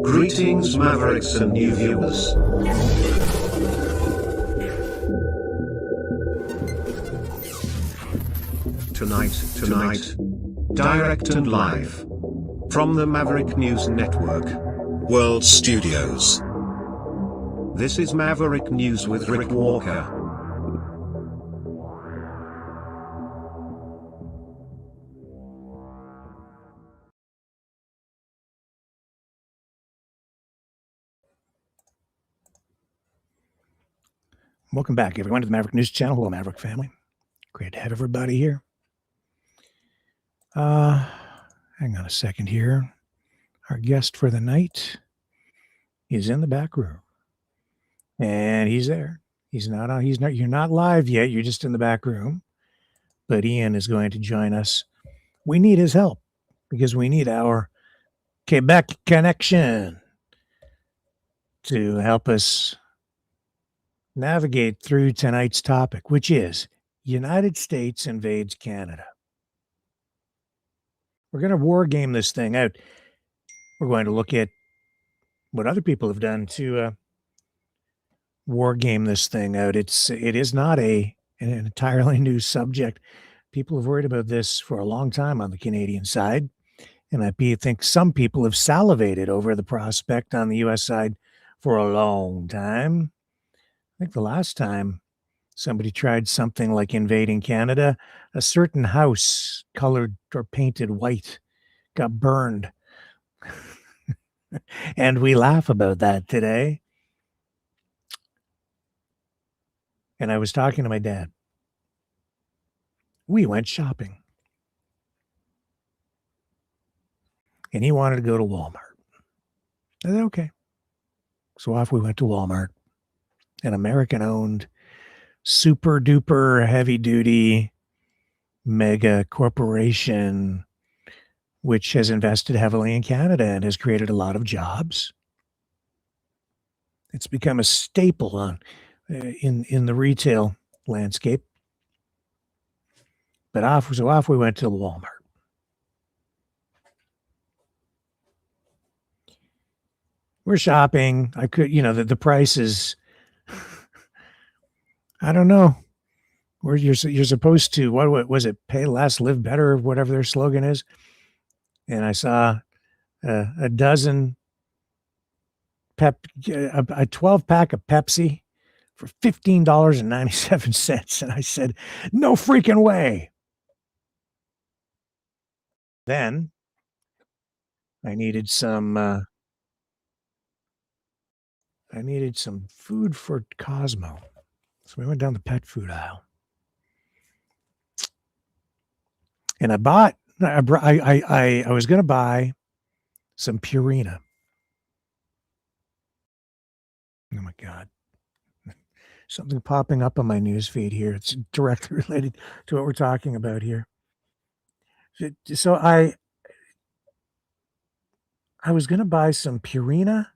Greetings, Mavericks and new viewers. Tonight, direct and live from the Maverick News Network, World Studios. This is Maverick News with Rick Walker. Welcome back, everyone, to the Maverick News Channel. Hello, Maverick family. Great to have everybody here. Hang on a second here. Our guest for the night is in the back room, and he's there. You're not live yet. You're just in the back room, but Ian is going to join us. We need his help because we need our Quebec connection to help us navigate through tonight's topic, which is United States invades Canada. We're going to war game this thing out. We're going to look at what other people have done to war game this thing out. It is not an entirely new subject. People have worried about this for a long time on the Canadian side, and I think some people have salivated over the prospect on the U.S. side for a long time. I think the last time somebody tried something like invading Canada, a certain house colored or painted white got burned. And we laugh about that today. And I was talking to my dad. We went shopping. And he wanted to go to Walmart. I said, okay. So off we went to Walmart. An American-owned, super-duper heavy-duty mega corporation which has invested heavily in Canada and has created a lot of jobs. It's become a staple in the retail landscape. But off we went to Walmart. We're shopping. I could, the prices. I don't know. Where you're supposed to, what was it? Pay less, live better, whatever their slogan is. And I saw a dozen a 12-pack of Pepsi for $15.97. And I said, no freaking way. Then I needed some food for Cosmo. So we went down the pet food aisle. And I was going to buy some Purina. Oh my God. Something popping up on my news feed here. It's directly related to what we're talking about here. So I was going to buy some Purina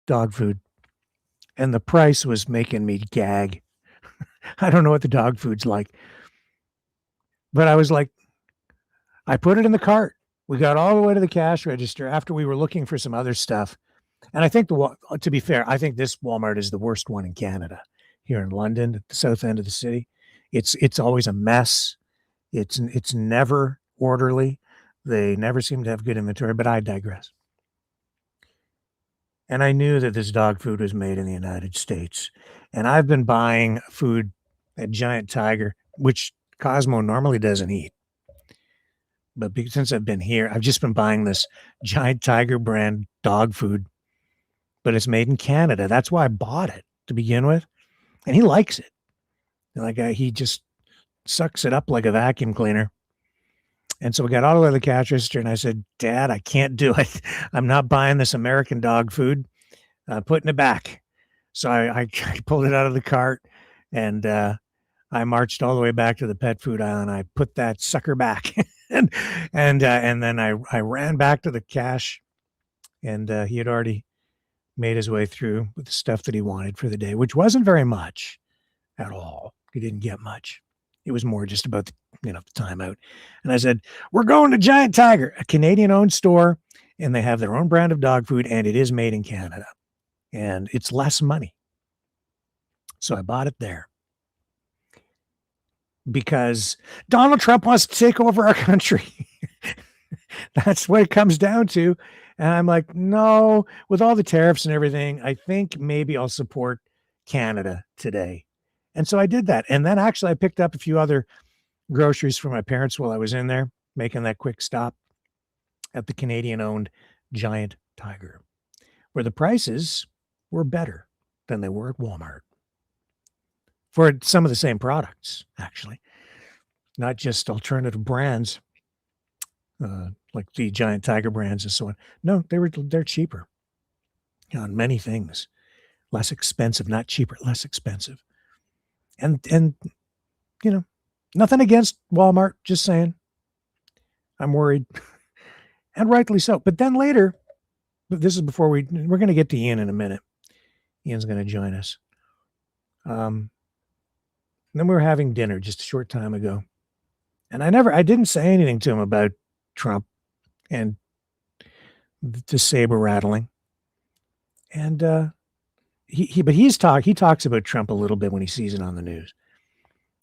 dog food, and the price was making me gag. I don't know what the dog food's like. But I was like, I put it in the cart. We got all the way to the cash register after we were looking for some other stuff. And I think, to be fair, I think this Walmart is the worst one in Canada. Here in London, at the south end of the city, it's always a mess. It's never orderly. They never seem to have good inventory, but I digress. And I knew that this dog food was made in the United States. And I've been buying food at Giant Tiger, which Cosmo normally doesn't eat. But since I've been here, I've just been buying this Giant Tiger brand dog food, but it's made in Canada. That's why I bought it to begin with. And he likes it. He just sucks it up like a vacuum cleaner. And so we got all the way to the cash register, and I said, Dad, I can't do it. I'm not buying this American dog food. Putting it back. So I pulled it out of the cart, and I marched all the way back to the pet food aisle, and I put that sucker back. and then I ran back to the cash, and he had already made his way through with the stuff that he wanted for the day, which wasn't very much at all. He didn't get much. It was more just about the timeout. And I said, we're going to Giant Tiger, a Canadian-owned store, and they have their own brand of dog food, and it is made in Canada. And it's less money. So I bought it there. Because Donald Trump wants to take over our country. That's what it comes down to. And I'm like, no, with all the tariffs and everything, I think maybe I'll support Canada today. And so I did that. And then actually I picked up a few other groceries for my parents while I was in there, making that quick stop at the Canadian-owned Giant Tiger, where the prices were better than they were at Walmart for some of the same products, actually, not just alternative brands like the Giant Tiger brands and so on. No, they're cheaper on many things, less expensive, not cheaper, less expensive. And nothing against Walmart, just saying. I'm worried, and rightly so. But then later, but this is before we're going to get to Ian in a minute. Ian's going to join us. Then we were having dinner just a short time ago, and I didn't say anything to him about Trump and the saber rattling. And he talks about Trump a little bit when he sees it on the news.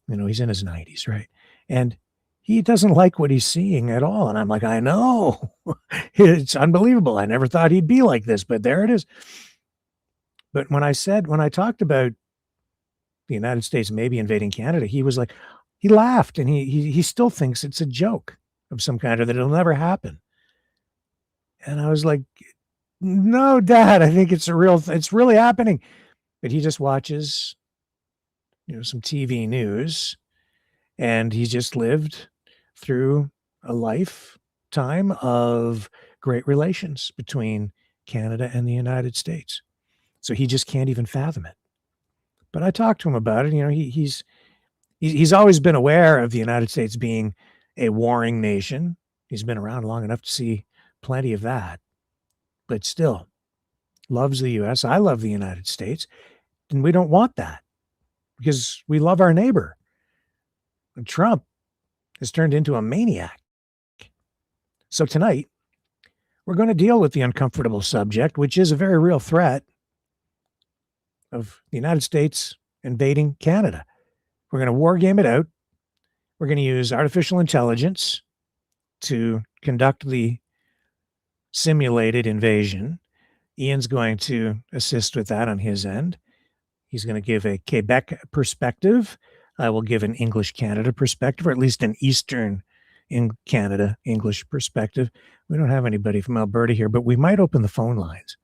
He's in his 90s, right? And he doesn't like what he's seeing at all. And I'm like, I know. It's unbelievable. I never thought he'd be like this, but there it is. But when I talked about the United States maybe invading Canada, he was like, he laughed, and he still thinks it's a joke of some kind, or that it'll never happen. And I was like, no, Dad, I think it's it's really happening. But he just watches, some TV news, and he's just lived through a lifetime of great relations between Canada and the United States. So he just can't even fathom it. But I talked to him about it. He's always been aware of the United States being a warring nation. He's been around long enough to see plenty of that. But still, loves the U.S. I love the United States. And we don't want that because we love our neighbor. And Trump has turned into a maniac. So tonight, we're going to deal with the uncomfortable subject, which is a very real threat of the United States invading Canada. We're going to wargame it out. We're going to use artificial intelligence to conduct the simulated invasion. Ian's going to assist with that on his end. He's going to give a Quebec perspective. I will give an English Canada perspective, or at least an Eastern in Canada English perspective. We don't have anybody from Alberta here, but we might open the phone lines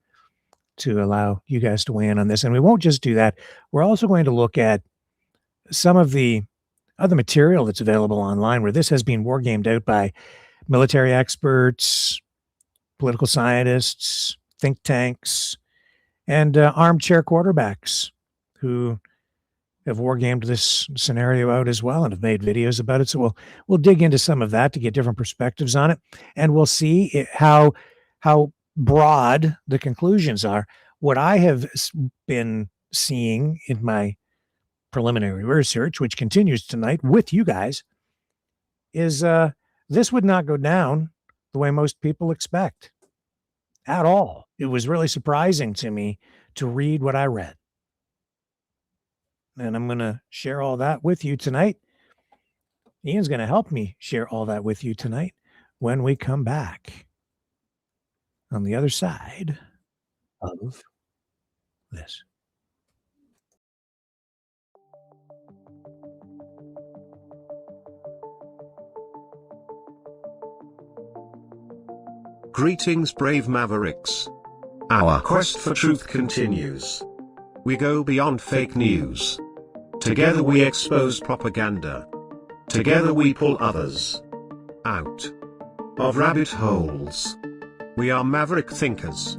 to allow you guys to weigh in on this. And we won't just do that. We're also going to look at some of the other material that's available online where this has been wargamed out by military experts, political scientists, think tanks, and armchair quarterbacks who have wargamed this scenario out as well and have made videos about it. So we'll dig into some of that to get different perspectives on it, and we'll see how broad the conclusions are. What I have been seeing in my preliminary research, which continues tonight with you guys, is this would not go down the way most people expect at all. It was really surprising to me to read what I read. And I'm going to share all that with you tonight. Ian's going to help me share all that with you tonight when we come back on the other side of this. Greetings, brave Mavericks. Our quest for truth continues. We go beyond fake news. Together we expose propaganda. Together we pull others out of rabbit holes. We are maverick thinkers.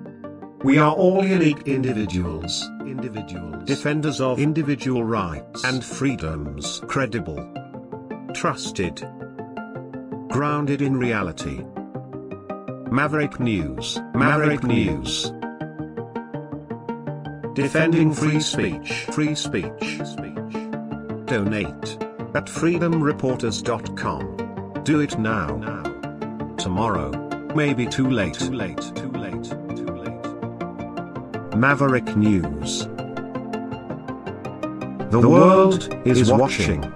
We are all unique individuals, defenders of individual rights and freedoms, credible, trusted, grounded in reality. Maverick News, Maverick News. Defending free speech, free speech. Donate. at freedomreporters.com. Do it now. Tomorrow may be too late. Maverick News. The world is watching.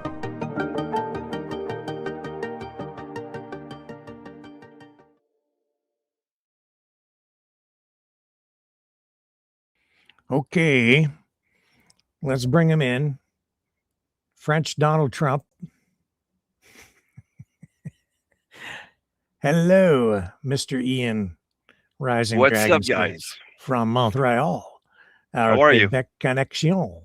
Okay, let's bring him in. French Donald Trump. Hello, Mr. Ian Rising What's Dragon up, guys? from Montreal. How are you? Quebec connection.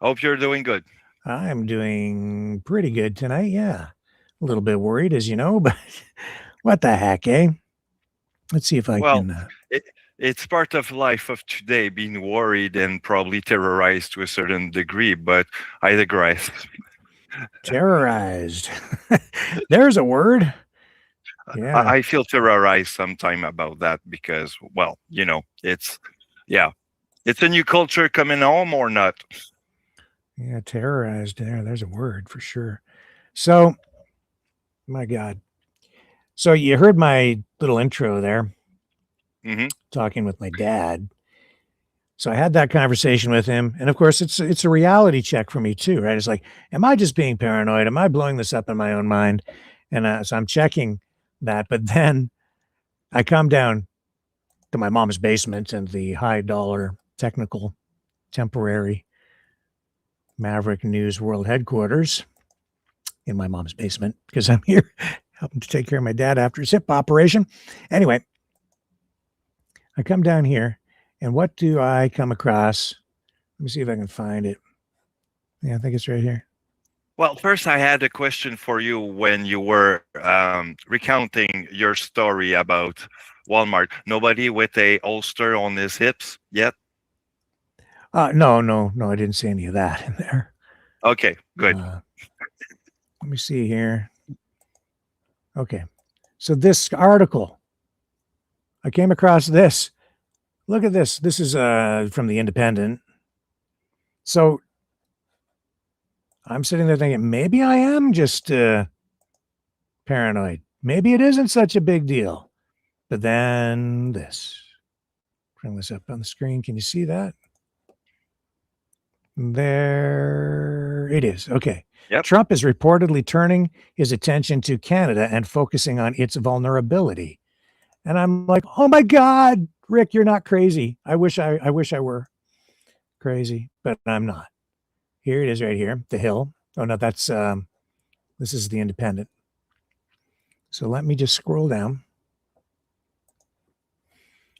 Hope you're doing good. I'm doing pretty good tonight. Yeah, a little bit worried, as you know, but what the heck, eh? Let's see if I can. It's part of life of today, being worried and probably terrorized to a certain degree, but I digress. Terrorized. There's a word. Yeah. I feel terrorized sometime about that because, well, you know, it's a new culture coming home or not. Yeah, terrorized. There's a word for sure. So, my God. So you heard my little intro there, talking with my dad. So I had that conversation with him, and of course, it's a reality check for me too, right? It's like, am I just being paranoid? Am I blowing this up in my own mind? And so I'm checking that, but then I come down to my mom's basement and the high dollar technical temporary Maverick News World headquarters in my mom's basement because I'm here helping to take care of my dad after his hip operation. Anyway, I come down here, and what do I come across? Let me see if I can find it. Yeah, I think it's right here. Well, first, I had a question for you when you were recounting your story about Walmart. Nobody with a holster on his hips yet? No, I didn't see any of that in there. Okay, good. Let me see here. Okay, so this article, I came across this. Look at this. This is from the Independent. So I'm sitting there thinking, maybe I am just paranoid. Maybe it isn't such a big deal. But then this. Bring this up on the screen. Can you see that? There it is. Okay. Yep. Trump is reportedly turning his attention to Canada and focusing on its vulnerability. And I'm like, oh my God, Rick, you're not crazy. I wish I were crazy, but I'm not. Here it is right here, the Hill. Oh no, that's this is the Independent. So let me just scroll down.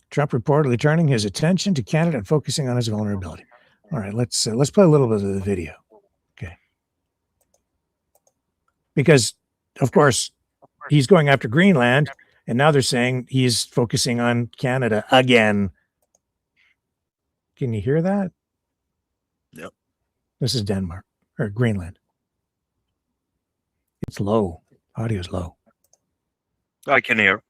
Trump reportedly turning his attention to Canada and focusing on his vulnerability. All right, let's play a little bit of the video. Okay. Because of course he's going after Greenland, and now they're saying he's focusing on Canada again. Can you hear that? Yep. This is Denmark or Greenland. It's low. Audio's low. I can hear.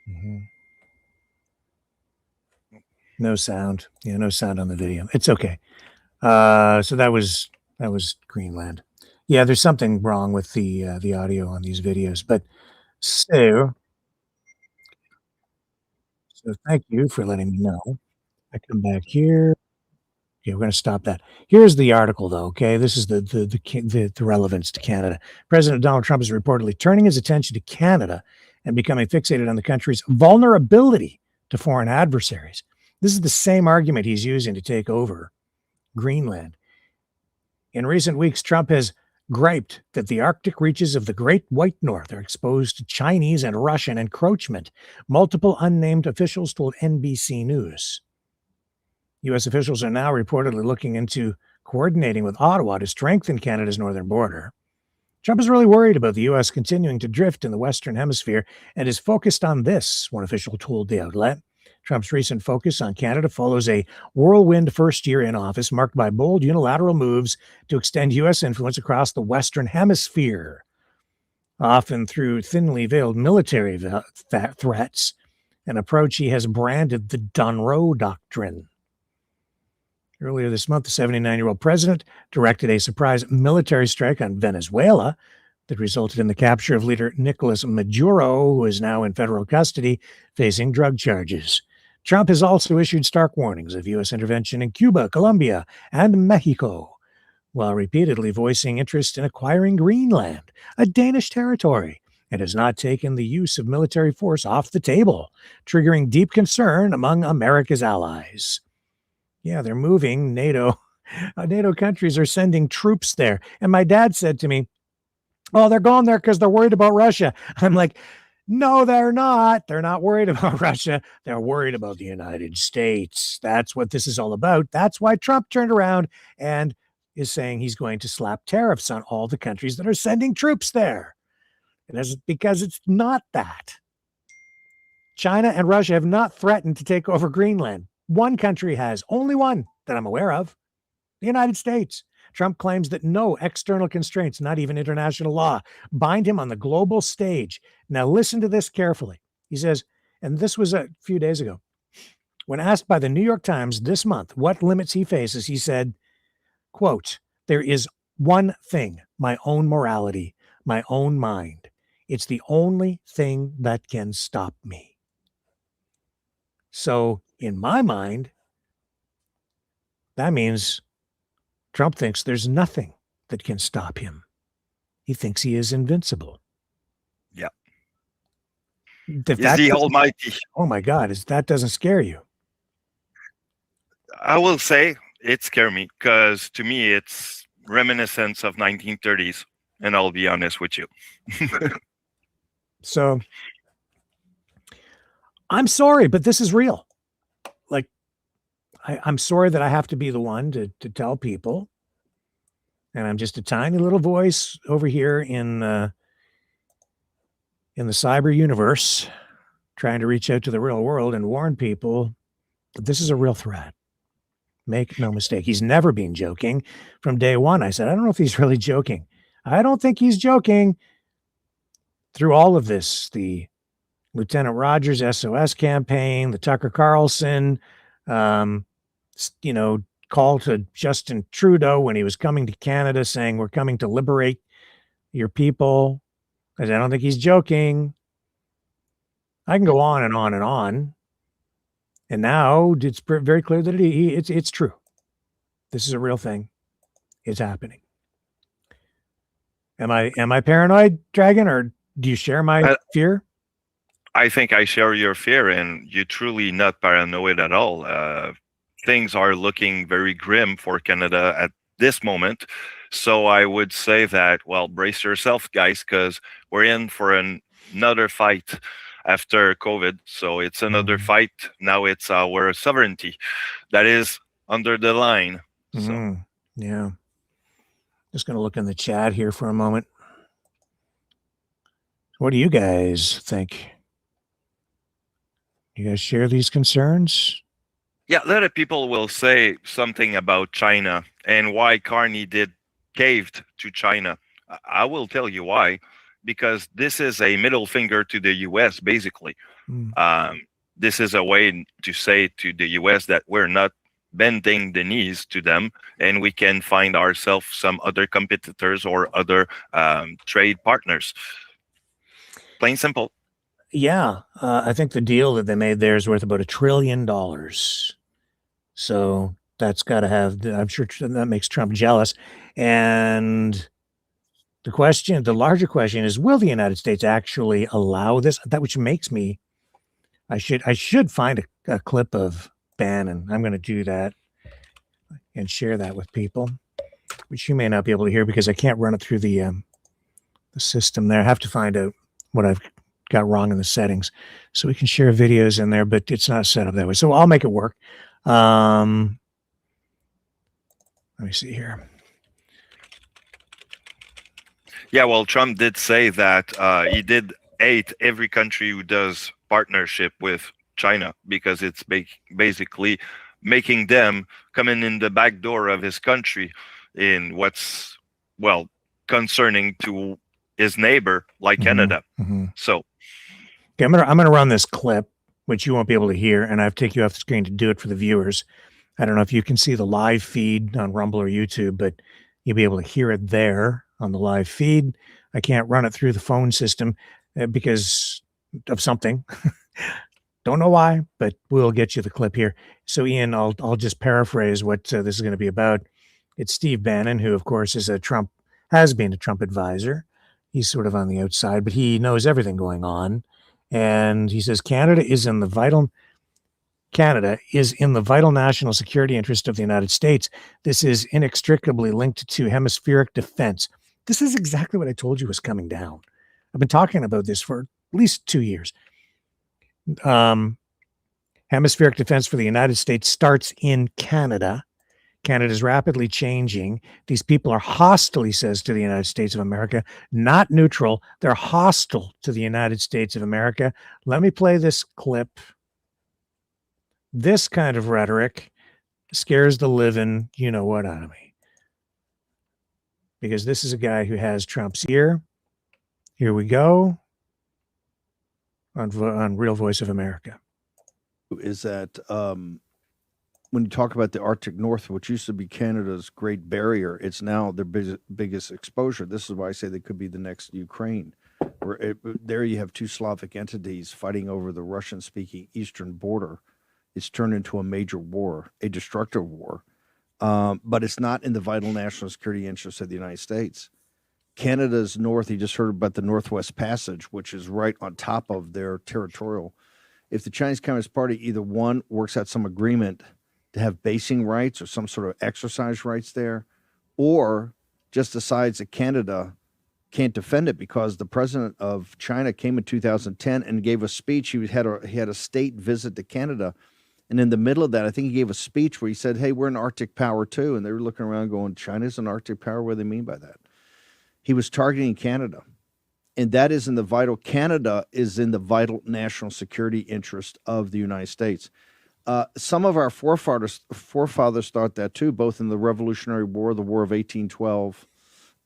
Mm-hmm. No sound. Yeah, no sound on the video. It's okay. So that was Greenland. Yeah, there's something wrong with the audio on these videos. But so So thank you for letting me know. I come back here. Okay, we're going to stop that. Here's the article, though. Okay, this is the relevance to Canada. President Donald Trump is reportedly turning his attention to Canada and becoming fixated on the country's vulnerability to foreign adversaries. This is the same argument he's using to take over Greenland. In recent weeks, Trump has griped that the Arctic reaches of the Great White North are exposed to Chinese and Russian encroachment. Multiple unnamed officials told NBC News. U.S. officials are now reportedly looking into coordinating with Ottawa to strengthen Canada's northern border. Trump is really worried about the U.S. continuing to drift in the Western Hemisphere and is focused on this, one official told the outlet. Trump's recent focus on Canada follows a whirlwind first year in office marked by bold unilateral moves to extend U.S. influence across the Western Hemisphere, often through thinly veiled military threats, an approach he has branded the Dunroe Doctrine. Earlier this month, the 79-year-old president directed a surprise military strike on Venezuela that resulted in the capture of leader Nicolas Maduro, who is now in federal custody facing drug charges. Trump has also issued stark warnings of U.S. intervention in Cuba, Colombia, and Mexico, while repeatedly voicing interest in acquiring Greenland, a Danish territory, and has not taken the use of military force off the table, triggering deep concern among America's allies. Yeah, they're moving. NATO countries are sending troops there. And my dad said to me, "Oh, they're going there because they're worried about Russia." I'm like, no, they're not. They're not worried about Russia. They're worried about the United States. That's what this is all about. That's why Trump turned around and is saying he's going to slap tariffs on all the countries that are sending troops there. And that's because it's not that. China and Russia have not threatened to take over Greenland. One country has, only one that I'm aware of, the United States. Trump claims that no external constraints, not even international law, bind him on the global stage. Now listen to this carefully. He says, and this was a few days ago, when asked by the New York Times this month what limits he faces, he said, quote, "There is one thing, my own morality, my own mind. It's the only thing that can stop me." So in my mind, that means Trump thinks there's nothing that can stop him. He thinks he is invincible. Yeah. If Is the Almighty. Oh my God, that doesn't scare you? I will say it scared me because to me it's reminiscence of 1930s, and I'll be honest with you. So I'm sorry, but this is real. Like, I'm sorry that I have to be the one to tell people. And I'm just a tiny little voice over here in the cyber universe, trying to reach out to the real world and warn people that this is a real threat. Make no mistake. He's never been joking. From day one, I said, I don't know if he's really joking. I don't think he's joking. Through all of this, the Lieutenant Rogers SOS campaign, the Tucker Carlson, call to Justin Trudeau when he was coming to Canada saying, we're coming to liberate your people. I don't think he's joking. I can go on and on and on. And now it's very clear that it's true. This is a real thing. It's happening. Am I paranoid, Dragon, or do you share my fear? I think I share your fear, and you're truly not paranoid at all. Things are looking very grim for Canada at this moment. So I would say that, well, brace yourself, guys, because we're in for another fight after COVID. So it's another fight. Now it's our sovereignty that is under the line. So. Yeah. Just going to look in the chat here for a moment. What do you guys think? You guys share these concerns? Yeah, a lot of people will say something about China and why Carney caved to China. I will tell you why. Because this is a middle finger to the U.S., basically. This is a way to say to the U.S. that we're not bending the knees to them, and we can find ourselves some other competitors or other trade partners. Plain simple. Yeah, I think the deal that they made there is worth about $1 trillion. So that's got to have, I'm sure that makes Trump jealous. And the larger question is, will the United States actually allow this? That which makes me, I should find a clip of Bannon. I'm going to do that and share that with people, which you may not be able to hear because I can't run it through the system there. I have to find out what I've got wrong in the settings so we can share videos in there, but it's not set up that way. So I'll make it work. Let me see here. Yeah, well, Trump did say that he did hate every country who does partnership with China because it's basically making them come in the back door of his country in what's, well, concerning to his neighbor like Canada. So okay, I'm gonna run this clip, which you won't be able to hear, and I have to take you off the screen to do it for the viewers. I don't know if you can see the live feed on Rumble or YouTube, but you'll be able to hear it there on the live feed. I can't run it through the phone system because of something. Don't know why, but we'll get you the clip here. So Ian, I'll just paraphrase what this is going to be about. It's Steve Bannon, who of course has been a Trump advisor. He's sort of on the outside, but he knows everything going on. And he says Canada is in the vital national security interest of the United States. This is inextricably linked to hemispheric defense. This is exactly what I told you was coming down. I've been talking about this for at least 2 years. Hemispheric defense for the United States starts in Canada. Canada is rapidly changing. These people are hostile, he says, to the United States of America, not neutral. They're hostile to the United States of America. Let me play this clip. This kind of rhetoric scares the living you-know-what out of me. Because this is a guy who has Trump's ear. Here we go on Real Voice of America. Is that when you talk about the Arctic North, which used to be Canada's Great Barrier, it's now their biggest exposure. This is why I say they could be the next Ukraine. There you have two Slavic entities fighting over the Russian-speaking eastern border. It's turned into a major war, a destructive war. But it's not in the vital national security interests of the United States. Canada's north, you just heard about the Northwest Passage, which is right on top of their territorial. If the Chinese Communist Party either one works out some agreement to have basing rights or some sort of exercise rights there, or just decides that Canada can't defend it because the president of China came in 2010 and gave a speech. He had a state visit to Canada. And in the middle of that, I think he gave a speech where he said, hey, we're an Arctic power too. And they were looking around going, China's an Arctic power? What do they mean by that? He was targeting Canada. And that is in the vital, Canada is in the vital national security interest of the United States. Some of our forefathers thought that too, both in the Revolutionary War, the War of 1812,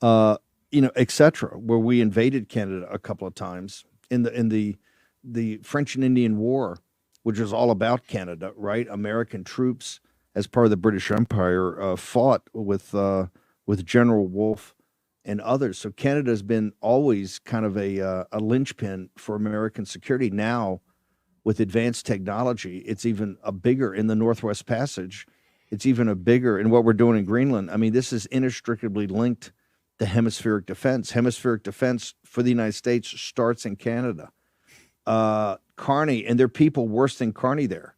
et cetera, where we invaded Canada a couple of times in the French and Indian War, which was all about Canada, right? American troops, as part of the British Empire, fought with General Wolfe and others. So Canada has been always kind of a linchpin for American security. Now, with advanced technology, it's even a bigger in the Northwest Passage. It's even a bigger in what we're doing in Greenland. I mean, this is inextricably linked to hemispheric defense. Hemispheric defense for the United States starts in Canada. Carney, and there are people worse than Carney there.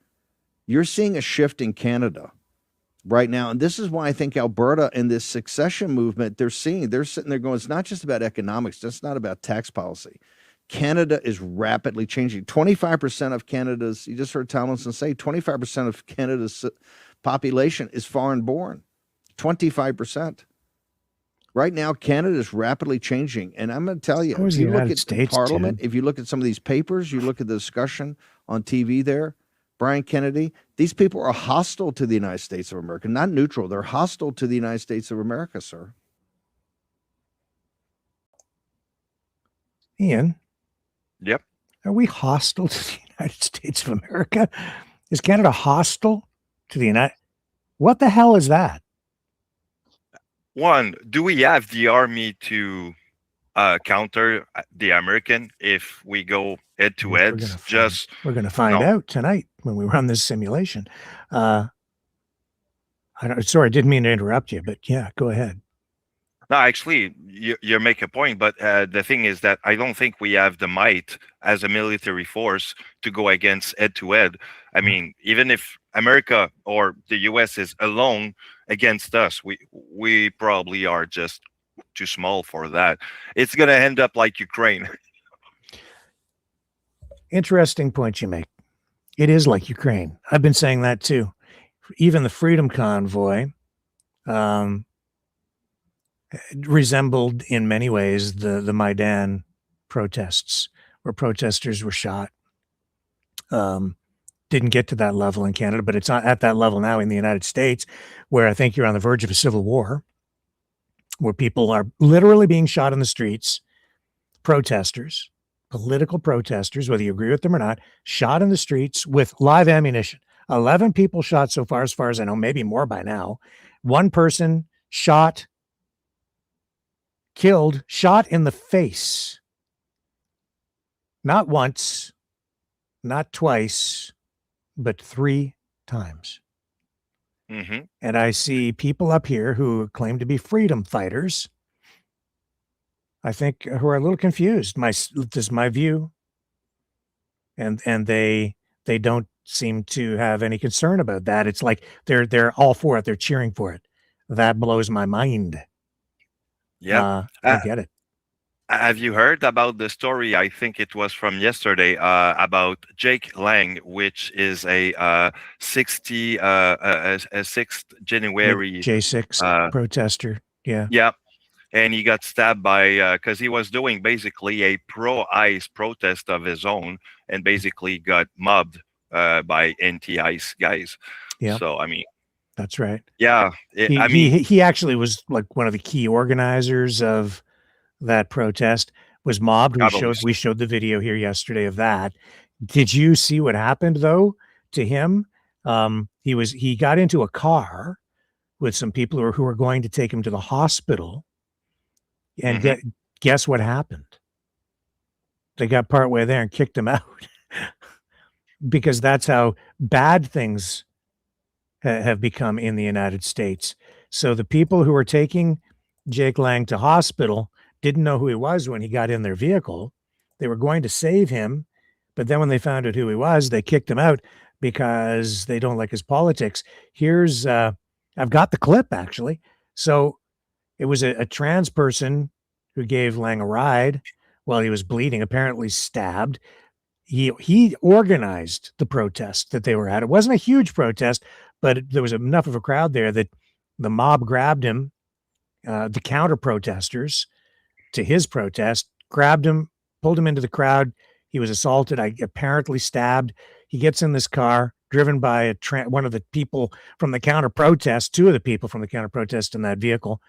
You're seeing a shift in Canada right now. And this is why I think Alberta and this succession movement, they're sitting there going, it's not just about economics. It's not about tax policy. Canada is rapidly changing. 25% of Canada's, you just heard Tomlinson say, 25% of Canada's population is foreign born. 25%. Right now, Canada is rapidly changing. And I'm going to tell you, if you look at Parliament, if you look at some of these papers, you look at the discussion on TV there, Brian Kennedy, these people are hostile to the United States of America, not neutral. They're hostile to the United States of America, sir. Ian? Yep. Are we hostile to the United States of America? Is Canada hostile to the United? What the hell is that? One, do we have the army to counter the American if we go head to We're head. gonna find out tonight when we run this simulation. Sorry, I didn't mean to interrupt you, but yeah, go ahead. No, actually, you make a point, but the thing is that I don't think we have the might as a military force to go against head to head. I mean, even if America or the US is alone against us, we probably are just too small for that. It's going to end up like Ukraine. Interesting point you make. It is like Ukraine. I've been saying that too. Even the Freedom Convoy resembled in many ways the Maidan protests, where protesters were shot. Didn't get to that level in Canada, but it's not at that level now in the United States, where I think you're on the verge of a civil war, where people are literally being shot in the streets, protesters, political protesters, whether you agree with them or not, shot in the streets with live ammunition. 11 people shot so far as I know, maybe more by now. One person shot, killed, shot in the face. Not once, not twice, but 3 times. Mm-hmm. And I see people up here who claim to be freedom fighters, I think, who are a little confused. This is my view. And they don't seem to have any concern about that. It's like they're all for it. They're cheering for it. That blows my mind. Yeah. I get it. Have you heard about the story? I think it was from yesterday about Jake Lang, which is a 6th January J6 protester. Yeah. Yeah. And he got stabbed by because he was doing basically a pro-ICE protest of his own, and basically got mobbed by anti-ICE guys. Yeah. So I mean, that's right. Yeah. He actually was like one of the key organizers of that protest. Was mobbed. We showed the video here yesterday of that. Did you see what happened though to him? He got into a car with some people who were going to take him to the hospital. And guess what happened? They got partway there and kicked him out because that's how bad things have become in the United States. So the people who were taking Jake Lang to hospital didn't know who he was when he got in their vehicle. They were going to save him, but then when they found out who he was, they kicked him out because they don't like his politics. Here's, I've got the clip actually. So it was a trans person who gave Lang a ride while he was bleeding, apparently stabbed. He organized the protest that they were at. It wasn't a huge protest, but there was enough of a crowd there that the mob grabbed him, the counter protesters to his protest, grabbed him, pulled him into the crowd. He was assaulted, apparently stabbed. He gets in this car, driven by one of the people from the counter protest, 2 of the people from the counter protest in that vehicle.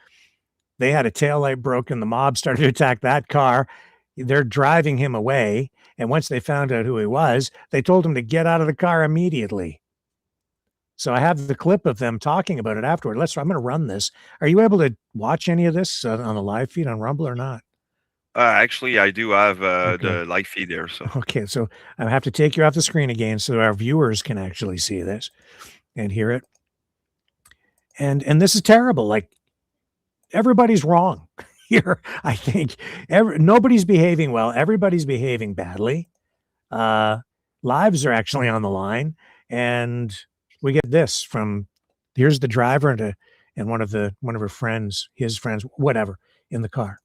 They had a taillight broken. The mob started to attack that car. They're driving him away. And once they found out who he was, they told him to get out of the car immediately. So I have the clip of them talking about it afterward. I'm going to run this. Are you able to watch any of this on the live feed on Rumble or not? Actually, I do have the live feed there. So okay, so I have to take you off the screen again so our viewers can actually see this and hear it. And this is terrible. Like, everybody's wrong here. I think nobody's behaving well. Everybody's behaving badly. Lives are actually on the line, and we get this from here's the driver and one of her friends, his friends, whatever, in the car.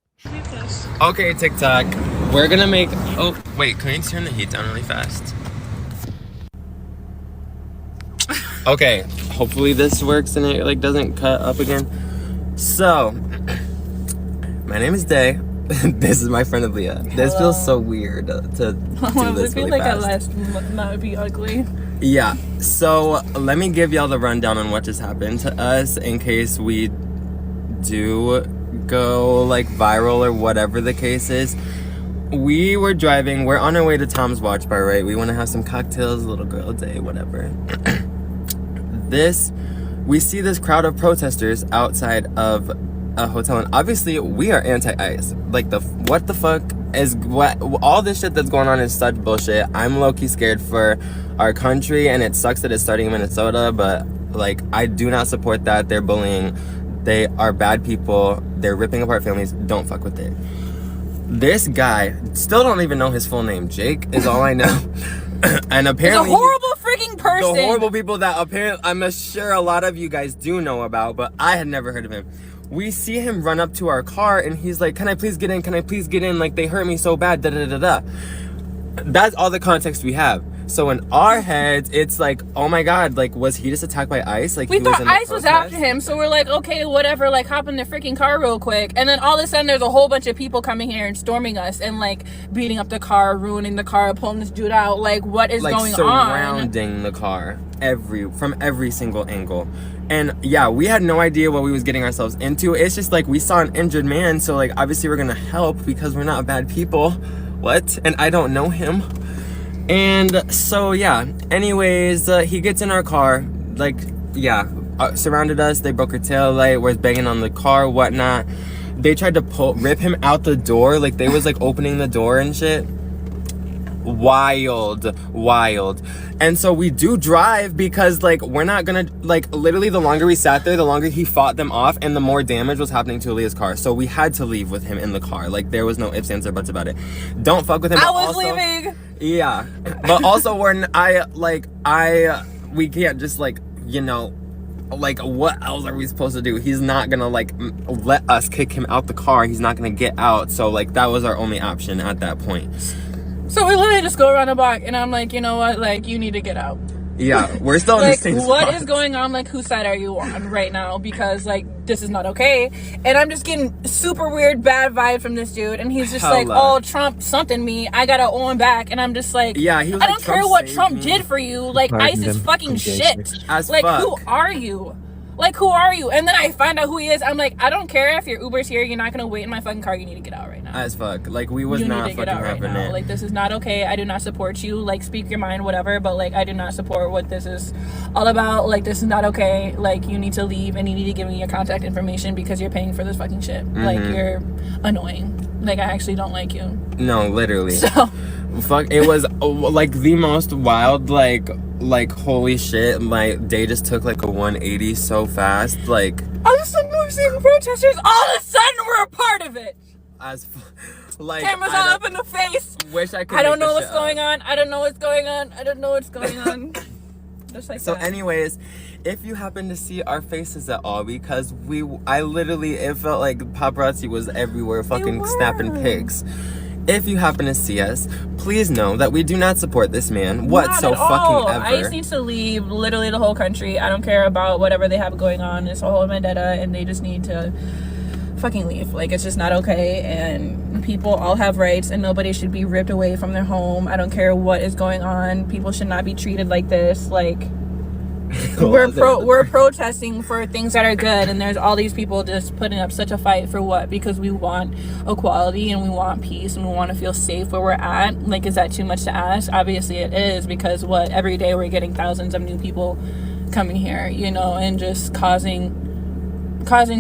Okay, TikTok, we're gonna make. Oh wait, can you turn the heat down really fast? Okay, hopefully this works and it doesn't cut up again. So, my name is Day. This is my friend Aaliyah. Hello. This feels so weird to do this really like fast. That would be ugly. Yeah, so let me give y'all the rundown on what just happened to us in case we do go viral or whatever the case is. We were driving, we're on our way to Tom's Watch Bar, right? We want to have some cocktails, little girl day, whatever. We see this crowd of protesters outside of a hotel, and obviously we are anti-ICE. Like, what the fuck is what? All this shit that's going on is such bullshit. I'm low-key scared for our country, and it sucks that it's starting in Minnesota, but like, I do not support that. They're bullying. They are bad people. They're ripping apart families. Don't fuck with it. This guy, still don't even know his full name. Jake is all I know. And apparently, he's a horrible freaking person. The horrible people that apparently, I'm sure a lot of you guys do know about, but I had never heard of him. We see him run up to our car, and he's like, "Can I please get in? Can I please get in? Like, they hurt me so bad." Da da da da. That's all the context we have. So in our heads, it's like, oh my god, like, was he just attacked by ICE? Like, we he was thought in the ICE was protest? after him, so we're like, okay, whatever, like, hop in the freaking car real quick. And then all of a sudden, there's a whole bunch of people coming here and storming us and, like, beating up the car, ruining the car, pulling this dude out. Like, what is going on? Surrounding the car from every single angle. And yeah, we had no idea what we was getting ourselves into. It's just like, we saw an injured man, so like, obviously we're gonna help because we're not bad people. What? And I don't know him. And so yeah, anyways, he gets in our car, like, yeah, surrounded us. They broke our tail light, was banging on the car, whatnot. They tried to rip him out the door, like they was like opening the door and shit. Wild. And so we do drive because like, we're not gonna, like, literally the longer we sat there, the longer he fought them off and the more damage was happening to Aaliyah's car. So we had to leave with him in the car. Like, there was no ifs, ands, or buts about it. Don't fuck with him. I was leaving. Yeah. But also we can't just, like, you know, like, what else are we supposed to do? He's not gonna, like, let us kick him out the car. He's not gonna get out. So like, that was our only option at that point. So we literally just go around the block, and I'm like, you know what? Like, you need to get out. Yeah, we're still in the Like, same spot. what is going on? Like, whose side are you on right now? Because, like, this is not okay. And I'm just getting super weird, bad vibe from this dude. And he's just like, oh, Trump something me. I gotta owe him back. And I'm just like, yeah, he was I like, don't care what Trump did for you. Like, ICE is fucking shit. Like, who are you? Like, who are you? And then I find out who he is. I'm like, I don't care if your Uber's here. You're not gonna wait in my fucking car. You need to get out right now. As fuck. Like, we was not fucking having it. Like, this is not okay. I do not support you. Like, speak your mind, whatever. But, like, I do not support what this is all about. Like, this is not okay. Like, you need to leave and you need to give me your contact information because you're paying for this fucking shit. Mm-hmm. Like, you're annoying. Like, I actually don't like you. No, literally. So, fuck, it was like the most wild, like holy shit, my day just took like a 180 so fast. Like, all of a sudden we're seeing protesters, all of a sudden we're a part of it. Like, cameras all up in the face. Wish I could. I don't know what's going on. I don't know what's going on. Just like so that. Anyways, if you happen to see our faces at all, because I literally, it felt like paparazzi was everywhere fucking snapping pics. If you happen to see us, please know that we do not support this man fucking ever. ICE needs to leave literally the whole country. I don't care about whatever they have going on. It's a whole vendetta, and they just need to fucking leave. Like, it's just not okay, and people all have rights, and nobody should be ripped away from their home. I don't care what is going on. People should not be treated like this. Like, we're protesting for things that are good, and there's all these people just putting up such a fight for what? Because we want equality and we want peace and we want to feel safe where we're at. Like, is that too much to ask? Obviously it is, because every day we're getting thousands of new people coming here, you know, and just causing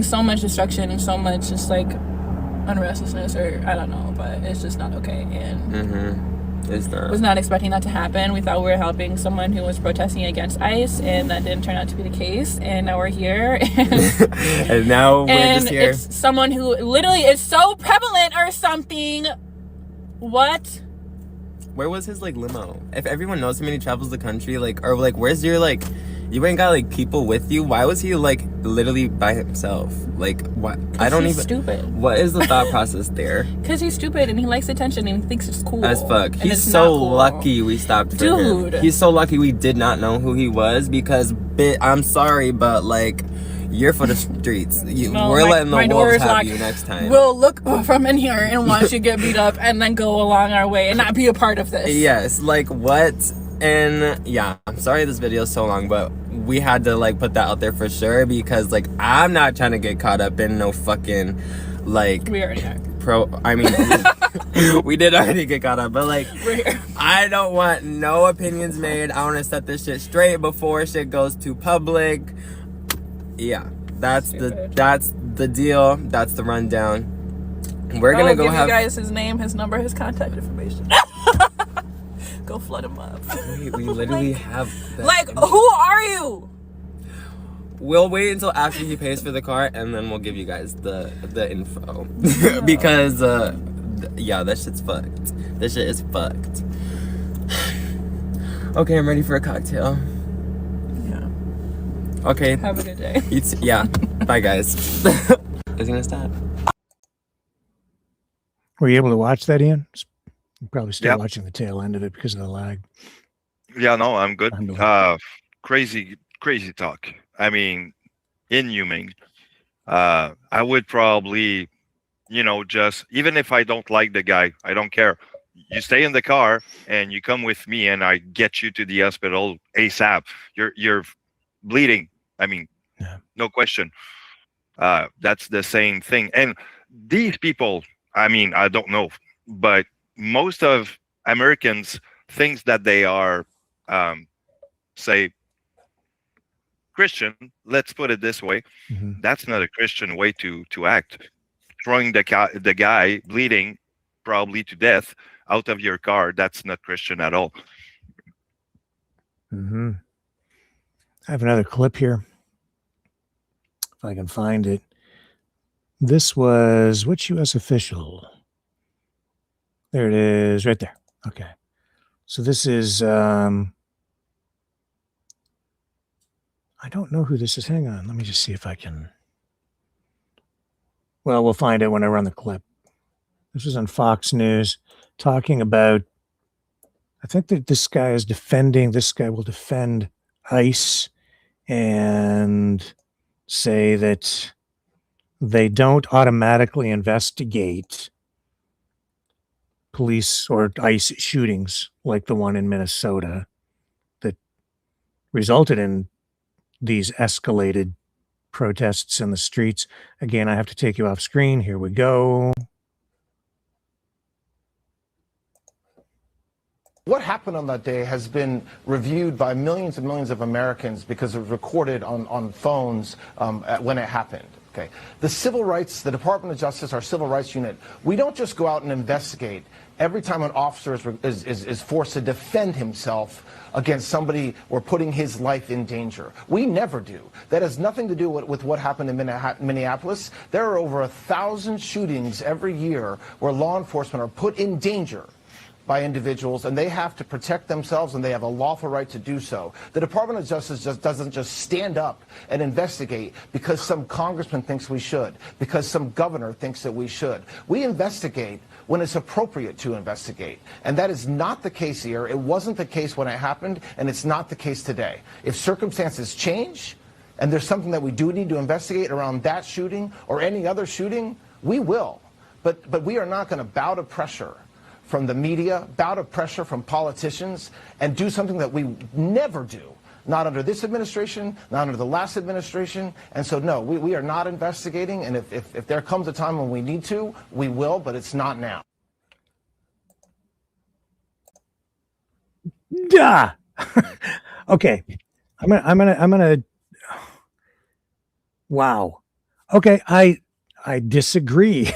so much destruction and so much just like unrestlessness, or I don't know, but it's just not okay. And was not expecting that to happen. We thought we were helping someone who was protesting against ICE, and that didn't turn out to be the case. And now we're here, and now we're just here. It's someone who literally is so prevalent or something. What? Where was his like limo? If everyone knows him and he travels the country, like, or like, where's your like? You ain't got like people with you. Why was he like literally by himself? Like, what? I don't even. Stupid. What is the thought process there? Because he's stupid and he likes attention and he thinks it's cool. As fuck. He's so lucky we stopped for him. He's so lucky we did not know who he was, because I'm sorry, but like, you're for the streets. We're letting the wolves have you next time. We'll look from in here and watch you get beat up and then go along our way and not be a part of this. Yes, like, what? And yeah, I'm sorry this video is so long, but we had to like put that out there for sure, because like, I'm not trying to get caught up in no fucking like, we already are. We did already get caught up, but like, I don't want no opinions made. I want to set this shit straight before shit goes to public. Yeah, that's Stupid. the deal. That's the rundown. We're gonna go give have you guys his name, his number, his contact information. Go flood him up. Wait, we literally have that. Like, who are you? We'll wait until after he pays for the car, and then we'll give you guys the info. Because yeah, that shit's fucked. This shit is fucked. Okay, I'm ready for a cocktail. Yeah. Okay. Have a good day. Yeah. Bye, guys. It's gonna stop. Were you able to watch that, Ian? You're probably still Yep. watching the tail end of it because of the lag. Yeah, no, I'm good. I'm doing- Crazy talk. I mean, inhumane. I would probably, just even if I don't like the guy, I don't care. You stay in the car and you come with me, and I get you to the hospital ASAP. You're bleeding. I mean, Yeah. no question. That's the same thing. And these people, I mean, I don't know, but most of Americans thinks that they are, say, Christian. Let's put it this way. Mhm. That's not a Christian way to act. Throwing the guy bleeding, probably to death, out of your car, that's not Christian at all. Mm-hmm. I have another clip here. If I can find it. This was which U.S. official? There it is, right there. Okay. So this is, I don't know who this is. Hang on. Let me just see if I can. Well, we'll find it when I run the clip. This was on Fox News talking about, I think that this guy will defend ICE and say that they don't automatically investigate police or ICE shootings like the one in Minnesota that resulted in these escalated protests in the streets. Again, I have to take you off screen. Here we go. What happened on that day has been reviewed by millions and millions of Americans because it was recorded on phones when it happened. Okay. The Department of Justice, our civil rights unit, we don't just go out and investigate every time an officer is forced to defend himself against somebody or putting his life in danger. We never do. That has nothing to do with what happened in Minneapolis. There are over 1,000 shootings every year where law enforcement are put in danger by individuals, and they have to protect themselves, and they have a lawful right to do so. The Department of Justice doesn't just stand up and investigate because some congressman thinks we should, because some governor thinks that we should. We investigate when it's appropriate to investigate, and that is not the case here. It wasn't the case when it happened, and it's not the case today. If circumstances change, and there's something that we do need to investigate around that shooting or any other shooting, we will. But we are not going to bow to pressure from the media, bow to pressure from politicians, and do something that we never do. Not under this administration, not under the last administration. And so, no, we are not investigating. And if there comes a time when we need to, we will, but it's not now. Duh. Okay. I'm gonna. Wow. Okay. I disagree.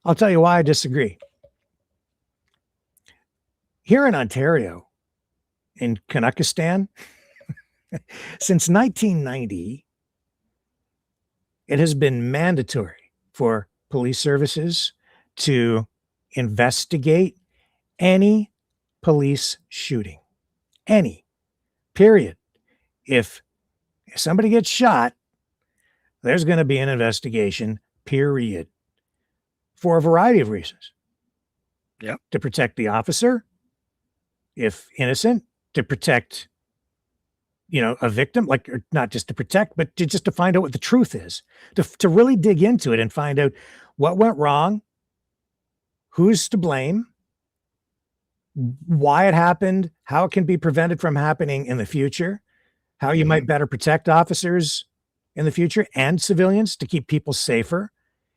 I'll tell you why I disagree. Here in Ontario, in Kazakhstan, since 1990, it has been mandatory for police services to investigate any police shooting. Any. Period. If somebody gets shot, there's going to be an investigation, period. For a variety of reasons. Yep. To protect the officer, if innocent, to protect, a victim, like, or not just to protect, but just to find out what the truth is, to really dig into it and find out what went wrong, who's to blame, why it happened, how it can be prevented from happening in the future, how you might better protect officers in the future and civilians to keep people safer.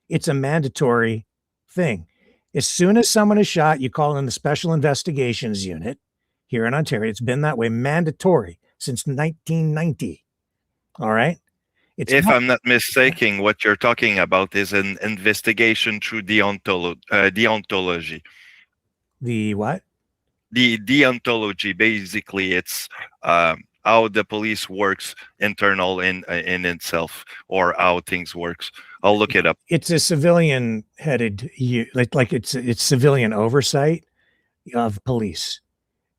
It's a mandatory thing. As soon as someone is shot, you call in the Special Investigations Unit here in Ontario. It's been that way, mandatory since 1990. All right. It's If not I'm not mistaken, what you're talking about is an investigation through deontology. the what? The deontology, basically, it's how the police works internal in itself, or how things works. I'll look it up. It's a civilian headed, like it's civilian oversight of police,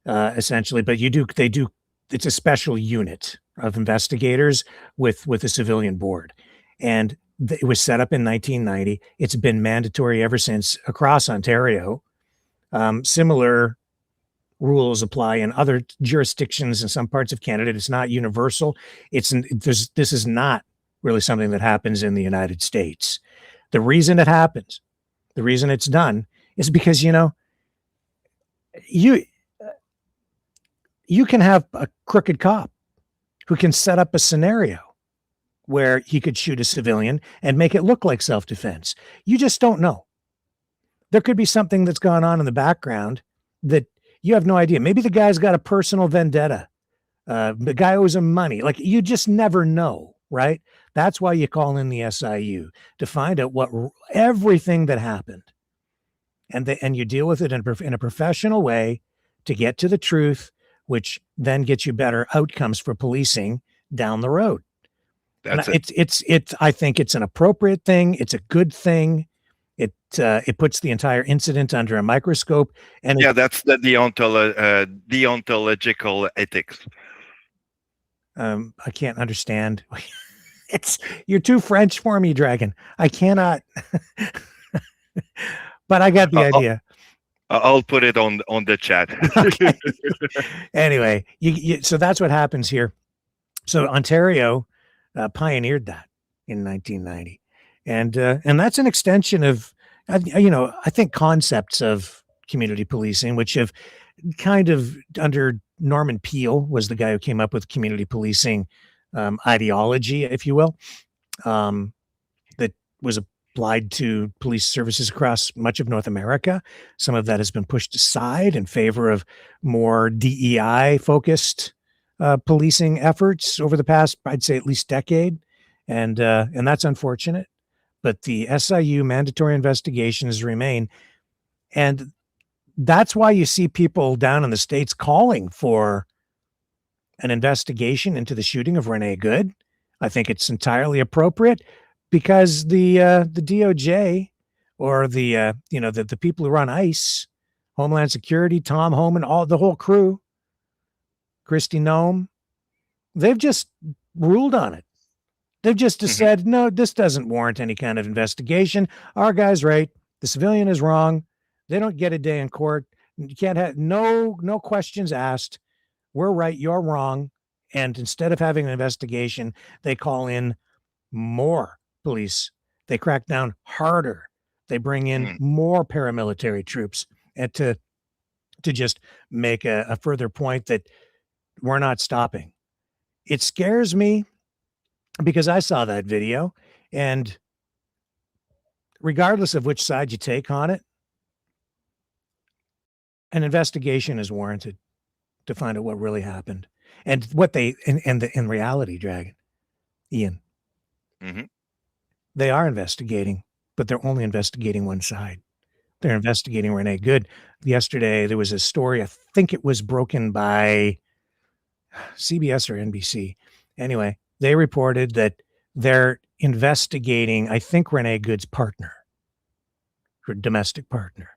essentially. But they do. It's a special unit of investigators with a civilian board, and it was set up in 1990. It's been mandatory ever since across Ontario. Similar rules apply in other jurisdictions in some parts of Canada. It's not universal. This is not really something that happens in the United States. The reason it happens, the reason it's done, is because you can have a crooked cop who can set up a scenario where he could shoot a civilian and make it look like self-defense. You just don't know. There could be something that's gone on in the background that you have no idea. Maybe the guy's got a personal vendetta. The guy owes him money. Like, you just never know, right? That's why you call in the SIU, to find out everything that happened, and you deal with it in a professional way to get to the truth, which then gets you better outcomes for policing down the road. That's it. I think it's an appropriate thing. It's a good thing. It puts the entire incident under a microscope, and that's the deontological ethics. I can't understand. You're too French for me, Dragon. I cannot. But I got the idea. I'll put it on the chat. Okay. Anyway, so that's what happens here. So Ontario pioneered that in 1990, and that's an extension of, I think, concepts of community policing, which have kind of, under Norman Peale was the guy who came up with community policing ideology, if you will, that was applied to police services across much of North America. Some of that has been pushed aside in favor of more DEI focused policing efforts over the past, I'd say, at least decade. And that's unfortunate, but the SIU mandatory investigations remain. And that's why you see people down in the States calling for an investigation into the shooting of Renee Good. I think it's entirely appropriate, because the DOJ, or the people who run ICE, Homeland Security, Tom Homan, the whole crew, Kristi Noem, they've just ruled on it. They've just said, no, this doesn't warrant any kind of investigation. Our guy's right. The civilian is wrong. They don't get a day in court. You can't have no questions asked. We're right, you're wrong. And instead of having an investigation, they call in more police. They crack down harder. They bring in more paramilitary troops, and to just make a further point that we're not stopping. It scares me, because I saw that video, and regardless of which side you take on it, an investigation is warranted to find out what really happened, and what in reality, Dragon, Ian, they are investigating, but they're only investigating one side. They're investigating Renee Good. Yesterday, there was a story, I think it was broken by CBS or NBC. Anyway, they reported that they're investigating, I think, Renee Good's partner, her domestic partner,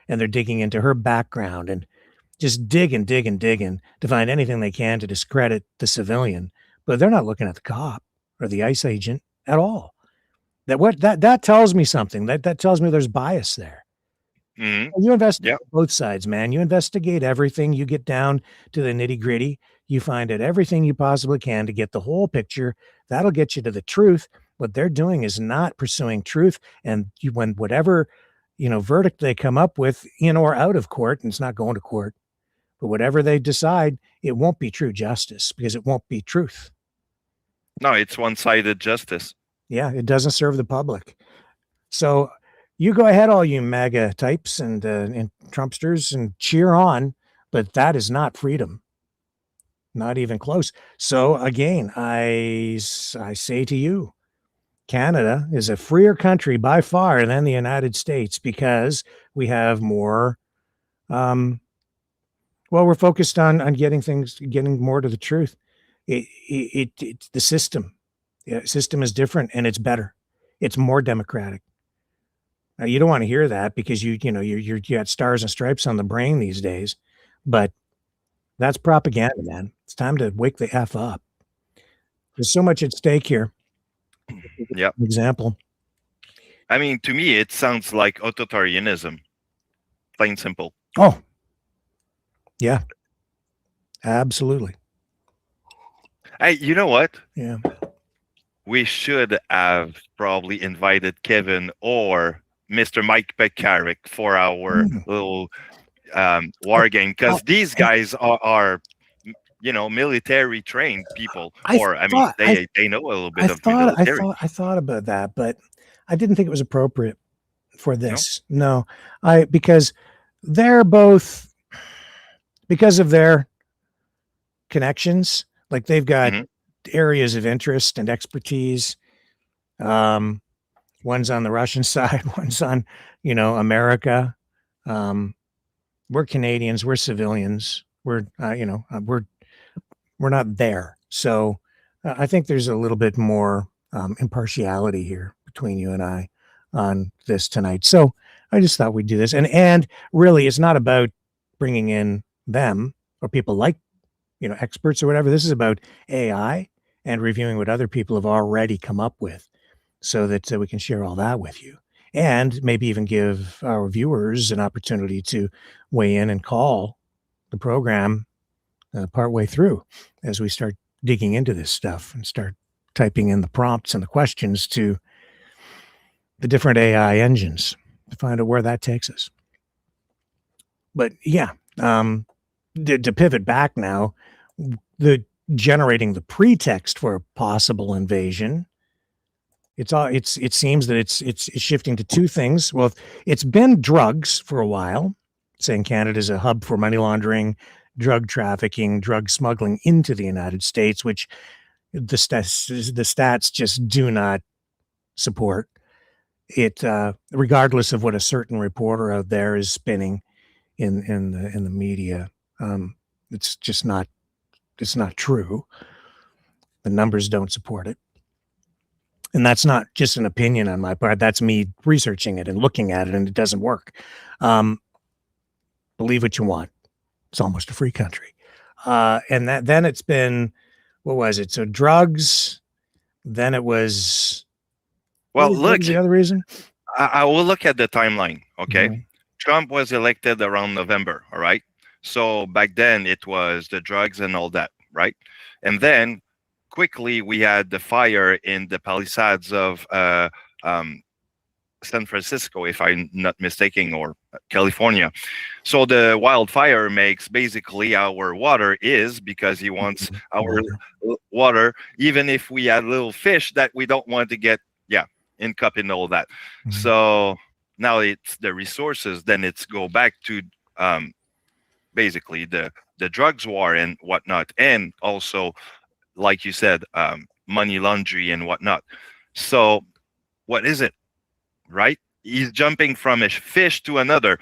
and they're digging into her background and just digging to find anything they can to discredit the civilian. But they're not looking at the cop or the ICE agent at all. That tells me something. That tells me there's bias there. You investigate both sides, man. You investigate everything. You get down to the nitty gritty. You find out everything you possibly can to get the whole picture. That'll get you to the truth. What they're doing is not pursuing truth. And when whatever, verdict they come up with, in or out of court, and it's not going to court, but whatever they decide, it won't be true justice, because it won't be truth. No, it's one-sided justice. Yeah, it doesn't serve the public. So you go ahead, all you MAGA types and Trumpsters, and cheer on, but that is not freedom. Not even close. So again, I say to you, Canada is a freer country by far than the United States because we have more. Well, we're focused on getting more to the truth. The system is different and it's better. It's more democratic. Now, you don't want to hear that because you got stars and stripes on the brain these days, but that's propaganda, man. It's time to wake the F up. There's so much at stake here. Yeah. Example. I mean, to me, it sounds like authoritarianism, plain simple. Oh, yeah, absolutely. Hey, you know what? Yeah. We should have probably invited Kevin or Mr. Mike Pekaric for our little war game, because these guys are military trained people, they know a little bit of military. I thought about that, but I didn't think it was appropriate for this. No, because they're both, because of their connections, like they've got areas of interest and expertise. One's on the Russian side, one's on, America. We're Canadians, we're civilians. We're not there. So I think there's a little bit more impartiality here between you and I on this tonight. So I just thought we'd do this. And really, it's not about bringing in them or people like, experts or whatever. This is about AI and reviewing what other people have already come up with so that we can share all that with you. And maybe even give our viewers an opportunity to weigh in and call the program partway through as we start digging into this stuff and start typing in the prompts and the questions to the different AI engines to find out where that takes us. But yeah, to pivot back now, generating the pretext for a possible invasion. It seems that it's shifting to two things. Well, it's been drugs for a while, saying Canada is a hub for money laundering, drug trafficking, drug smuggling into the United States, which the stats just do not support it, regardless of what a certain reporter out there is spinning in the media. It's just not. It's not true. The numbers don't support it. And that's not just an opinion on my part. That's me researching it and looking at it, and it doesn't work. Believe what you want. It's almost a free country. And then it's been, what was it? So drugs, then it was... Well, what was the other reason? I will look at the timeline, okay? Mm-hmm. Trump was elected around November, all right? So back then it was the drugs and all that, right? And then quickly we had the fire in the Palisades of San Francisco, if I'm not mistaken, or California. So the wildfire makes basically our water is, because he wants our water, even if we had little fish that we don't want to get, in cup and all that. Mm-hmm. So now it's the resources, then it's go back to basically the drugs war and whatnot, and also, like you said, money laundering and whatnot. So what is it, right? He's jumping from a fish to another.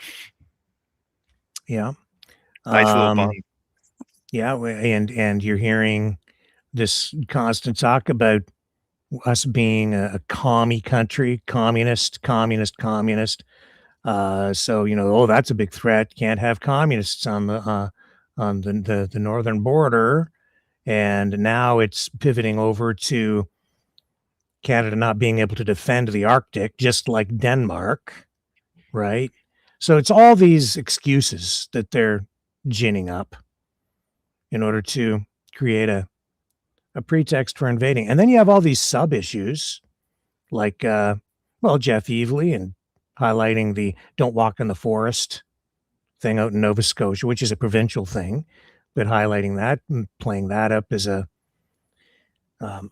Yeah. Nice little pun. Yeah, and you're hearing this constant talk about us being a commie country, communist. So, that's a big threat. Can't have communists on the northern border. And now it's pivoting over to Canada not being able to defend the Arctic, just like Denmark, right? So it's all these excuses that they're ginning up in order to create a pretext for invading. And then you have all these sub-issues like, Jeff Evely and highlighting the don't walk in the forest thing out in Nova Scotia, which is a provincial thing, but highlighting that and playing that up as a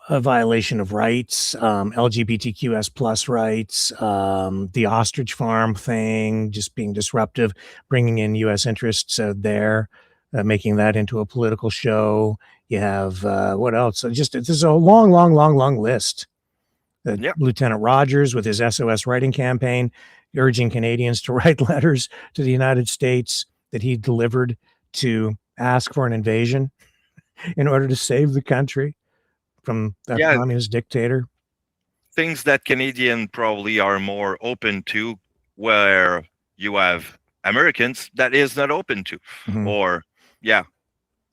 violation of rights, LGBTQS plus rights, the ostrich farm thing, just being disruptive, bringing in U.S. interests out there. making that into a political show. You have what else? So just there's a long list. Yep. Lieutenant Rogers with his SOS writing campaign, urging Canadians to write letters to the United States that he delivered to ask for an invasion in order to save the country from that communist dictator. Things that Canadian probably are more open to, where you have Americans that is not open to, or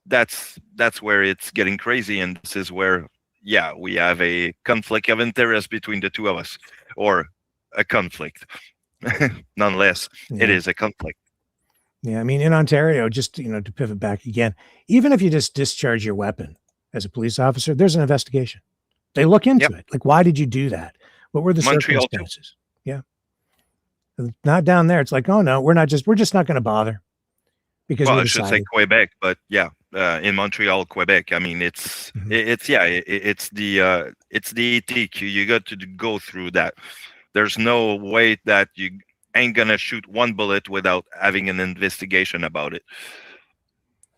that's where it's getting crazy, and this is where we have a conflict of interest between the two of us, or a conflict. Nonetheless, it is a conflict. Yeah, I mean, in Ontario, just to pivot back again, even if you just discharge your weapon as a police officer, there's an investigation. They look into it. Like, why did you do that? What were the circumstances? Yeah. Not down there. It's like, oh no, we're just not going to bother. Because I should say Quebec, but in Montreal, Quebec. I mean, it's the ethic. You got to go through that. There's no way that you ain't gonna shoot one bullet without having an investigation about it.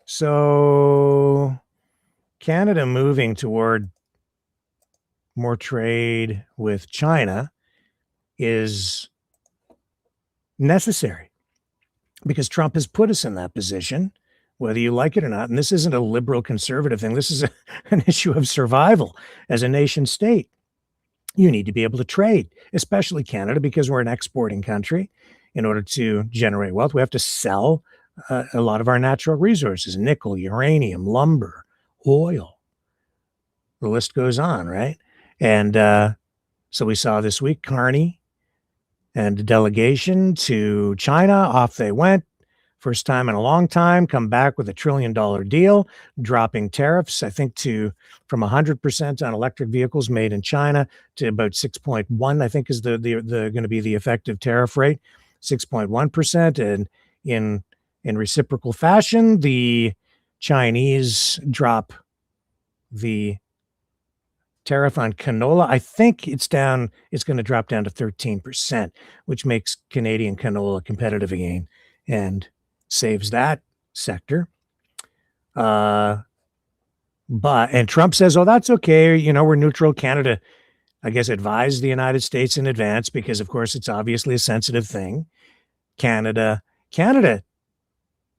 So, Canada moving toward more trade with China is necessary because Trump has put us in that position, whether you like it or not. And this isn't a liberal conservative thing. This is an issue of survival as a nation state. You need to be able to trade, especially Canada, because we're an exporting country. In order to generate wealth, we have to sell a lot of our natural resources: nickel, uranium, lumber, oil. The list goes on, right? And so we saw this week Carney and a delegation to China. Off they went. First time in a long time, come back with $1 trillion deal, dropping tariffs, I think, from 100% on electric vehicles made in China to about 6.1, I think is the going to be the effective tariff rate, 6.1%. And in reciprocal fashion, the Chinese drop the tariff on canola. I think it's going to drop down to 13%, which makes Canadian canola competitive again and saves that sector. And Trump says, oh, that's okay. We're neutral. Canada, I guess, advised the United States in advance because, of course, it's obviously a sensitive thing. Canada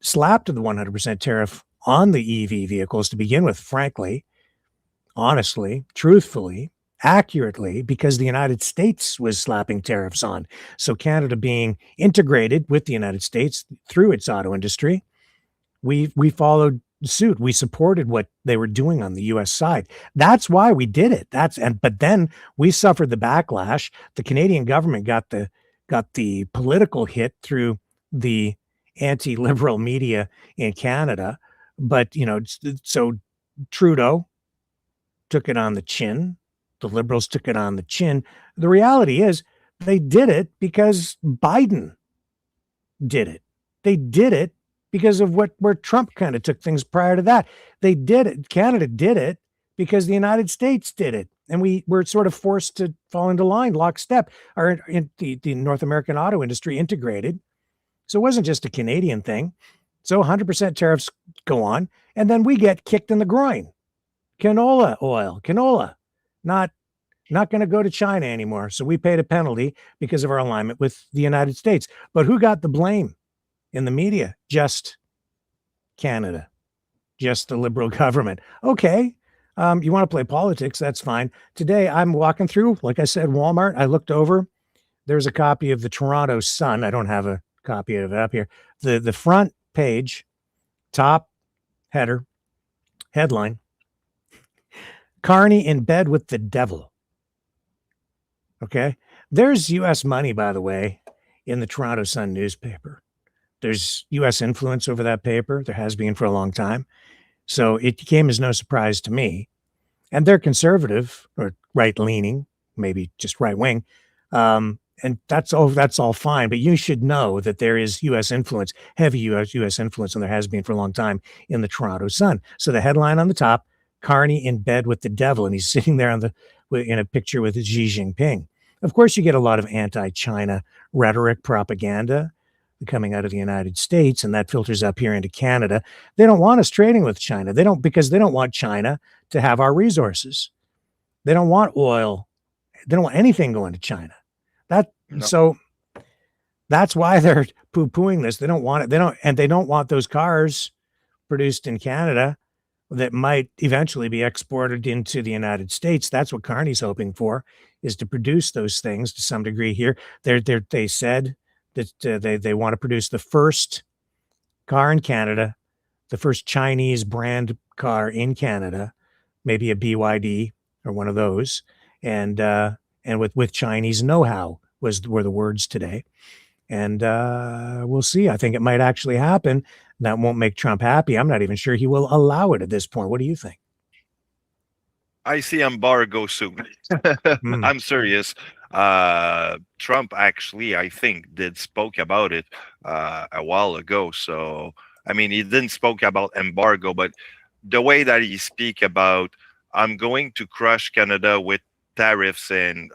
slapped the 100% tariff on the EV vehicles to begin with, frankly, honestly, truthfully, accurately, because the United States was slapping tariffs on. So Canada being integrated with the United States through its auto industry, we followed suit. We supported what they were doing on the U.S. side. That's why we did it. But then we suffered the backlash. The Canadian government got the political hit through the anti-liberal media in Canada. But so Trudeau took it on the chin. The Liberals took it on the chin. The reality is they did it because Biden did it. They did it because of where Trump kind of took things prior to that. They did it. Canada did it because the United States did it. And we were sort of forced to fall into line, lockstep. The North American auto industry integrated. So it wasn't just a Canadian thing. So 100% tariffs go on. And then we get kicked in the groin. Canola oil, not going to go to China anymore. So we paid a penalty because of our alignment with the United States. But who got the blame in the media? Just Canada, just the Liberal government. Okay, you want to play politics, that's fine. Today I'm walking through, like I said, Walmart. I looked over. There's a copy of the Toronto Sun. I don't have a copy of it up here. The front page, top header, headline: Carney in bed with the devil. Okay. There's U.S. money, by the way, in the Toronto Sun newspaper. There's U.S. influence over that paper. There has been for a long time. So it came as no surprise to me. And they're conservative or right-leaning, maybe just right-wing. And that's all fine. But you should know that there is U.S. influence, heavy U.S. influence, and there has been for a long time in the Toronto Sun. So the headline on the top: Carney in bed with the devil, and he's sitting there in a picture with Xi Jinping. Of course, you get a lot of anti-China rhetoric, propaganda. coming out of the United States, and that filters up here into Canada. They don't want us trading with China. Because they don't want China to have our resources. They don't want oil. They don't want anything going to China. So that's why they're poo-pooing this. They don't want it. They don't want those cars produced in Canada that might eventually be exported into the United States. That's what Carney's hoping for, is to produce those things to some degree here. They said that they want to produce the first car in Canada, the first Chinese brand car in Canada, maybe a BYD or one of those, and with Chinese know-how were the words today. And we'll see. I think it might actually happen. That won't make Trump happy. I'm not even sure he will allow it at this point. What do you think? I see embargo soon. I'm serious. Trump actually, I think, did spoke about it a while ago. So, I mean, he didn't spoke about embargo, but the way that he speak about, I'm going to crush Canada with tariffs and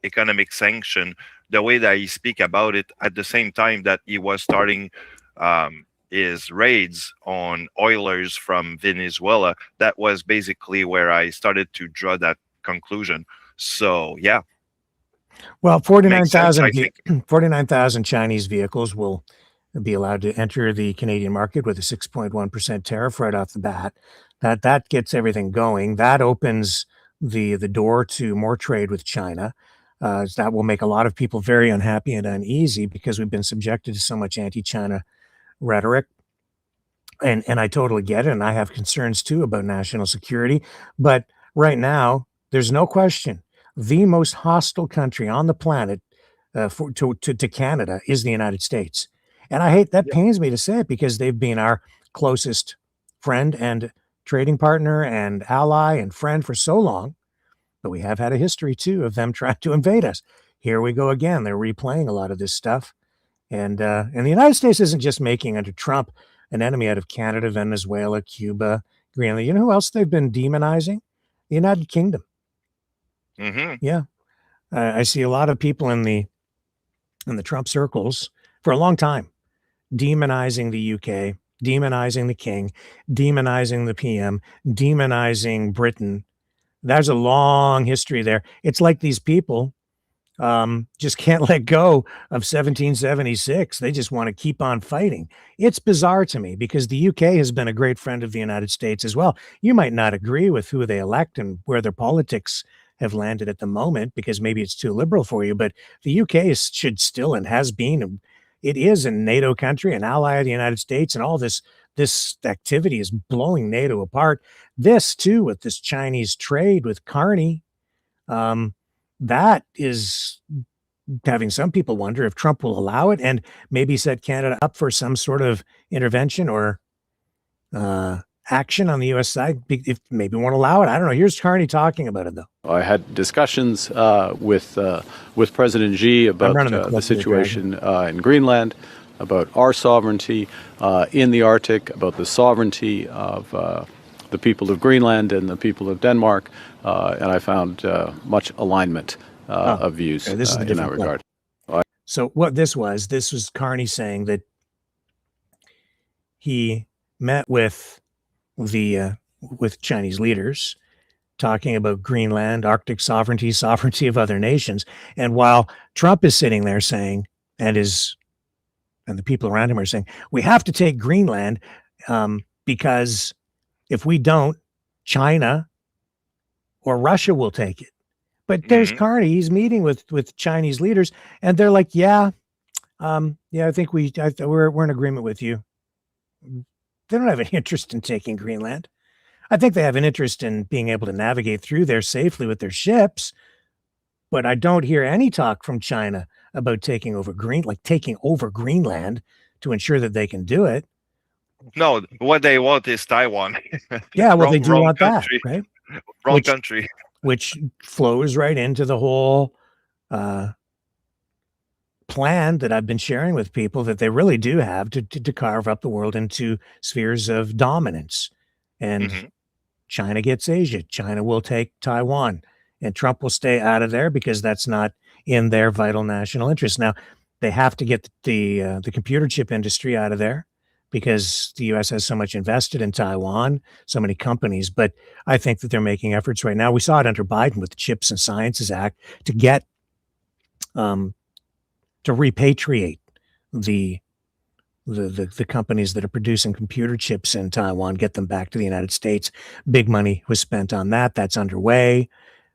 economic sanction, the way that he speak about it at the same time that he was starting his raids on oilers from Venezuela, that was basically where I started to draw that conclusion. So, yeah. Well, 49,000 Chinese vehicles will be allowed to enter the Canadian market with a 6.1% tariff right off the bat. That gets everything going. That opens the door to more trade with China. That will make a lot of people very unhappy and uneasy because we've been subjected to so much anti-China rhetoric. And I totally get it. And I have concerns too about national security. But right now, there's no question the most hostile country on the planet to Canada is the United States. And I hate that. Pains me to say it because they've been our closest friend and trading partner and ally and friend for so long. But we have had a history too of them trying to invade us. Here we go again. They're replaying a lot of this stuff. And the United States isn't just making, under Trump, an enemy out of Canada, Venezuela, Cuba, Greenland. You know who else they've been demonizing? The United Kingdom. Mm-hmm. Yeah. I see a lot of people in the Trump circles for a long time demonizing the UK, demonizing the King, demonizing the PM, demonizing Britain. There's a long history there. It's like these people just can't let go of 1776. They just want to keep on fighting. It's bizarre to me because the UK has been a great friend of the United States as well. You might not agree with who they elect and where their politics have landed at the moment because maybe it's too liberal for you, but the UK should still and has been, it is a NATO country, an ally of the United States, and all this activity is blowing NATO apart. This too, with this Chinese trade with Carney, that is having some people wonder if Trump will allow it and maybe set Canada up for some sort of intervention or action on the U.S. side, if maybe won't allow it. I don't know. Here's Carney talking about it, though. I had discussions with President Xi about the situation in Greenland, about our sovereignty in the Arctic, about the sovereignty of the people of Greenland and the people of Denmark, and I found much alignment of views in that regard. So what this was Carney saying that he met with Chinese leaders talking about Greenland, Arctic sovereignty of other nations. And while Trump is sitting there saying, and the people around him are saying, we have to take Greenland because if we don't, China or Russia will take it. But there's Carney. He's meeting with Chinese leaders, and they're like, I think we're in agreement with you. They don't have any interest in taking Greenland. I think they have an interest in being able to navigate through there safely with their ships, but I don't hear any talk from China about taking over Greenland to ensure that they can do it. No, what they want is Taiwan. Yeah, well, they do want country. That, right? Wrong country. Which flows right into the whole plan that I've been sharing with people that they really do have to carve up the world into spheres of dominance. And China gets Asia. China will take Taiwan. And Trump will stay out of there because that's not in their vital national interest. Now, They have to get the computer chip industry out of there because the U.S. has so much invested in Taiwan, so many companies. But I think that they're making efforts right now. We saw it under Biden with the Chips and Sciences Act to get to repatriate the companies that are producing computer chips in Taiwan, get them back to the United States. Big money was spent on that. That's underway.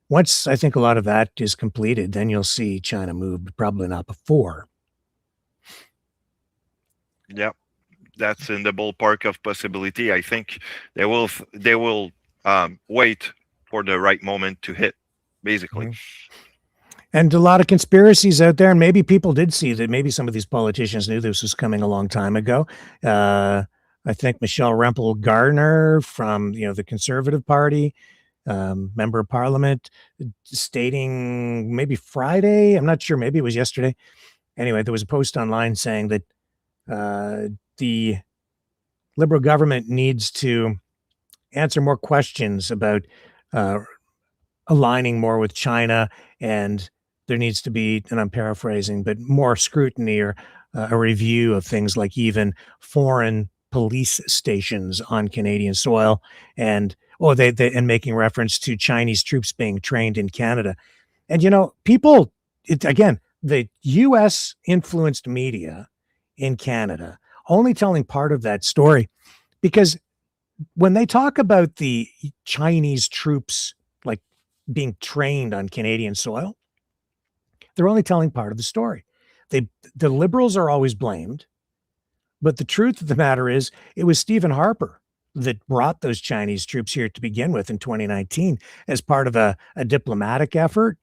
Once I think a lot of that is completed, then you'll see China move, but probably not before. Yeah, that's in the ballpark of possibility. I think they will wait for the right moment to hit, basically. Mm-hmm. And a lot of conspiracies out there, and maybe people did see that. Maybe some of these politicians knew this was coming a long time ago. I think Michelle Rempel Gardner from the Conservative Party, member of Parliament, stating maybe Friday, I'm not sure, maybe it was yesterday. Anyway, there was a post online saying that the Liberal government needs to answer more questions about aligning more with China, and there needs to be, and I'm paraphrasing, but more scrutiny or a review of things like even foreign police stations on Canadian soil, and and making reference to Chinese troops being trained in Canada. And people, again, the U.S. influenced media in Canada only telling part of that story, because when they talk about the Chinese troops like being trained on Canadian soil, they're only telling part of the story. The Liberals are always blamed, but the truth of the matter is it was Stephen Harper that brought those Chinese troops here to begin with in 2019 as part of a diplomatic effort.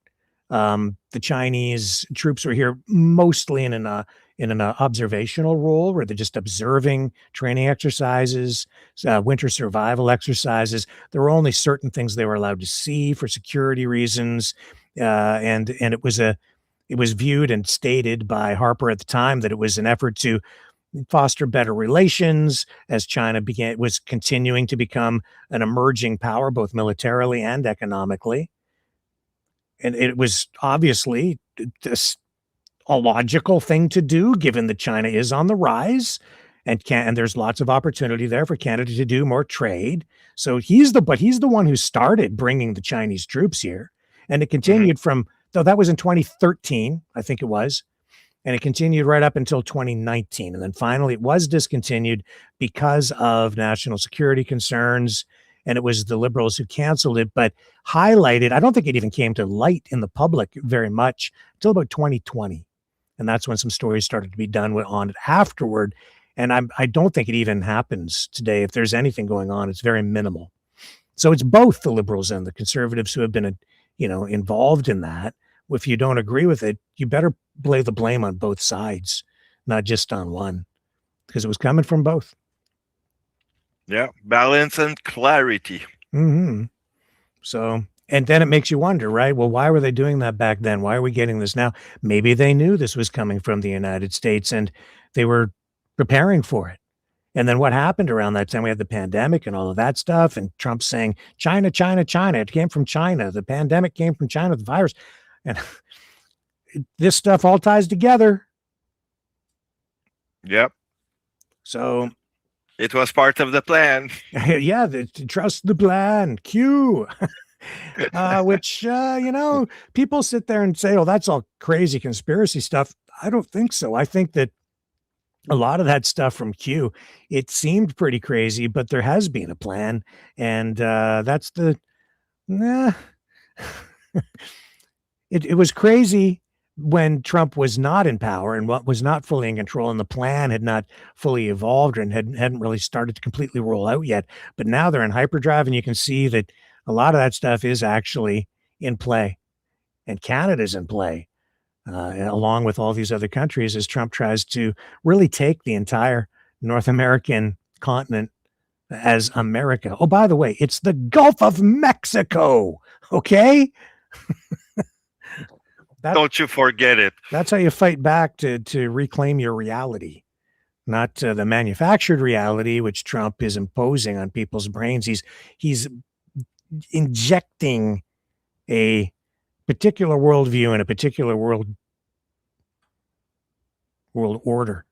The Chinese troops were here mostly in an observational role where they're just observing training exercises, winter survival exercises. There were only certain things they were allowed to see for security reasons, and it was viewed and stated by Harper at the time that it was an effort to foster better relations as China was continuing to become an emerging power, both militarily and economically. And it was obviously a logical thing to do, given that China is on the rise, and there's lots of opportunity there for Canada to do more trade. So he's the one who started bringing the Chinese troops here, and it continued though that was in 2013, I think it was. And it continued right up until 2019. And then finally it was discontinued because of national security concerns. And it was the Liberals who canceled it, but highlighted. I don't think it even came to light in the public very much until about 2020. And that's when some stories started to be done on it afterward. And I don't think it even happens today. If there's anything going on, it's very minimal. So it's both the Liberals and the Conservatives who have been, involved in that. If you don't agree with it, you better lay the blame on both sides, not just on one, because it was coming from both. Yeah, balance and clarity. Mm-hmm. So, and then it makes you wonder, right? Well, why were they doing that back then? Why are we getting this now? Maybe they knew this was coming from the United States and they were preparing for it. And then what happened around that time? We had the pandemic and all of that stuff, and Trump saying, China, China, China. It came from China. The pandemic came from China, the virus. And this stuff all ties together. Yep. So it was part of the plan. Yeah, trust the plan. Q. Which, people sit there and say, oh, that's all crazy conspiracy stuff. I don't think so. I think that a lot of that stuff from Q, it seemed pretty crazy, but there has been a plan. And that's It was crazy when Trump was not in power and what was not fully in control, and the plan had not fully evolved and hadn't really started to completely roll out yet. But now they're in hyperdrive, and you can see that a lot of that stuff is actually in play, and Canada's in play, along with all these other countries, as Trump tries to really take the entire North American continent as America. Oh, by the way, it's the Gulf of Mexico. Okay. Don't you forget it. That's how you fight back to reclaim your reality, not the manufactured reality, which Trump is imposing on people's brains. He's injecting a particular worldview and a particular world world order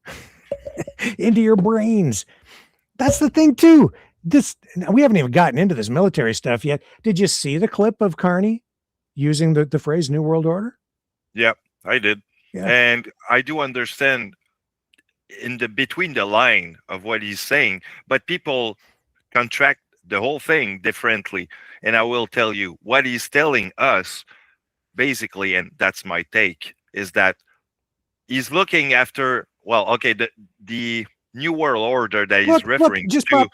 into your brains. That's the thing too. We haven't even gotten into this military stuff yet. Did you see the clip of Carney using the phrase New World Order? Yeah, I did. Yeah. And I do understand between the line of what he's saying, but people contract the whole thing differently. And I will tell you what he's telling us, basically, and that's my take, is that he's looking after, well, okay, the New World Order that he's referring just to.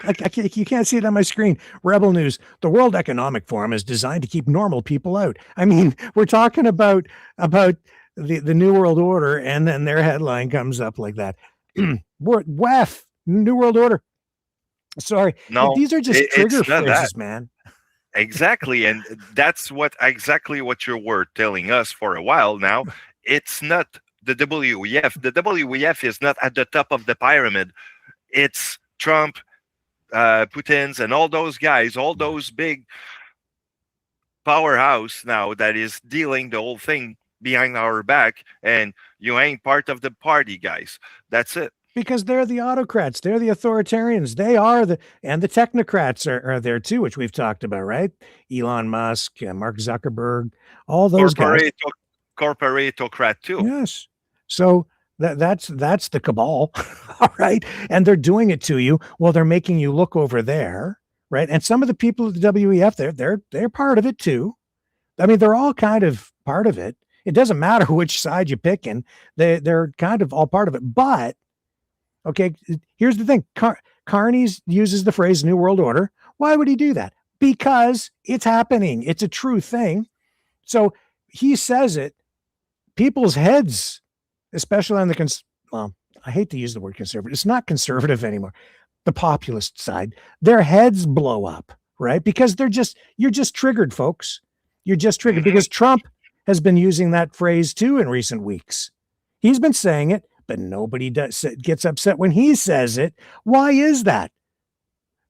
You can't see it on my screen. Rebel News. The World Economic Forum is designed to keep normal people out. I mean, we're talking about the New World Order, and then their headline comes up like that. WEF, New World Order. Sorry. No, these are just trigger phrases, man. Exactly. And that's exactly what you were telling us for a while now. It's not the WEF. The WEF is not at the top of the pyramid. It's Trump, Putin's, and all those guys, all those big powerhouse now that is dealing the whole thing behind our back, and you ain't part of the party, guys. That's it. Because they're the autocrats, they're the authoritarians, they are the technocrats are there too, which we've talked about, right? Elon Musk, Mark Zuckerberg, all those guys. Corporatocrat too. Yes. So that's the cabal, all right? And they're doing it to you while they're making you look over there, right? And some of the people at the WEF, they're part of it too. I mean, they're all kind of part of it. It doesn't matter which side you pick in. They're kind of all part of it. But okay, here's the thing. Carney uses the phrase New World Order. Why would he do that? Because it's happening. It's a true thing. So he says it. People's heads, especially on the I hate to use the word conservative. It's not conservative anymore. The populist side, their heads blow up, right? Because you're just triggered, folks. You're just triggered because Trump has been using that phrase too in recent weeks. He's been saying it, but nobody gets upset when he says it. Why is that?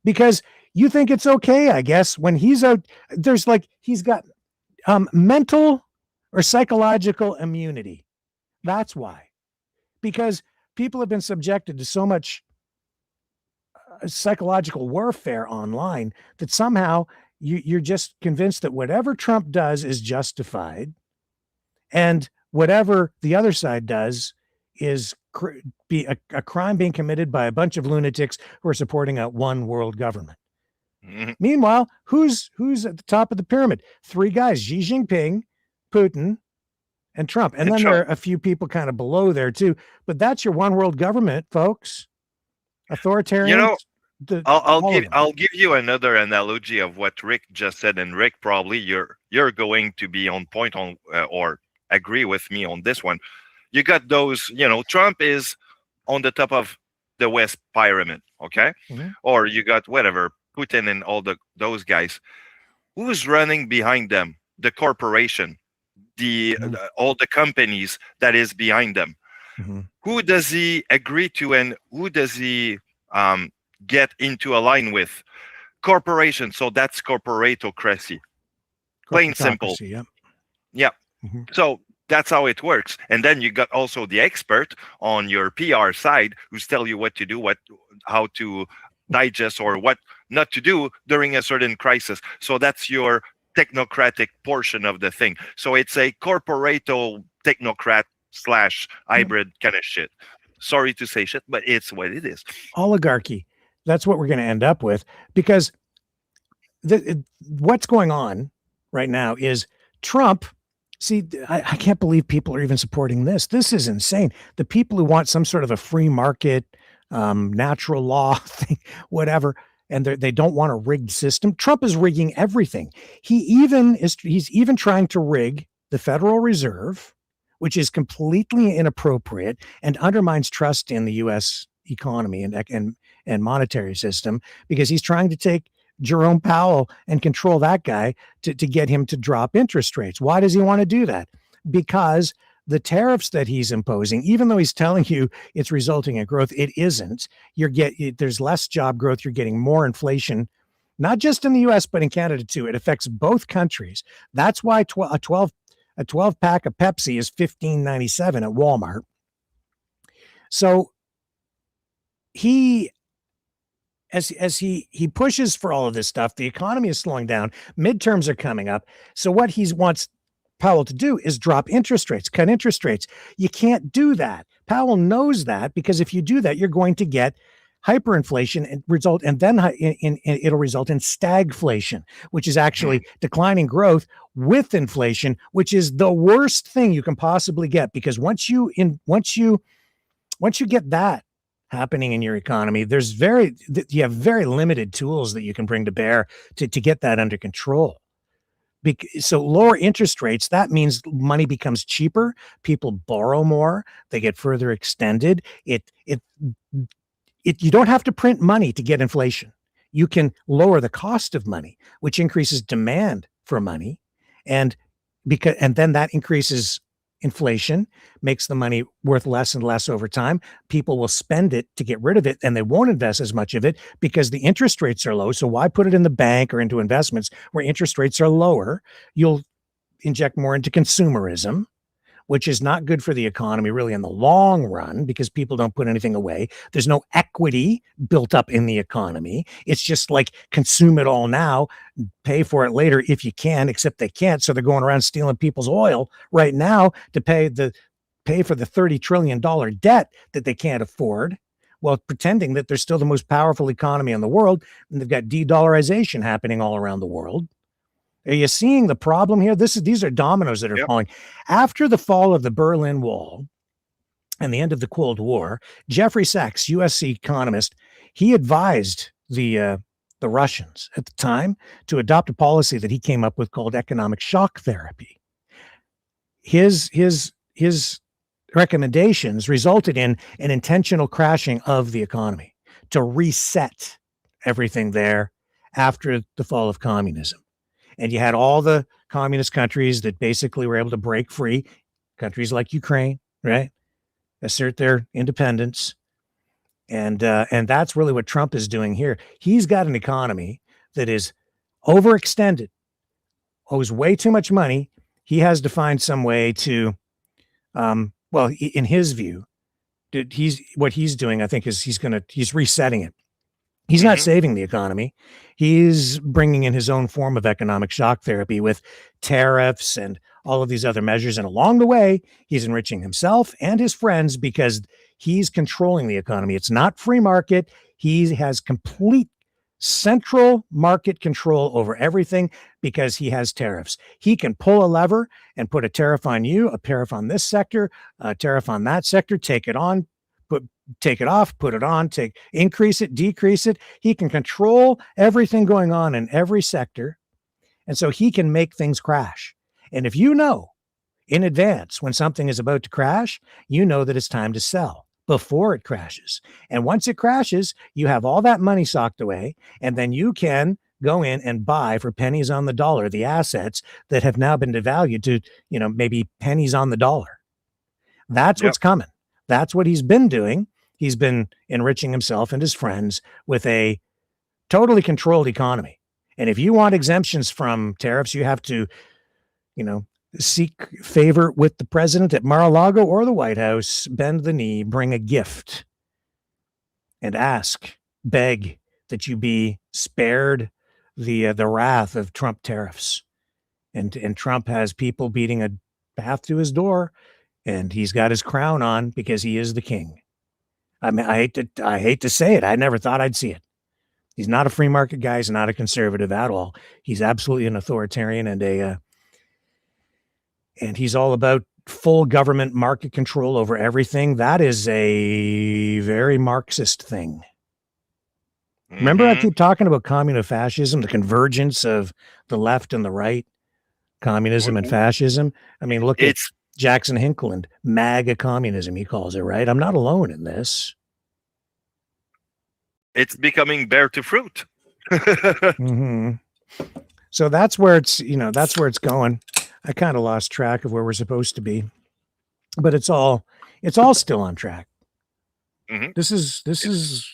Because you think it's okay, I guess, when he's out. He's got mental or psychological immunity. That's why. Because people have been subjected to so much psychological warfare online that somehow you're just convinced that whatever Trump does is justified, and whatever the other side does is a crime being committed by a bunch of lunatics who are supporting a one world government. Mm-hmm. Meanwhile, who's at the top of the pyramid? Three guys: Xi Jinping, Putin, and Trump. And then there are a few people kind of below there too. But that's your one world government, folks. Authoritarian. I'll give you another analogy of what Rick just said, and Rick, probably you're going to be on point on or agree with me on this one. You got those, Trump is on the top of the West pyramid, okay? Mm-hmm. Or you got whatever, Putin and all those guys. Who's running behind them? The corporation, all the companies that is behind them. Mm-hmm. Who does he agree to, and who does he get into a line with? Corporation. So that's corporatocracy. Plain simple. Yeah. Mm-hmm. So that's how it works. And then you got also the expert on your PR side who's tell you what to do, how to digest or what not to do during a certain crisis. So that's your technocratic portion of the thing. So it's a corporato technocrat / hybrid kind of shit. Sorry to say shit, but it's what it is. Oligarchy. That's what we're going to end up with, because what's going on right now is Trump. See, I can't believe people are even supporting this. This is insane. The people who want some sort of a free market, natural law thing, whatever, and they don't want a rigged system. Trump is rigging everything. He's even trying to rig the Federal Reserve, which is completely inappropriate and undermines trust in the U.S. economy and monetary system, because he's trying to take Jerome Powell and control that guy to get him to drop interest rates. Why does he want to do that? Because the tariffs that he's imposing, even though he's telling you it's resulting in growth, it isn't. There's less job growth. You're getting more inflation, not just in the U.S., but in Canada too. It affects both countries. That's why a 12 pack of Pepsi is $15.97 at Walmart. So he, as he pushes for all of this stuff, the economy is slowing down. Midterms are coming up. So what he wants Powell to do is drop interest rates, cut interest rates. You can't do that. Powell knows that, because if you do that, you're going to get hyperinflation and then it'll result in stagflation, which is actually declining growth with inflation, which is the worst thing you can possibly get, because once you get that happening in your economy, you have very limited tools that you can bring to bear to get that under control. So lower interest rates, that means money becomes cheaper, people borrow more, they get further extended. You don't have to print money to get inflation. You can lower the cost of money, which increases demand for money, and then that increases inflation, makes the money worth less and less over time. People will spend it to get rid of it, and they won't invest as much of it because the interest rates are low. So why put it in the bank or into investments where interest rates are lower? You'll inject more into consumerism, which is not good for the economy really in the long run, because people don't put anything away. There's no equity built up in the economy. It's just like, consume it all now, pay for it later if you can, except they can't. So they're going around stealing people's oil right now to pay for the $30 trillion debt that they can't afford, while pretending that they're still the most powerful economy in the world. And they've got de-dollarization happening all around the world. Are you seeing the problem here? These are dominoes that are falling. After the fall of the Berlin Wall and the end of the Cold War, Jeffrey Sachs, U.S. economist, he advised the Russians at the time to adopt a policy that he came up with called economic shock therapy. His recommendations resulted in an intentional crashing of the economy to reset everything there after the fall of communism. And you had all the communist countries that basically were able to break free, countries like Ukraine, right? Assert their independence. And that's really what Trump is doing here. He's got an economy that is overextended, owes way too much money. He has to find some way to, in his view, what he's doing, I think, is he's resetting it. He's not saving the economy. He's bringing in his own form of economic shock therapy with tariffs and all of these other measures. And along the way, he's enriching himself and his friends because he's controlling the economy. It's not free market. He has complete central market control over everything because he has tariffs. He can pull a lever and put a tariff on you, a tariff on this sector, a tariff on that sector, take it on, take it off, put it on, increase it, decrease it. He can control everything going on in every sector. And so he can make things crash. And if you know in advance when something is about to crash, you know that it's time to sell before it crashes. And once it crashes, you have all that money socked away, and then you can go in and buy for pennies on the dollar the assets that have now been devalued to, maybe pennies on the dollar. That's what's coming. That's what he's been doing. He's been enriching himself and his friends with a totally controlled economy. And if you want exemptions from tariffs, you have to, seek favor with the president at Mar-a-Lago or the White House, bend the knee, bring a gift, and beg that you be spared the wrath of Trump tariffs. And Trump has people beating a path to his door, and he's got his crown on because he is the king. I mean, I hate to say it. I never thought I'd see it. He's not a free market guy. He's not a conservative at all. He's absolutely an authoritarian and he's all about full government market control over everything. That is a very Marxist thing. Remember, I keep talking about communofascism, the convergence of the left and the right, communism and fascism. I mean, look at Jackson Hinkland, MAGA communism, he calls it, right? I'm not alone in this. It's becoming bear to fruit. So that's where it's going. I kind of lost track of where we're supposed to be, but it's all still on track. This is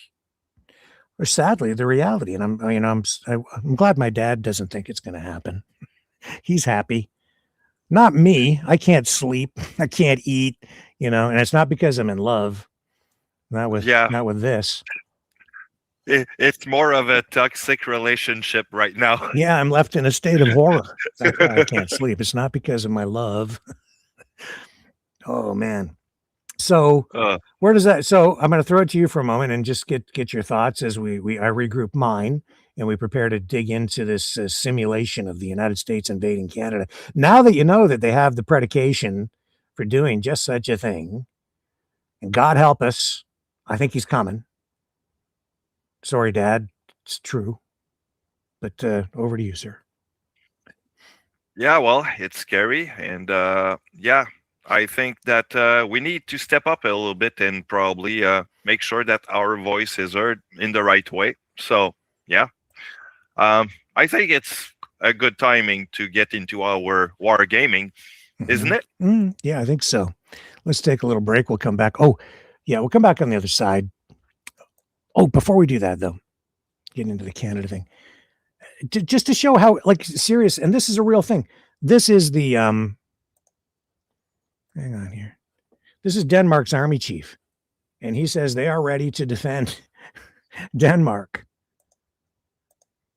sadly the reality. And I'm glad my dad doesn't think it's going to happen. He's happy. Not me. I can't sleep. I can't eat, and it's not because I'm in love. Not with this. It's more of a toxic relationship right now. Yeah, I'm left in a state of horror. That's why I can't sleep. It's not because of my love. Oh man. So where does that? So I'm going to throw it to you for a moment and just get your thoughts as I regroup mine and we prepare to dig into this simulation of the United States invading Canada. Now that you know that they have the predication for doing just such a thing, and God help us, I think he's coming. Sorry, Dad, it's true. But over to you, sir. Yeah, well, it's scary, and I think that we need to step up a little bit and probably make sure that our voice is heard in the right way. So, yeah, I think it's a good timing to get into our wargaming, isn't it? Yeah, I think so. Let's take a little break. We'll come back. Oh, yeah, we'll come back on the other side. Oh, before we do that, though, getting into the Canada thing, just to show how serious, and this is a real thing. This is the hang on here. This is Denmark's army chief, and he says they are ready to defend Denmark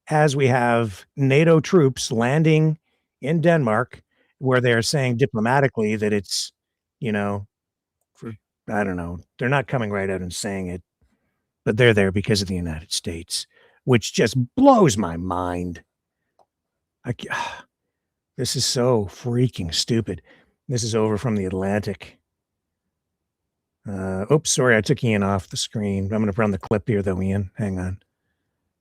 as we have NATO troops landing in Denmark, where they're saying diplomatically that it's, I don't know, they're not coming right out and saying it, but they're there because of the United States, which just blows my mind. This is so freaking stupid. This is over from the Atlantic. Oops, sorry, I took Ian off the screen. I'm going to run the clip here, though, Ian. Hang on.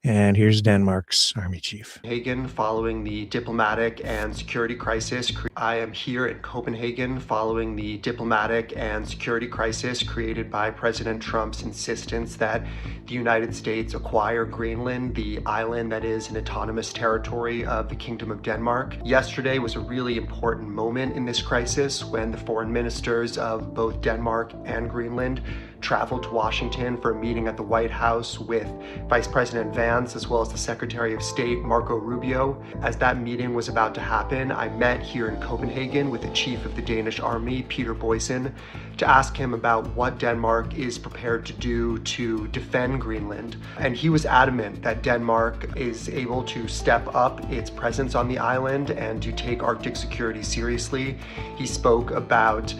And here's Denmark's army chief. Copenhagen following the diplomatic and security crisis. I am here in Copenhagen following the diplomatic and security crisis created by President Trump's insistence that the United States acquire Greenland, the island that is an autonomous territory of the Kingdom of Denmark. Yesterday was a really important moment in this crisis when the foreign ministers of both Denmark and Greenland traveled to Washington for a meeting at the White House with Vice President Vance as well as the Secretary of State Marco Rubio. As that meeting was about to happen, I met here in Copenhagen with the Chief of the Danish Army, Peter Boysen, to ask him about what Denmark is prepared to do to defend Greenland. And he was adamant that Denmark is able to step up its presence on the island and to take Arctic security seriously. He spoke about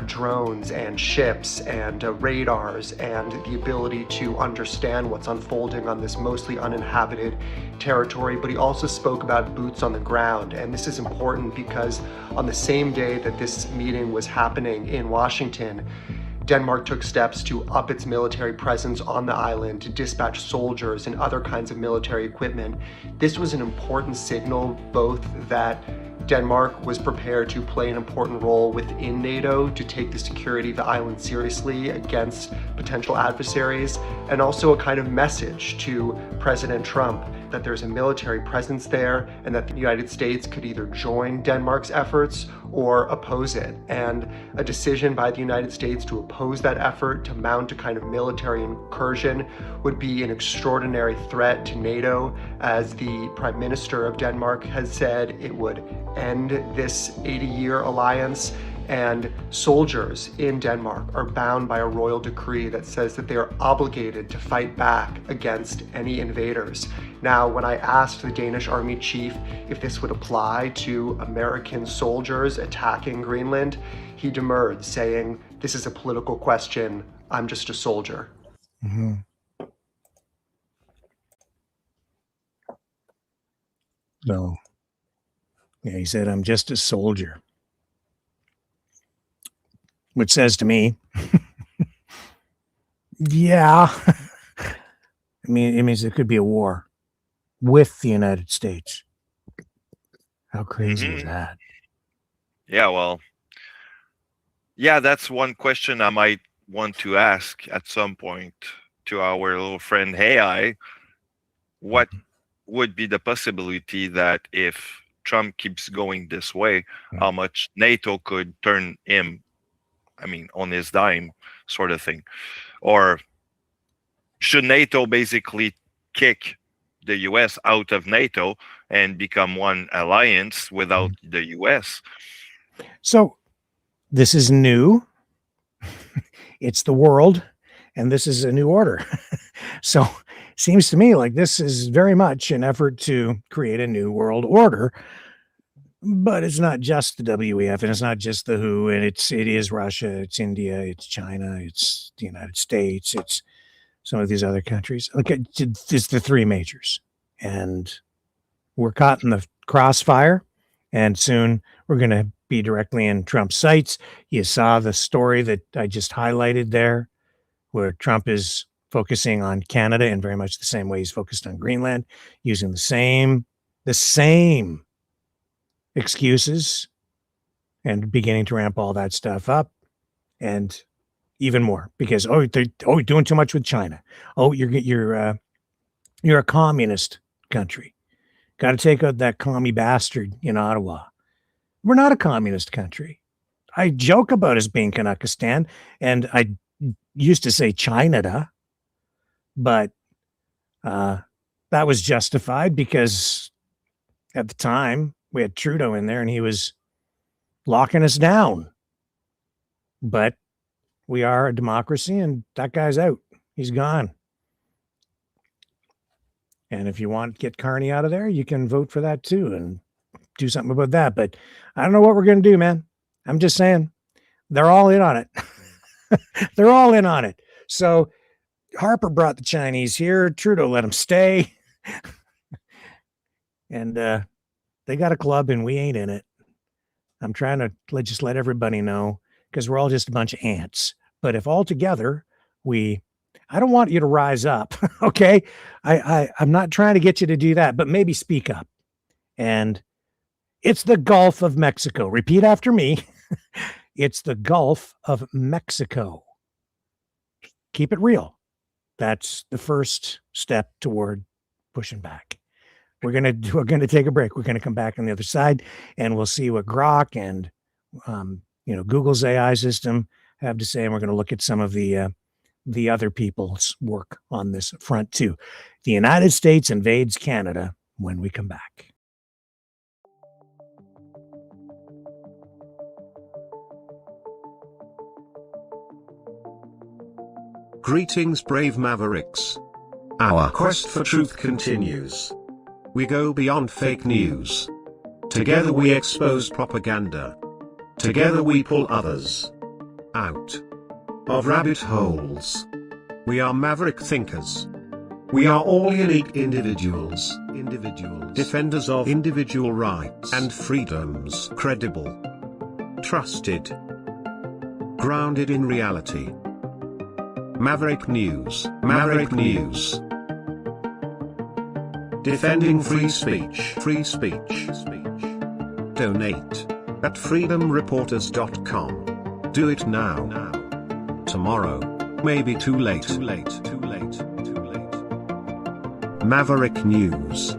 drones and ships and radars and the ability to understand what's unfolding on this mostly uninhabited territory, but he also spoke about boots on the ground. And this is important because on the same day that this meeting was happening in Washington, Denmark took steps to up its military presence on the island, to dispatch soldiers and other kinds of military equipment. This was an important signal, both that Denmark was prepared to play an important role within NATO to take the security of the island seriously against potential adversaries, and also a kind of message to President Trump that there's a military presence there and that the United States could either join Denmark's efforts or oppose it. And a decision by the United States to oppose that effort, to mount a kind of military incursion, would be an extraordinary threat to NATO. As the Prime Minister of Denmark has said, it would end this 80-year alliance. And soldiers in Denmark are bound by a royal decree that says that they are obligated to fight back against any invaders. Now, when I asked the Danish Army Chief if this would apply to American soldiers attacking Greenland, he demurred, saying, "This is a political question. I'm just a soldier." Mm-hmm. So, yeah, he said, "I'm just a soldier." Which says to me, yeah, it means it could be a war with the United States. How crazy is that? Yeah, well, yeah, that's one question I might want to ask at some point to our little friend AI. What would be the possibility that if Trump keeps going this way, how much NATO could turn him, on his dime, sort of thing? Or should NATO basically kick the US out of NATO and become one alliance without the US? So this is new. It's the world. and this is a new order. So seems to me like this is very much an effort to create a new world order. But it's not just the WEF, and it's not just the WHO, and it is Russia, it's India, it's China, it's the United States, it's some of these other countries. Okay, it's the three majors, and we're caught in the crossfire, and soon we're going to be directly in Trump's sights. You saw the story that I just highlighted there, where Trump is focusing on Canada in very much the same way he's focused on Greenland, using the same excuses and beginning to ramp all that stuff up, and even more because you're doing too much with China. You're a communist country. Got to take out that commie bastard in Ottawa. We're not a communist country. I joke about us being Kanakistan, and I used to say China, but that was justified because at the time we had Trudeau in there and he was locking us down. But we are a democracy and that guy's out. He's gone. And if you want to get Carney out of there, you can vote for that too and do something about that. But I don't know what we're going to do, man. I'm just saying they're all in on it. They're all in on it. So Harper brought the Chinese here. Trudeau let them stay. And they got a club and we ain't in it. I'm trying to just let everybody know because we're all just a bunch of ants. But if all together I don't want you to rise up, okay? I'm not trying to get you to do that, but maybe speak up. And it's the Gulf of Mexico. Repeat after me. It's the Gulf of Mexico. Keep it real. That's the first step toward pushing back. We're gonna take a break. We're gonna come back on the other side, and we'll see what Grok and Google's AI system have to say, and we're going to look at some of the other people's work on this front too. The United States invades Canada when we come back. Greetings, brave Mavericks. Our quest for truth continues. We go beyond fake news. Together we expose propaganda. Together we pull others out of rabbit holes. We are maverick thinkers. We are all unique individuals, defenders of individual rights and freedoms, credible, trusted, grounded in reality. Maverick News, Maverick News. Defending free speech, Donate at freedomreporters.com. Do it now. Tomorrow may be too late. Maverick News.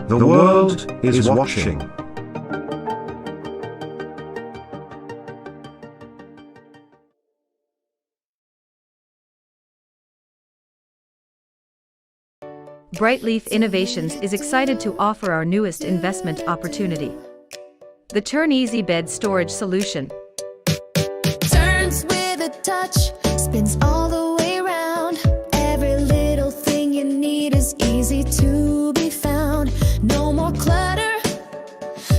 The world is watching. Brightleaf Innovations is excited to offer our newest investment opportunity. The Turn Easy Bed Storage Solution. Turns with a touch, spins all the way around. Every little thing you need is easy to be found. No more clutter,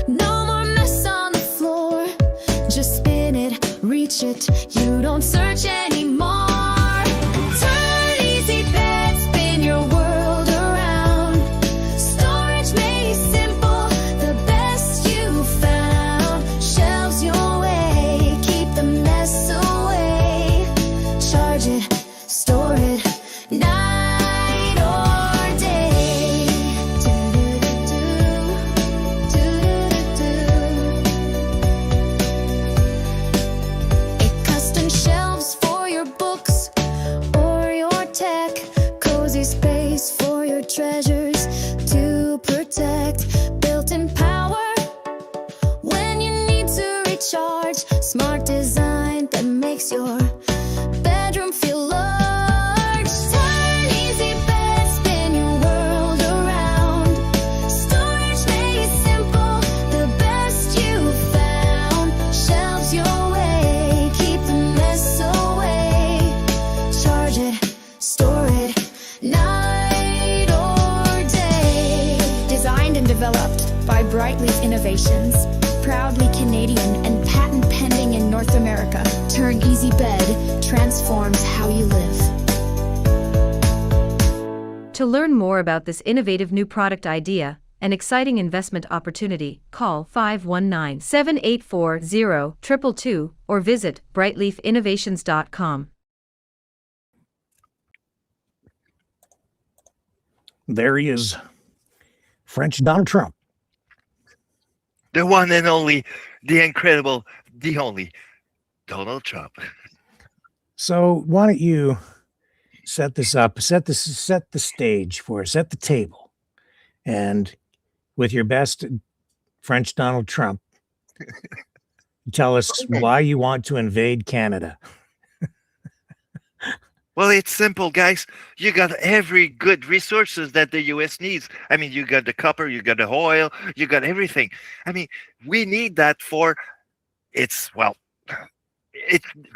no more mess on the floor. Just spin it, reach it, you don't search anymore. Turn Easy Bed, spin your world. Treasures to protect, built-in power when you need to recharge. Smart design that makes your bedroom feel large. Turn Easy Bed, spin your world around. Storage made simple, the best you found. Shelves your way, keep the mess away. Brightleaf Innovations, proudly Canadian and patent pending in North America. Turn Easy Bed transforms how you live. To learn more about this innovative new product idea, an exciting investment opportunity, call 519-784-0222 or visit brightleafinnovations.com. There he is, French Donald Trump. The one and only, the incredible, the only Donald Trump. So why don't you set this up, set the stage for us, set the table, and with your best French Donald Trump, tell us why you want to invade Canada. Well, it's simple, guys. You got every good resources that the U.S. needs. I mean, you got the copper, you got the oil, you got everything. I mean, we need that it's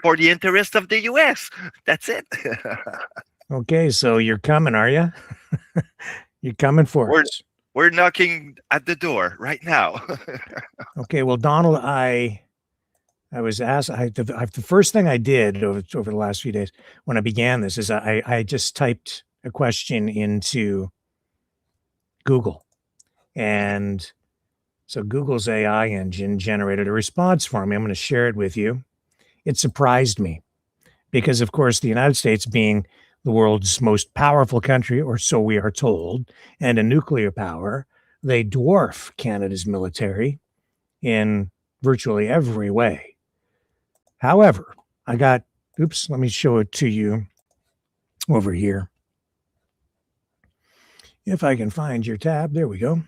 for the interest of the U.S. That's it. Okay, so you're coming, are you? You're coming for us. We're knocking at the door right now. Okay, well, Donald, I was asked, the first thing I did over the last few days when I began this is I just typed a question into Google. And so Google's AI engine generated a response for me. I'm going to share it with you. It surprised me because, of course, the United States being the world's most powerful country, or so we are told, and a nuclear power, they dwarf Canada's military in virtually every way. However, let me show it to you over here. If I can find your tab, there we go.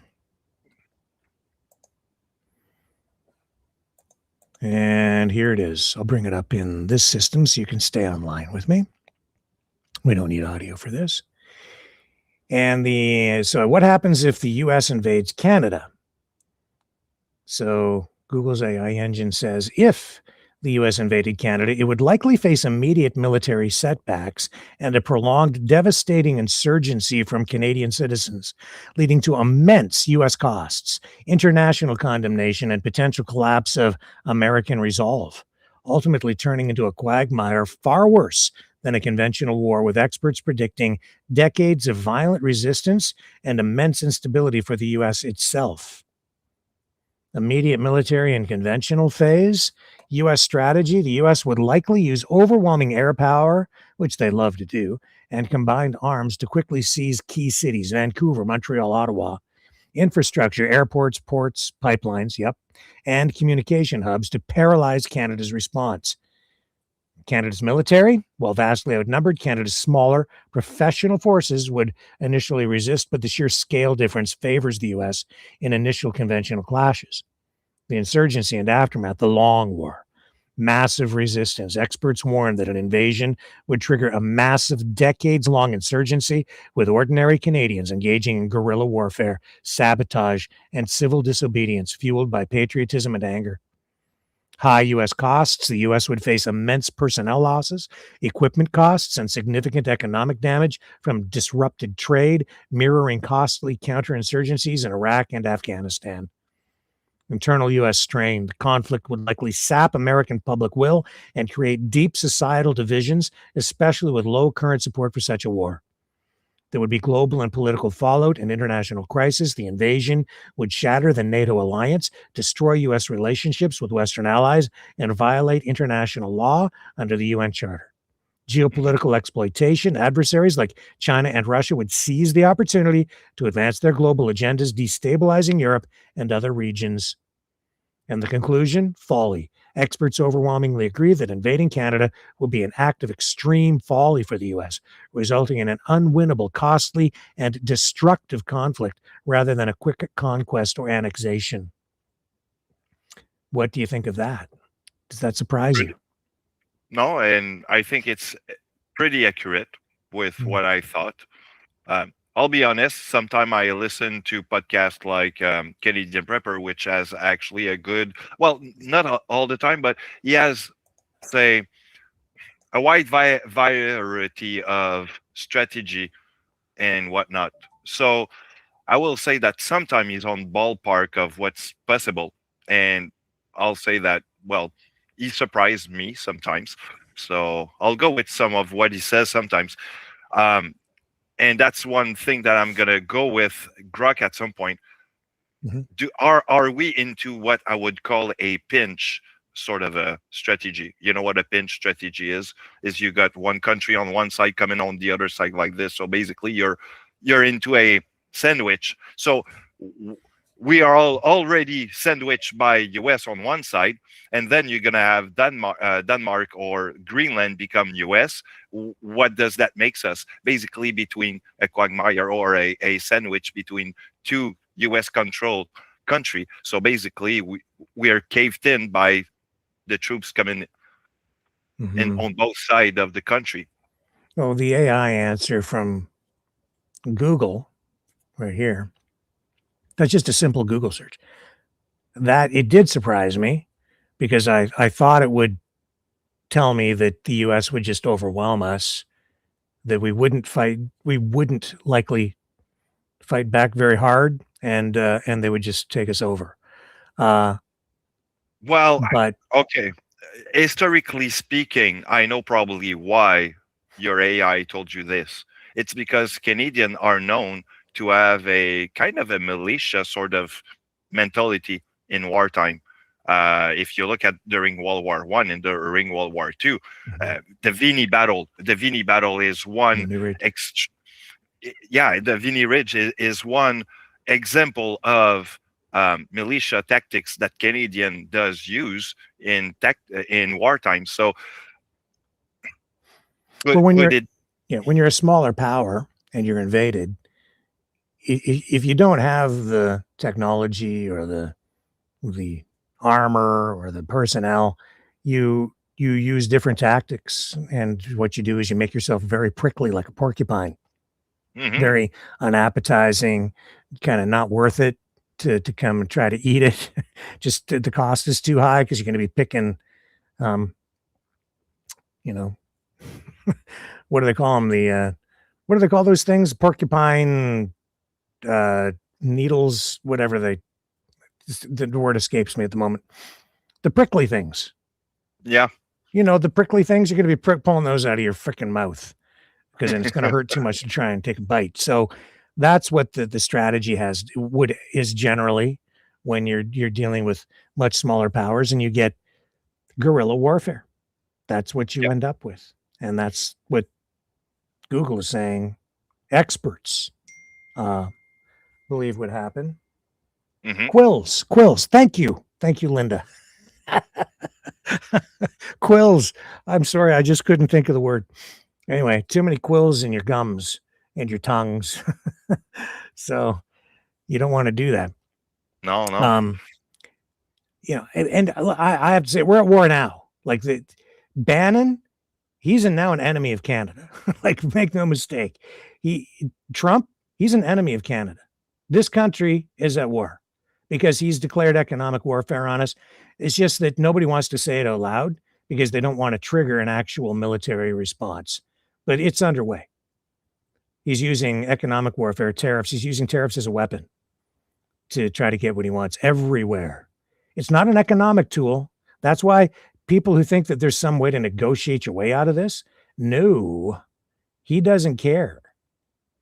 And here it is. I'll bring it up in this system so you can stay online with me. We don't need audio for this. And so what happens if the US invades Canada? So Google's AI engine says if the US invaded Canada, it would likely face immediate military setbacks and a prolonged, devastating insurgency from Canadian citizens, leading to immense US costs, international condemnation, and potential collapse of American resolve, ultimately turning into a quagmire far worse than a conventional war, with experts predicting decades of violent resistance and immense instability for the US itself. Immediate military and conventional phase, U.S. strategy, the U.S. would likely use overwhelming air power, which they love to do, and combined arms to quickly seize key cities, Vancouver, Montreal, Ottawa, infrastructure, airports, ports, pipelines, and communication hubs to paralyze Canada's response. Canada's military, while vastly outnumbered, Canada's smaller professional forces would initially resist, but the sheer scale difference favors the U.S. in initial conventional clashes. The insurgency and aftermath, the long war, massive resistance. Experts warn that an invasion would trigger a massive decades-long insurgency with ordinary Canadians engaging in guerrilla warfare, sabotage, and civil disobedience fueled by patriotism and anger. High U.S. costs. The U.S. would face immense personnel losses, equipment costs, and significant economic damage from disrupted trade, mirroring costly counterinsurgencies in Iraq and Afghanistan. Internal U.S. strain. The conflict would likely sap American public will and create deep societal divisions, especially with low current support for such a war. There would be global and political fallout and international crisis. The invasion would shatter the NATO alliance, destroy U.S. relationships with Western allies, and violate international law under the UN Charter. Geopolitical exploitation. Adversaries like China and Russia would seize the opportunity to advance their global agendas, destabilizing Europe and other regions. And the conclusion? Folly. Experts overwhelmingly agree that invading Canada will be an act of extreme folly for the U.S., resulting in an unwinnable, costly, and destructive conflict rather than a quick conquest or annexation. What do you think of that? Does that surprise you? No, and I think it's pretty accurate with what I thought. I'll be honest, sometimes I listen to podcasts like Canadian Prepper, which has actually a good, well, not all the time, but he has, say, a wide variety of strategy and whatnot. So I will say that sometimes he's on ballpark of what's possible, and I'll say that, well, he surprised me sometimes. So I'll go with some of what he says sometimes. Um, and that's one thing that I'm gonna go with Grok at some point. Are we into what I would call a pinch sort of a strategy? You know what a pinch strategy is you got one country on one side coming on the other side like this. So basically you're into a sandwich. So we are all already sandwiched by US on one side, and then you're gonna have Denmark or Greenland become US. What does that makes us? Basically between a quagmire or a sandwich between two US controlled country. So basically we are caved in by the troops coming in on both sides of the country. Well, the AI answer from Google right here, that's just a simple Google search. That it did surprise me because I thought it would tell me that the US would just overwhelm us, that we wouldn't likely fight back very hard, and they would just take us over. Well, but okay. Historically speaking, I know probably why your AI told you this. It's because Canadians are known to have a kind of a militia sort of mentality in wartime. If you look at during World War I and during World War II, the Vimy Battle. The Vimy Battle is one. The Vimy Ridge is one example of militia tactics that Canadian does use in wartime. So, when you're a smaller power and you're invaded, if you don't have the technology or the armor or the personnel, you use different tactics, and what you do is you make yourself very prickly like a porcupine, very unappetizing, kind of not worth it to come and try to eat it. Just the cost is too high because you're going to be picking, what do they call them? What do they call those things? Porcupine needles, whatever the word escapes me at the moment. The prickly things. Yeah. The prickly things, you're going to be pulling those out of your freaking mouth because then it's going to hurt too much to try and take a bite. So that's what the strategy is generally when you're dealing with much smaller powers and you get guerrilla warfare. That's what you end up with. And that's what Google is saying experts believe would happen. Quills. Thank you, Linda. Quills. I'm sorry, I just couldn't think of the word. Anyway, too many quills in your gums and your tongues. So you don't want to do that. No. And I have to say, we're at war now. Like Bannon, he's now an enemy of Canada. Like, make no mistake. Trump, he's an enemy of Canada. This country is at war because he's declared economic warfare on us. It's just that nobody wants to say it out loud because they don't want to trigger an actual military response. But it's underway. He's using economic warfare, tariffs. He's using tariffs as a weapon to try to get what he wants everywhere. It's not an economic tool. That's why people who think that there's some way to negotiate your way out of this, no, he doesn't care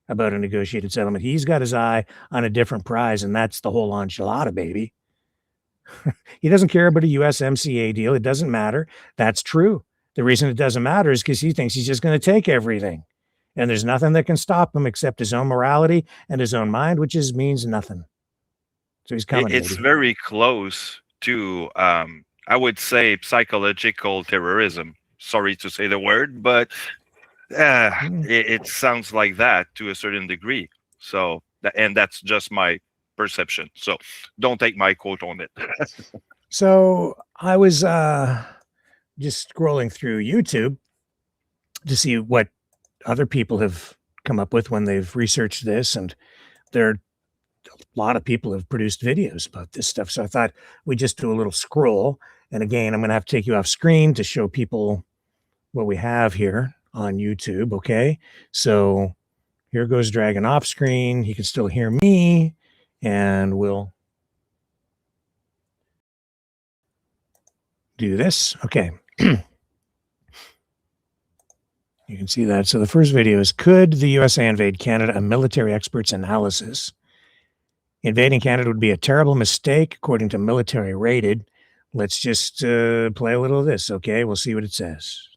about a negotiated settlement. He's got his eye on a different prize, and that's the whole enchilada, baby. He doesn't care about a USMCA deal. It doesn't matter. That's true. The reason it doesn't matter is because he thinks he's just going to take everything. And there's nothing that can stop him except his own morality and his own mind, which means nothing. So he's coming. It's very close to, I would say, psychological terrorism. Sorry to say the word, but it sounds like that to a certain degree. So, and that's just my perception. So don't take my quote on it. So I was just scrolling through YouTube to see what other people have come up with when they've researched this. And there are a lot of people have produced videos about this stuff. So I thought we'd just do a little scroll. And again, I'm going to have to take you off screen to show people what we have here on YouTube. Okay. So Here goes Dragon off screen. He can still hear me, and we'll do this. Okay. You can see that. So the first video is, could the USA invade Canada? A military expert's analysis. Invading Canada would be a terrible mistake, according to Military Rated. Let's just play a little of this, okay? We'll see what it says.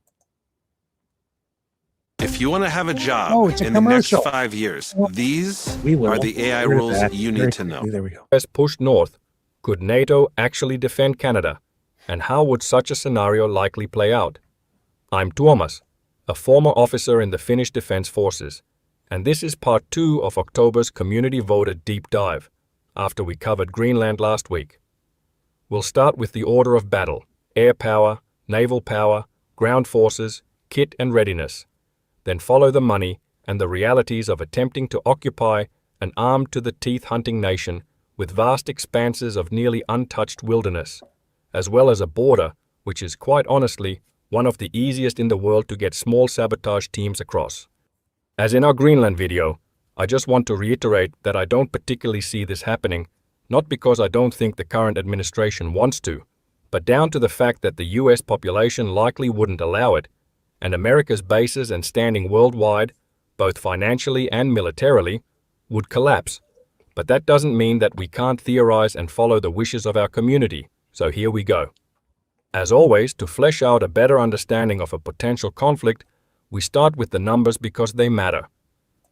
If you want to have a job in the next 5 years, these are the AI rules you need to know. There we go. As pushed north, could NATO actually defend Canada? And how would such a scenario likely play out? I'm Tuomas, a former officer in the Finnish Defense Forces, and this is part 2 of October's community-voted deep dive, after we covered Greenland last week. We'll start with the order of battle: air power, naval power, ground forces, kit and readiness. Then follow the money and the realities of attempting to occupy an armed-to-the-teeth hunting nation with vast expanses of nearly untouched wilderness, as well as a border which is quite honestly one of the easiest in the world to get small sabotage teams across. As in our Greenland video, I just want to reiterate that I don't particularly see this happening, not because I don't think the current administration wants to, but down to the fact that the US population likely wouldn't allow it, and America's bases and standing worldwide, both financially and militarily, would collapse. But that doesn't mean that we can't theorize and follow the wishes of our community, so here we go. As always, to flesh out a better understanding of a potential conflict, we start with the numbers because they matter.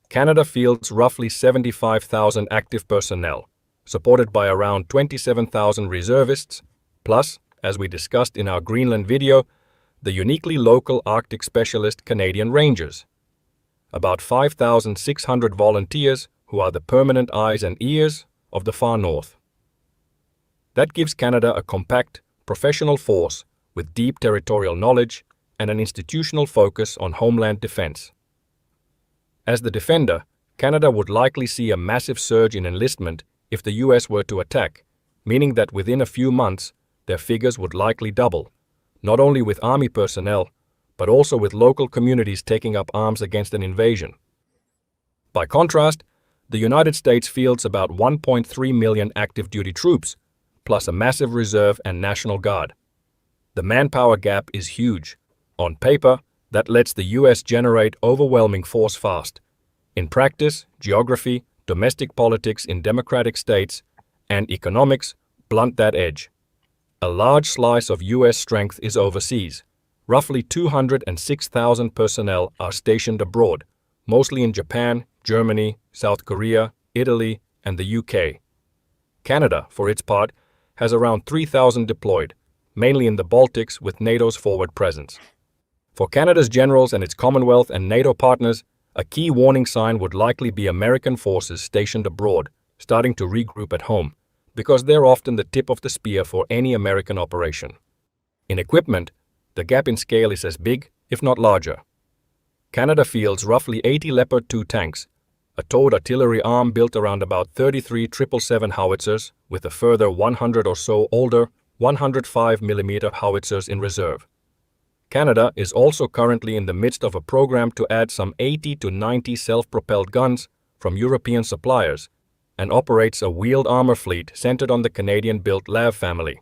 Canada fields roughly 75,000 active personnel, supported by around 27,000 reservists, plus, as we discussed in our Greenland video, the uniquely local Arctic specialist Canadian Rangers. About 5,600 volunteers who are the permanent eyes and ears of the far north. That gives Canada a compact, professional force with deep territorial knowledge and an institutional focus on homeland defense. As the defender, Canada would likely see a massive surge in enlistment if the US were to attack, meaning that within a few months, their figures would likely double, not only with army personnel, but also with local communities taking up arms against an invasion. By contrast, the United States fields about 1.3 million active duty troops, plus a massive reserve and National Guard. The manpower gap is huge. On paper, that lets the US generate overwhelming force fast. In practice, geography, domestic politics in democratic states, and economics blunt that edge. A large slice of US strength is overseas. Roughly 206,000 personnel are stationed abroad, mostly in Japan, Germany, South Korea, Italy, and the UK. Canada, for its part, has around 3,000 deployed, mainly in the Baltics with NATO's forward presence. For Canada's generals and its Commonwealth and NATO partners, a key warning sign would likely be American forces stationed abroad, starting to regroup at home, because they're often the tip of the spear for any American operation. In equipment, the gap in scale is as big, if not larger. Canada fields roughly 80 Leopard 2 tanks, a towed artillery arm built around about 33 777 howitzers, with a further 100 or so older 105mm howitzers in reserve. Canada is also currently in the midst of a program to add some 80 to 90 self-propelled guns from European suppliers, and operates a wheeled armor fleet centered on the Canadian-built LAV family,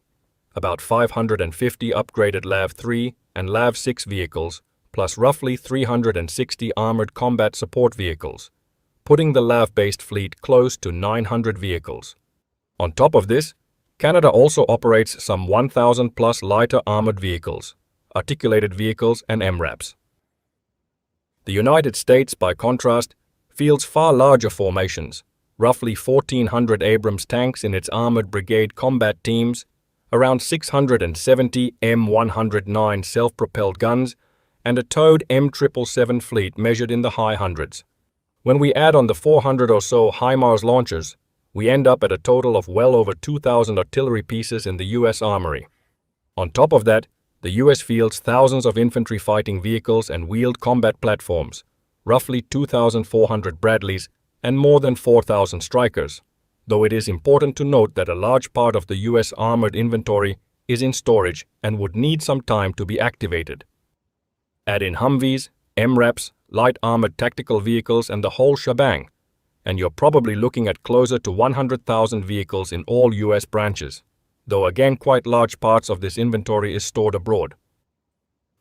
about 550 upgraded LAV-3 and LAV-6 vehicles, plus roughly 360 armored combat support vehicles, putting the LAV-based fleet close to 900 vehicles. On top of this, Canada also operates some 1,000 plus lighter armored vehicles, articulated vehicles and MRAPs. The United States, by contrast, fields far larger formations, roughly 1,400 Abrams tanks in its armored brigade combat teams, around 670 M109 self-propelled guns, and a towed M777 fleet measured in the high hundreds. When we add on the 400 or so HIMARS launchers, we end up at a total of well over 2,000 artillery pieces in the U.S. Armory. On top of that, the U.S. fields thousands of infantry fighting vehicles and wheeled combat platforms, roughly 2,400 Bradleys, and more than 4,000 Strykers, though it is important to note that a large part of the U.S. armored inventory is in storage and would need some time to be activated. Add in Humvees, MRAPs, light armored tactical vehicles, and the whole shebang, and you're probably looking at closer to 100,000 vehicles in all US branches, though again quite large parts of this inventory is stored abroad.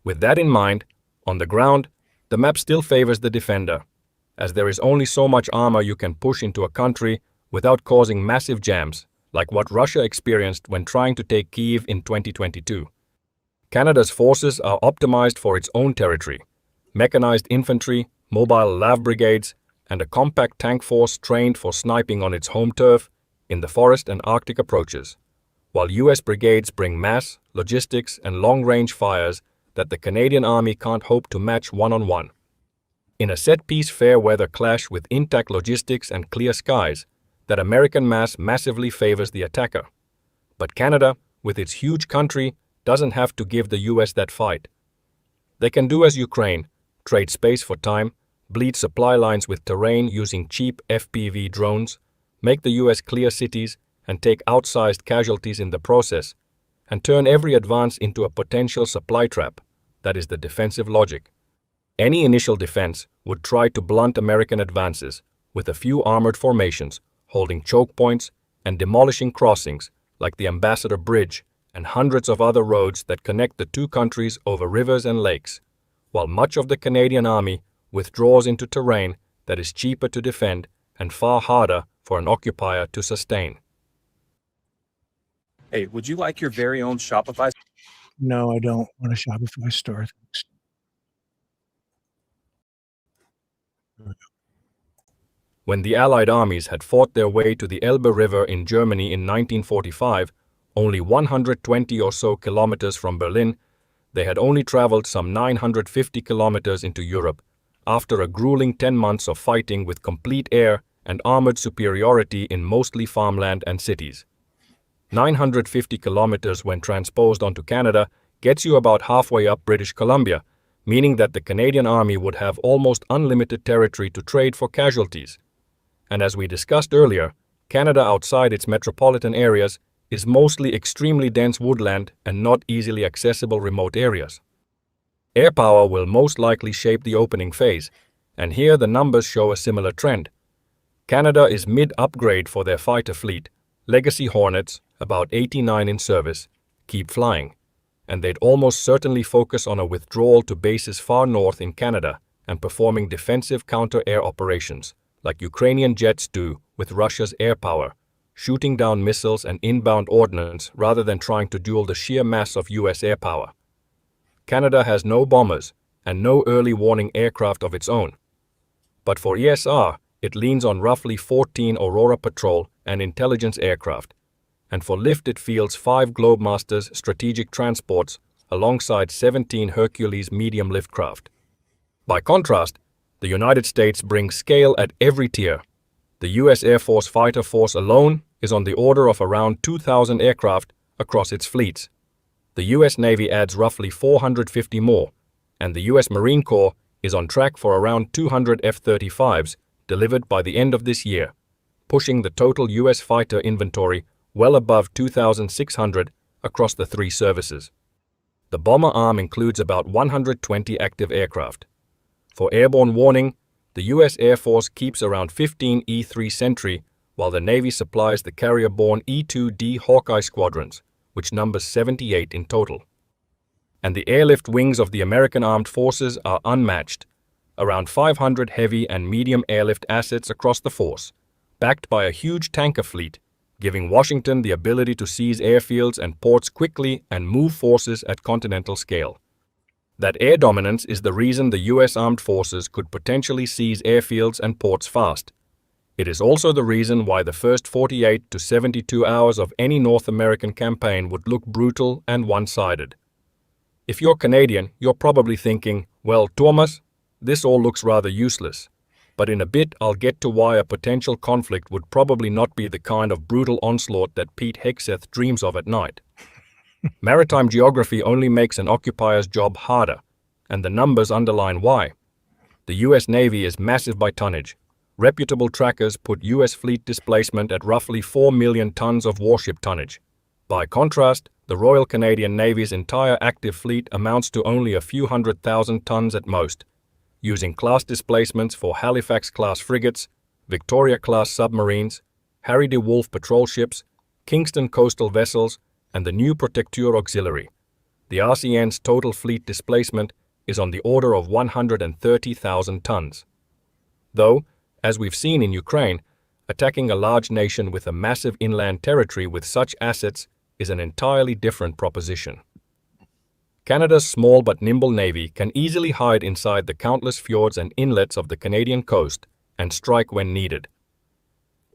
With that in mind, on the ground, the map still favors the defender, as there is only so much armor you can push into a country without causing massive jams, like what Russia experienced when trying to take Kyiv in 2022. Canada's forces are optimized for its own territory: mechanized infantry, mobile LAV brigades, and a compact tank force trained for sniping on its home turf in the forest and Arctic approaches, while US brigades bring mass, logistics, and long-range fires that the Canadian Army can't hope to match one-on-one. In a set-piece fair-weather clash with intact logistics and clear skies, that American mass massively favors the attacker. But Canada, with its huge country, doesn't have to give the US that fight. They can do as Ukraine, trade space for time, bleed supply lines with terrain using cheap FPV drones, make the US clear cities and take outsized casualties in the process, and turn every advance into a potential supply trap. That is the defensive logic. Any initial defense would try to blunt American advances with a few armored formations, holding choke points and demolishing crossings like the Ambassador Bridge and hundreds of other roads that connect the two countries over rivers and lakes, while much of the Canadian Army withdraws into terrain that is cheaper to defend and far harder for an occupier to sustain. Hey, would you like your very own Shopify? No, I don't want a Shopify store. Thanks. When the Allied armies had fought their way to the Elbe River in Germany in 1945, only 120 or so kilometers from Berlin, they had only traveled some 950 kilometers into Europe, after a grueling 10 months of fighting with complete air and armored superiority in mostly farmland and cities. 950 kilometers when transposed onto Canada gets you about halfway up British Columbia, meaning that the Canadian Army would have almost unlimited territory to trade for casualties. And as we discussed earlier, Canada outside its metropolitan areas is mostly extremely dense woodland and not easily accessible remote areas. Air power will most likely shape the opening phase, and here the numbers show a similar trend. Canada is mid-upgrade for their fighter fleet. Legacy Hornets, about 89 in service, keep flying, and they'd almost certainly focus on a withdrawal to bases far north in Canada and performing defensive counter-air operations, like Ukrainian jets do with Russia's air power, shooting down missiles and inbound ordnance rather than trying to duel the sheer mass of US air power. Canada has no bombers and no early warning aircraft of its own. But for ESR, it leans on roughly 14 Aurora Patrol and intelligence aircraft, and for lift it fields 5 Globemasters strategic transports alongside 17 Hercules medium lift craft. By contrast, the United States brings scale at every tier. The US Air Force fighter force alone is on the order of around 2,000 aircraft across its fleets. The US Navy adds roughly 450 more, and the US Marine Corps is on track for around 200 F-35s delivered by the end of this year, pushing the total US fighter inventory well above 2,600 across the 3 services. The bomber arm includes about 120 active aircraft. For airborne warning, the US Air Force keeps around 15 E-3 Sentry, while the Navy supplies the carrier-borne E-2D Hawkeye squadrons, which numbers 78 in total. And the airlift wings of the American Armed Forces are unmatched, around 500 heavy and medium airlift assets across the force, backed by a huge tanker fleet, giving Washington the ability to seize airfields and ports quickly and move forces at continental scale. That air dominance is the reason the US Armed Forces could potentially seize airfields and ports fast. It is also the reason why the first 48 to 72 hours of any North American campaign would look brutal and one-sided. If you're Canadian, you're probably thinking, well, Thomas, this all looks rather useless. But in a bit I'll get to why a potential conflict would probably not be the kind of brutal onslaught that Pete Hegseth dreams of at night. Maritime geography only makes an occupier's job harder, and the numbers underline why. The US Navy is massive by tonnage. Reputable trackers put US fleet displacement at roughly 4 million tons of warship tonnage. By contrast, the Royal Canadian Navy's entire active fleet amounts to only a few 100,000 tons at most, using class displacements for Halifax-class frigates, Victoria-class submarines, Harry de Wolf patrol ships, Kingston coastal vessels, and the new Protecteur Auxiliary. The RCN's total fleet displacement is on the order of 130,000 tons. Though, as we've seen in Ukraine, attacking a large nation with a massive inland territory with such assets is an entirely different proposition. Canada's small but nimble navy can easily hide inside the countless fjords and inlets of the Canadian coast and strike when needed.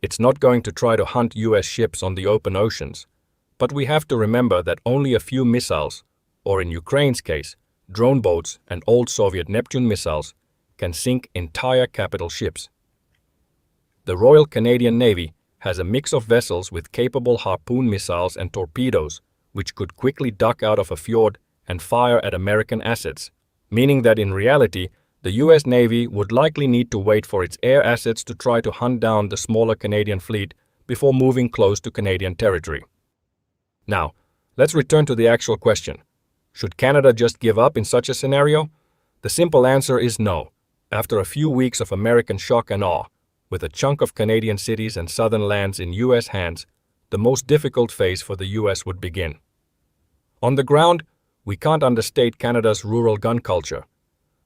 It's not going to try to hunt US ships on the open oceans, but we have to remember that only a few missiles, or in Ukraine's case, drone boats and old Soviet Neptune missiles, can sink entire capital ships. The Royal Canadian Navy has a mix of vessels with capable harpoon missiles and torpedoes, which could quickly duck out of a fjord and fire at American assets, meaning that in reality, the US Navy would likely need to wait for its air assets to try to hunt down the smaller Canadian fleet before moving close to Canadian territory. Now, let's return to the actual question. Should Canada just give up in such a scenario? The simple answer is no. After a few weeks of American shock and awe, with a chunk of Canadian cities and southern lands in US hands, the most difficult phase for the US would begin. On the ground, we can't understate Canada's rural gun culture.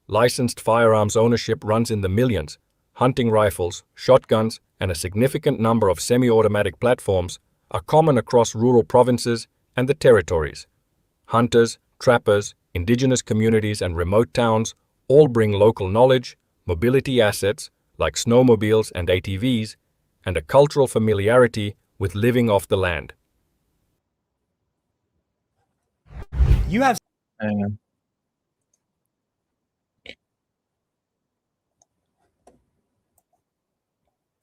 Licensed firearms ownership runs in the millions. Hunting rifles, shotguns, and a significant number of semi-automatic platforms are common across rural provinces and the territories. Hunters, trappers, indigenous communities, and remote towns all bring local knowledge, mobility assets like snowmobiles and ATVs, and a cultural familiarity with living off the land. You have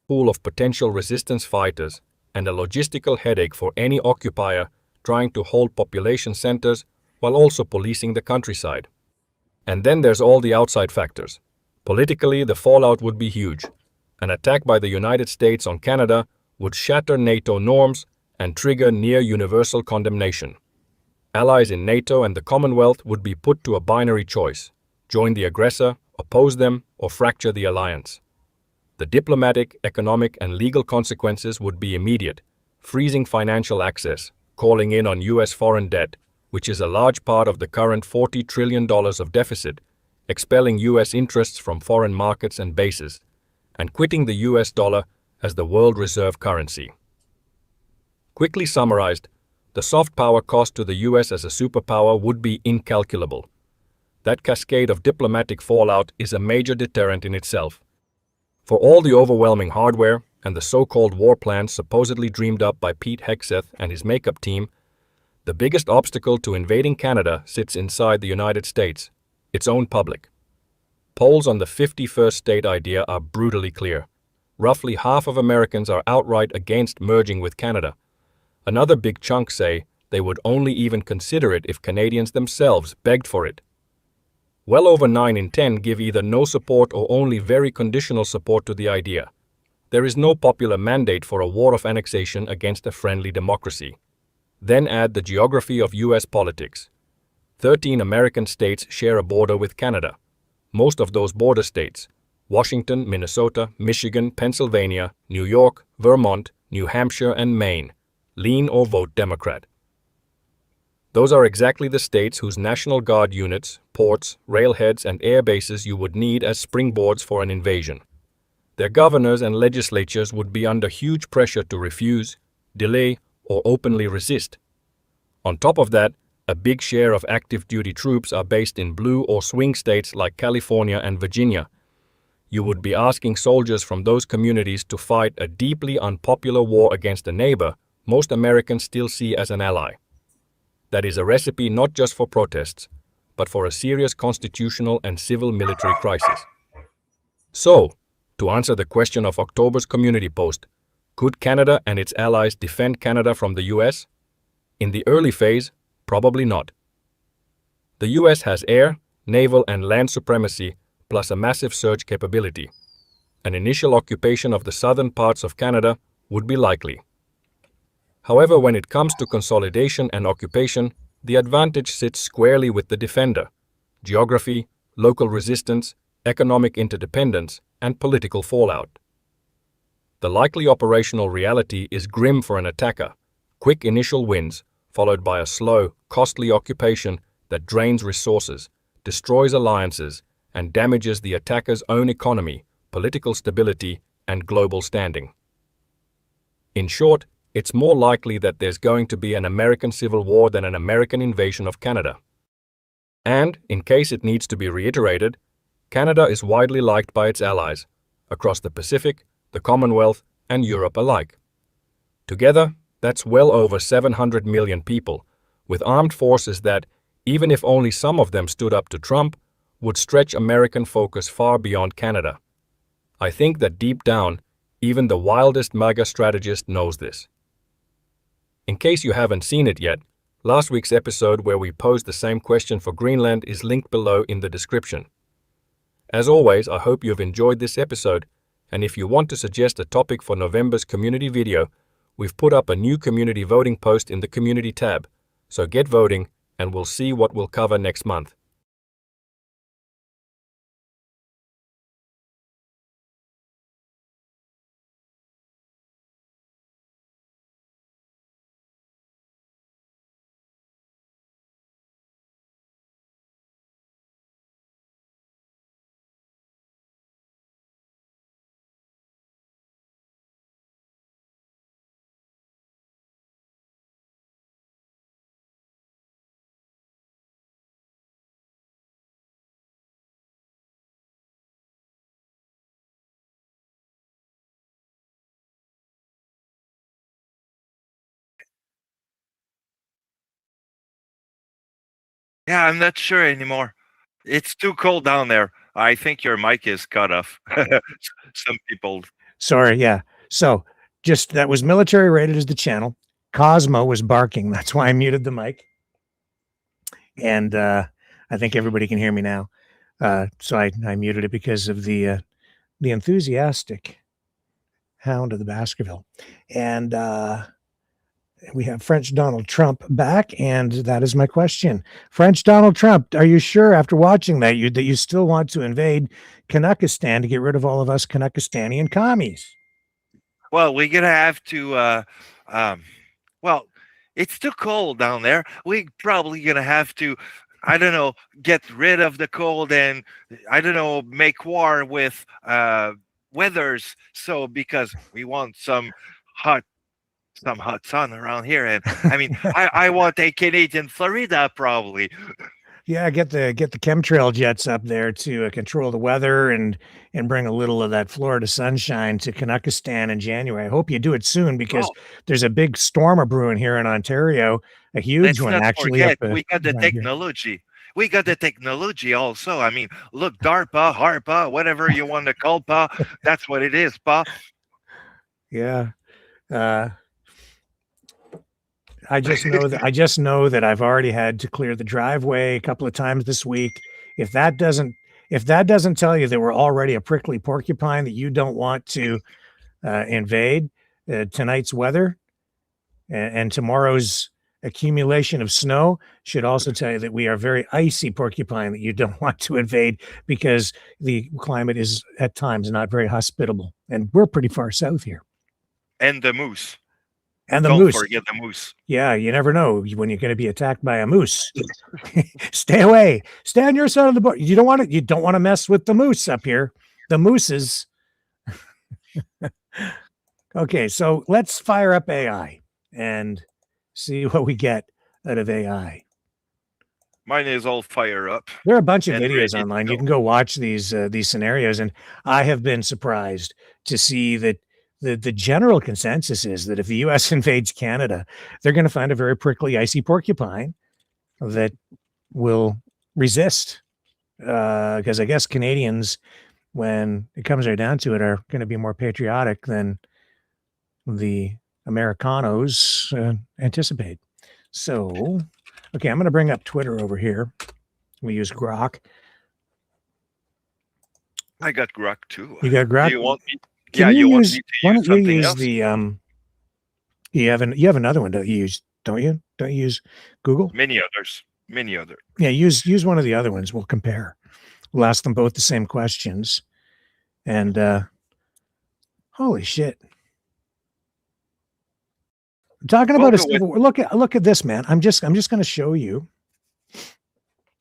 pool of potential resistance fighters and a logistical headache for any occupier trying to hold population centers while also policing the countryside. And then there's all the outside factors. Politically, the fallout would be huge. An attack by the United States on Canada would shatter NATO norms and trigger near universal condemnation. Allies in NATO and the Commonwealth would be put to a binary choice: join the aggressor, oppose them, or fracture the alliance. The diplomatic, economic, and legal consequences would be immediate: freezing financial access, calling in on US foreign debt, which is a large part of the current $40 trillion of deficit, expelling US interests from foreign markets and bases, and quitting the US dollar as the world reserve currency. Quickly summarized, the soft power cost to the US as a superpower would be incalculable. That cascade of diplomatic fallout is a major deterrent in itself. For all the overwhelming hardware and the so-called war plans supposedly dreamed up by Pete Hegseth and his makeup team, the biggest obstacle to invading Canada sits inside the United States, its own public. Polls on the 51st state idea are brutally clear. Roughly half of Americans are outright against merging with Canada. Another big chunk say they would only even consider it if Canadians themselves begged for it. Well over 9 in 10 give either no support or only very conditional support to the idea. There is no popular mandate for a war of annexation against a friendly democracy. Then add the geography of US politics. 13 American states share a border with Canada. Most of those border states, Washington, Minnesota, Michigan, Pennsylvania, New York, Vermont, New Hampshire, and Maine, lean or vote Democrat. Those are exactly the states whose National Guard units, ports, railheads, and air bases you would need as springboards for an invasion. Their governors and legislatures would be under huge pressure to refuse, delay, or openly resist. On top of that, a big share of active duty troops are based in blue or swing states like California and Virginia. You would be asking soldiers from those communities to fight a deeply unpopular war against a neighbor most Americans still see as an ally. That is a recipe not just for protests, but for a serious constitutional and civil military crisis. So, to answer the question of October's community post, could Canada and its allies defend Canada from the US? In the early phase, probably not. The US has air, naval, and land supremacy, plus a massive surge capability. An initial occupation of the southern parts of Canada would be likely. However, when it comes to consolidation and occupation, the advantage sits squarely with the defender. Geography, local resistance, economic interdependence, and political fallout. The likely operational reality is grim for an attacker: quick initial wins, followed by a slow, costly occupation that drains resources, destroys alliances, and damages the attacker's own economy, political stability, and global standing. In short, it's more likely that there's going to be an American Civil War than an American invasion of Canada. And, in case it needs to be reiterated, Canada is widely liked by its allies, across the Pacific, the Commonwealth, and Europe alike. Together, that's well over 700 million people, with armed forces that, even if only some of them stood up to Trump, would stretch American focus far beyond Canada. I think that deep down, even the wildest MAGA strategist knows this. In case you haven't seen it yet, last week's episode where we posed the same question for Greenland is linked below in the description. As always, I hope you've enjoyed this episode, and if you want to suggest a topic for November's community video, we've put up a new community voting post in the community tab, so get voting and we'll see what we'll cover next month. Yeah, I'm not sure anymore. It's too cold down there. I think your mic is cut off. Some people. Sorry, yeah. So, just that was military rated as the channel. Cosmo was barking. That's why I muted the mic. And I think everybody can hear me now. So I muted it because of the enthusiastic hound of the Baskerville. And we have French Donald Trump back, and that is my question. French Donald Trump, are you sure after watching that you still want to invade Canuckistan to get rid of all of us Canuckistanian commies? Well, we're gonna have to. Well, it's too cold down there. We're probably gonna have to, I don't know, get rid of the cold and, I don't know, make war with weathers. So because we want some hot sun around here, and I mean, I want a Canadian Florida probably. Yeah, get the chemtrail jets up there to control the weather and bring a little of that Florida sunshine to Canuckistan in January. I hope you do it soon because there's a big storm brewing here in Ontario, a huge one actually. We got the technology. Here. We got the technology also. I mean, look, DARPA, HARPA, whatever you want to call Pa, that's what it is, Pa. Yeah. I just know that I've already had to clear the driveway a couple of times this week. If that doesn't tell you that we're already a prickly porcupine that you don't want to invade, tonight's weather and tomorrow's accumulation of snow should also tell you that we are very icy porcupine that you don't want to invade because the climate is at times not very hospitable, and we're pretty far south here. And the moose. And the Don't moose. forget the moose. Yeah, you never know when you're going to be attacked by a moose. Stay away. Stay on your side of the boat. You don't want to mess with the moose up here. The mooses. Okay, so let's fire up AI and see what we get out of AI. Mine is all fire up. There are a bunch of videos online. You can go watch these scenarios, and I have been surprised to see that the general consensus is that if the U.S. invades Canada, they're going to find a very prickly, icy porcupine that will resist. Because I guess Canadians, when it comes right down to it, are going to be more patriotic than the Americanos anticipate. So, okay, I'm going to bring up Twitter over here. We use Grok. I got Grok too. You got Grok? Do you want me? Can you want me to why use don't you something use else? the you have another one, don't you? Don't you use Google? Many others. Yeah, use one of the other ones. We'll compare. We'll ask them both the same questions. And holy shit. I'm talking about look at this, man. I'm just going to show you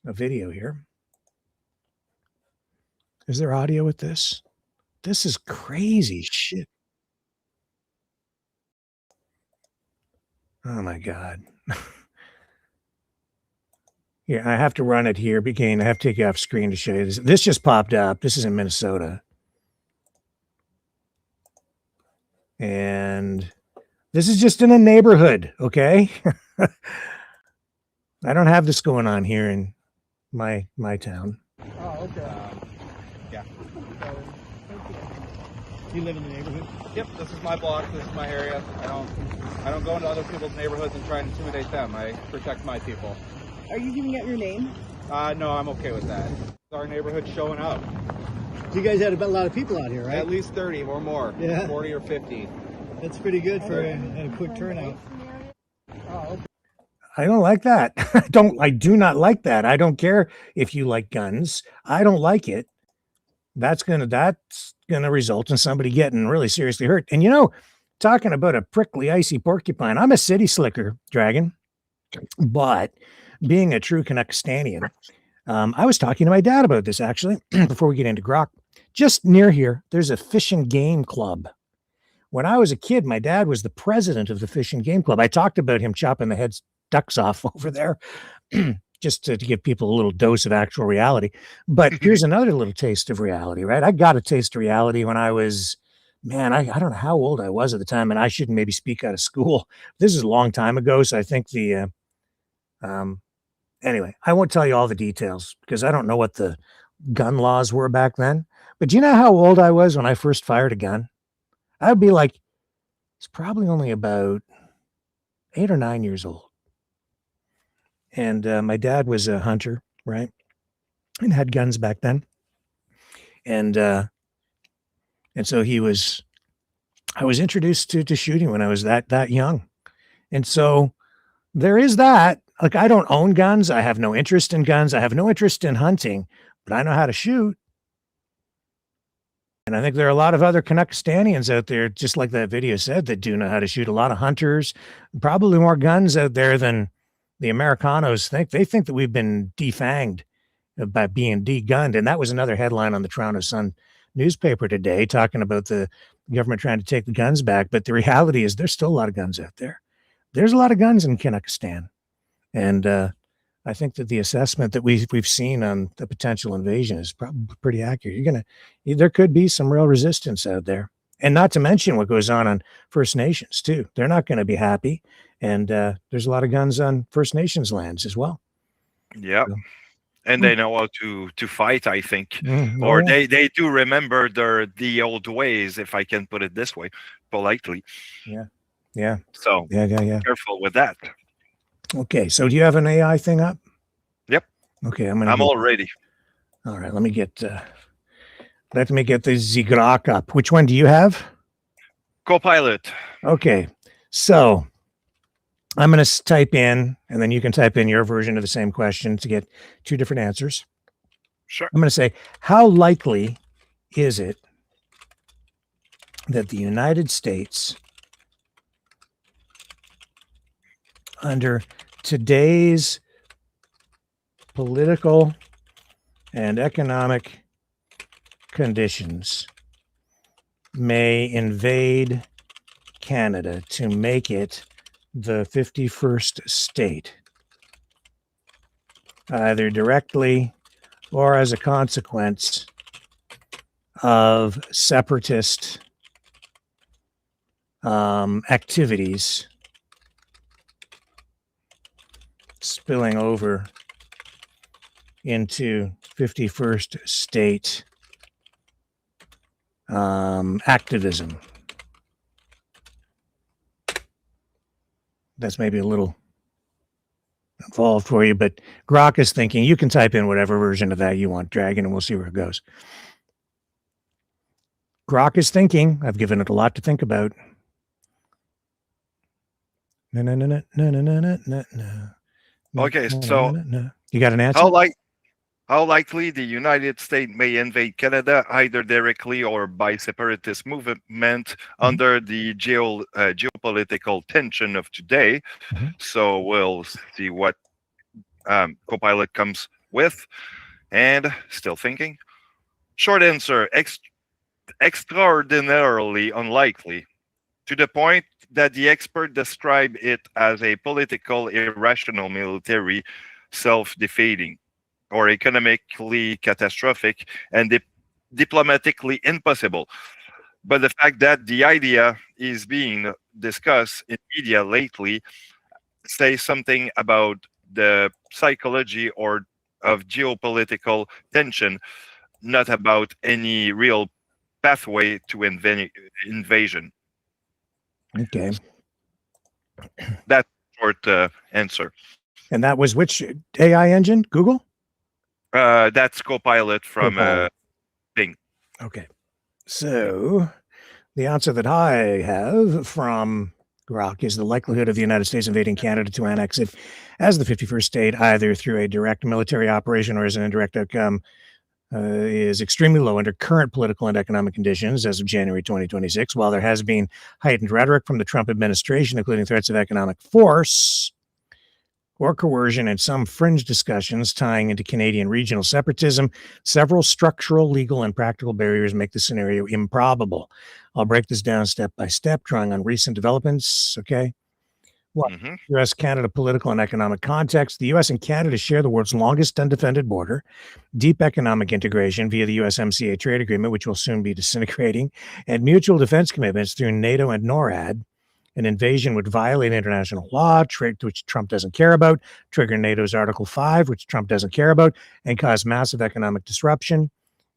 a video here. Is there audio with this? This is crazy shit. Oh my God. Yeah, I have to run it here. Again, I have to take it off screen to show you this. This just popped up. This is in Minnesota. And this is just in a neighborhood, okay? I don't have this going on here in my town. Oh, okay. Yeah. You live in the neighborhood? Yep, this is my block, this is my area. I don't go into other people's neighborhoods and try and intimidate them. I protect my people. Are you giving out your name? No, I'm okay with that. Our neighborhood's showing up. You guys had a lot of people out here, right? At least 30 or more. Yeah. 40 or 50. That's pretty good for a quick turnout. Oh, okay. I don't like that. I do not like that. I don't care if you like guns. I don't like it. That's gonna result in somebody getting really seriously hurt. And talking about a prickly, icy porcupine, I'm a city slicker, Dragon. But being a true Canuckstanian, I was talking to my dad about this actually before we get into Grok. Just near here, there's a fish and game club. When I was a kid, my dad was the president of the Fish and Game Club. I talked about him chopping the ducks off over there just to give people a little dose of actual reality. But here's another little taste of reality, right? I got a taste of reality when I was, man, I don't know how old I was at the time, and I shouldn't maybe speak out of school. This is a long time ago, so I think anyway, I won't tell you all the details because I don't know what the gun laws were back then. But do you know how old I was when I first fired a gun? I'd be like, it's probably only about 8 or 9 years old. And my dad was a hunter, right? And had guns back then. And so I was introduced to shooting when I was that young. And so there is that. Like, I don't own guns. I have no interest in guns. I have no interest in hunting, but I know how to shoot. And I think there are a lot of other Canuckstanians out there, just like that video said, that do know how to shoot. A lot of hunters, probably more guns out there than the Americanos think. They think that we've been defanged by being de-gunned. And that was another headline on the Toronto Sun newspaper today, talking about the government trying to take the guns back. But the reality is there's still a lot of guns out there. There's a lot of guns in Canuckistan. And I think that the assessment that we've seen on the potential invasion is probably pretty accurate. There could be some real resistance out there, and not to mention what goes on First Nations too. They're not going to be happy, and there's a lot of guns on First Nations lands as well. Yeah, so, and they know how to fight, I think, or they do remember the old ways, if I can put it this way, politely. Yeah. So yeah. Careful with that. Okay, so do you have an AI thing up? Yep. Okay, I'm all ready. All right, let me get the Grok up. Which one do you have? Copilot. Okay, so I'm going to type in, and then you can type in your version of the same question to get two different answers. Sure. I'm going to say, how likely is it that the United States, under today's political and economic conditions, may invade Canada to make it the 51st state, either directly or as a consequence of separatist activities spilling over into 51st state activism. That's maybe a little involved for you, but Grok is thinking. You can type in whatever version of that you want, Dragon, and we'll see where it goes. Grok is thinking. I've given it a lot to think about. Okay, so you got an answer? How likely the United States may invade Canada, either directly or by separatist movement, under the geopolitical tension of today. So we'll see what Copilot comes with. And still thinking. Short answer, extraordinarily unlikely, to the point that the expert described it as a political, irrational military, self-defeating, or economically catastrophic, and diplomatically impossible. But the fact that the idea is being discussed in media lately says something about the psychology of geopolitical tension, not about any real pathway to invasion. Okay. That's short answer. And that was which AI engine? Google? That's Copilot from Bing. Okay. So the answer that I have from Grok is the likelihood of the United States invading Canada to annex it as the 51st state, either through a direct military operation or as an indirect outcome, is extremely low under current political and economic conditions as of January 2026. While there has been heightened rhetoric from the Trump administration, including threats of economic force or coercion and some fringe discussions tying into Canadian regional separatism, several structural, legal, and practical barriers make the scenario improbable. I'll break this down step by step, drawing on recent developments, okay? U.S.-Canada political and economic context. The U.S. and Canada share the world's longest undefended border, deep economic integration via the USMCA trade agreement, which will soon be disintegrating, and mutual defense commitments through NATO and NORAD. An invasion would violate international law, which Trump doesn't care about, trigger NATO's Article 5, which Trump doesn't care about, and cause massive economic disruption.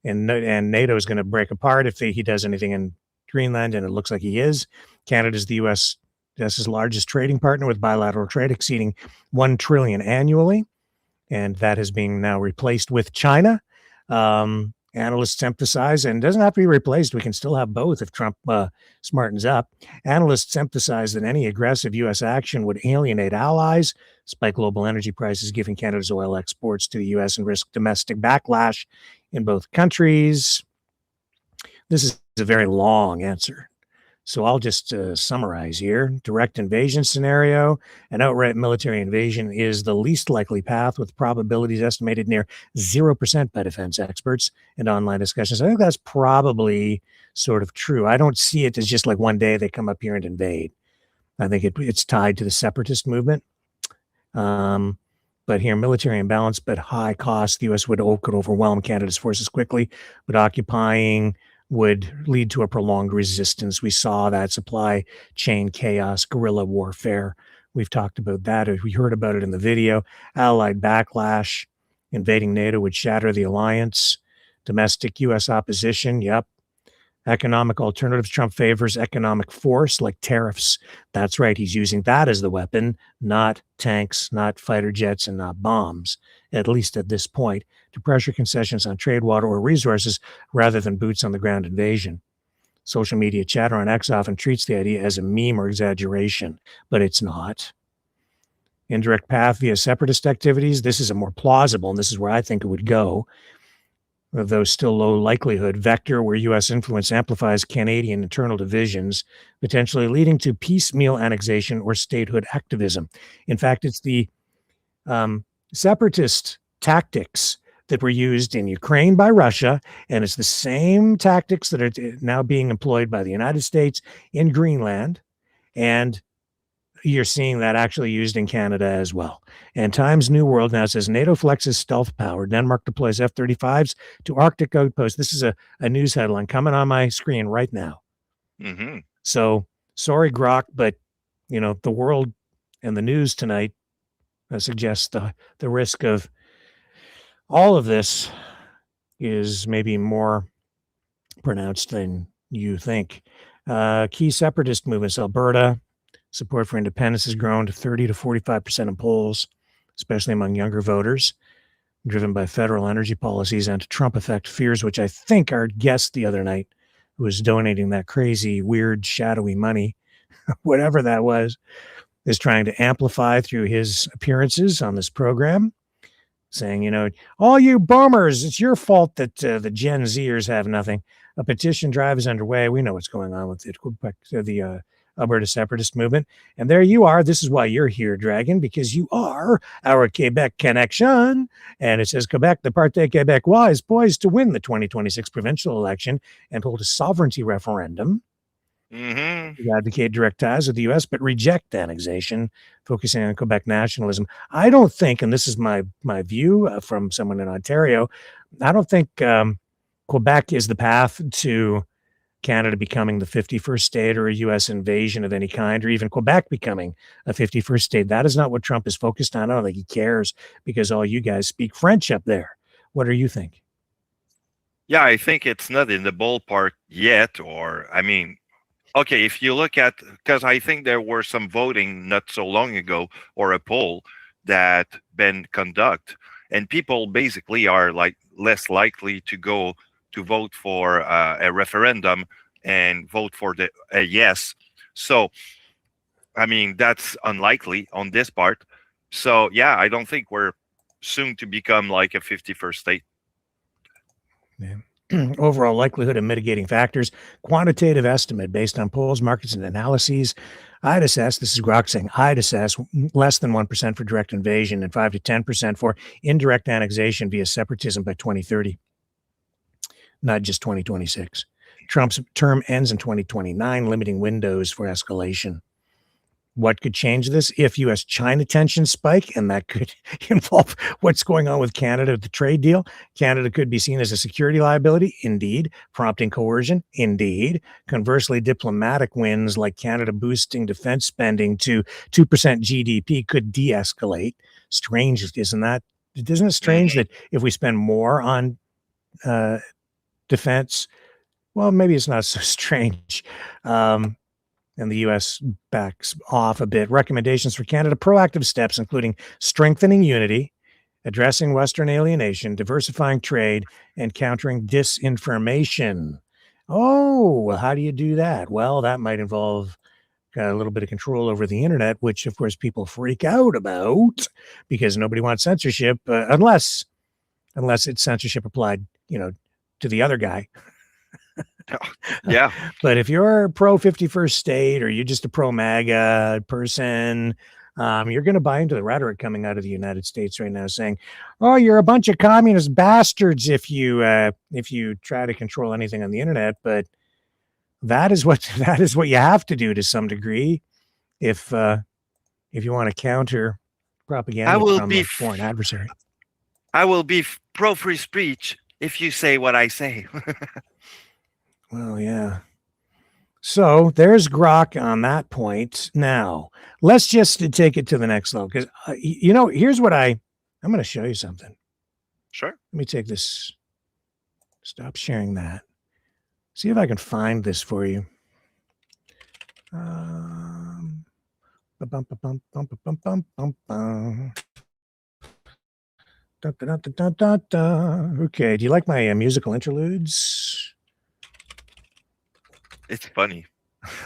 And NATO is going to break apart if he does anything in Greenland, and it looks like he is. Canada is the U.S.'s largest trading partner, with bilateral trade exceeding $1 trillion annually, and that is being now replaced with China. Analysts emphasize, and doesn't have to be replaced, we can still have both if Trump smartens up. Analysts emphasize that any aggressive U.S. action would alienate allies, spike global energy prices, giving Canada's oil exports to the U.S., and risk domestic backlash in both countries. This is a very long answer, so I'll just summarize here. Direct invasion scenario. An outright military invasion is the least likely path, with probabilities estimated near 0% by defense experts and online discussions. I think that's probably sort of true. I don't see it as just like one day they come up here and invade. I think it's tied to the separatist movement. But here, military imbalance, but high cost. The U.S. could overwhelm Canada's forces quickly, but occupying would lead to a prolonged resistance. We saw that supply chain chaos, guerrilla warfare. We've talked about that. We heard about it in the video. Allied backlash, invading NATO would shatter the alliance. Domestic U.S. opposition, yep. Economic alternatives. Trump favors economic force like tariffs. That's right. He's using that as the weapon, not tanks, not fighter jets, and not bombs, at least at this point, to pressure concessions on trade, water, or resources rather than boots on the ground invasion. Social media chatter on X often treats the idea as a meme or exaggeration, but it's not. Indirect path via separatist activities. This is a more plausible, and this is where I think it would go, though still low likelihood, vector where U.S. influence amplifies Canadian internal divisions, potentially leading to piecemeal annexation or statehood activism. In fact, it's the separatist tactics that were used in Ukraine by Russia, and it's the same tactics that are now being employed by the United States in Greenland, and you're seeing that actually used in Canada as well. And Times New World now says NATO flexes stealth power. Denmark deploys F-35s to Arctic outposts. This is a news headline coming on my screen right now. Mm-hmm. So sorry, Grok, but the world and the news tonight suggests the risk of all of this is maybe more pronounced than you think. Key separatist movements. Alberta, support for independence has grown to 30 to 45% in polls, especially among younger voters, driven by federal energy policies and Trump effect fears, which I think our guest the other night, who was donating that crazy, weird, shadowy money, whatever that was, is trying to amplify through his appearances on this program. saying, all you boomers, it's your fault that the Gen Zers have nothing. A petition drive is underway. We know what's going on with the Alberta separatist movement. And there you are. This is why you're here, Dragon, because you are our Quebec connection. And it says Quebec, the Parti Québécois, is poised to win the 2026 provincial election and hold a sovereignty referendum. We advocate direct ties with the U.S., but reject annexation, focusing on Quebec nationalism. I don't think, and this is my view from someone in Ontario, I don't think Quebec is the path to Canada becoming the 51st state or a U.S. invasion of any kind, or even Quebec becoming a 51st state. That is not what Trump is focused on. I don't think he cares because all you guys speak French up there. What do you think? Yeah, I think it's not in the ballpark yet, okay, if you look at, because I think there were some voting not so long ago, or a poll that been conducted, and people basically are like less likely to go to vote for a referendum and vote for a yes. So, that's unlikely on this part. So, yeah, I don't think we're soon to become like a 51st state. Yeah. Overall likelihood of mitigating factors, quantitative estimate based on polls, markets, and analyses. I'd assess, this is Grok saying, I'd assess less than 1% for direct invasion and 5 to 10% for indirect annexation via separatism by 2030, not just 2026. Trump's term ends in 2029, limiting windows for escalation. What could change this? If U.S.-China tensions spike, and that could involve what's going on with Canada, the trade deal. Canada could be seen as a security liability, indeed. Prompting coercion, indeed. Conversely, diplomatic wins like Canada boosting defense spending to 2% GDP could de-escalate. Strange, isn't that? Isn't it strange that if we spend more on defense, well, maybe it's not so strange. And the U.S. backs off a bit. Recommendations for Canada, proactive steps, including strengthening unity, addressing Western alienation, diversifying trade, and countering disinformation. Oh, well, how do you do that? Well, that might involve a little bit of control over the internet, which, of course, people freak out about because nobody wants censorship, unless it's censorship applied, to the other guy. Yeah. But if you're pro 51st state or you're just a pro MAGA person, you're going to buy into the rhetoric coming out of the United States right now saying, oh, you're a bunch of communist bastards if you try to control anything on the internet. But that is what you have to do to some degree if you want to counter propaganda from a foreign adversary. I will be pro free speech if you say what I say. Well, yeah. So there's Grok on that point. Now, let's just take it to the next level because, here's what I'm going to show you something. Sure. Let me take this. Stop sharing that. See if I can find this for you. Okay. Do you like my musical interludes? It's funny.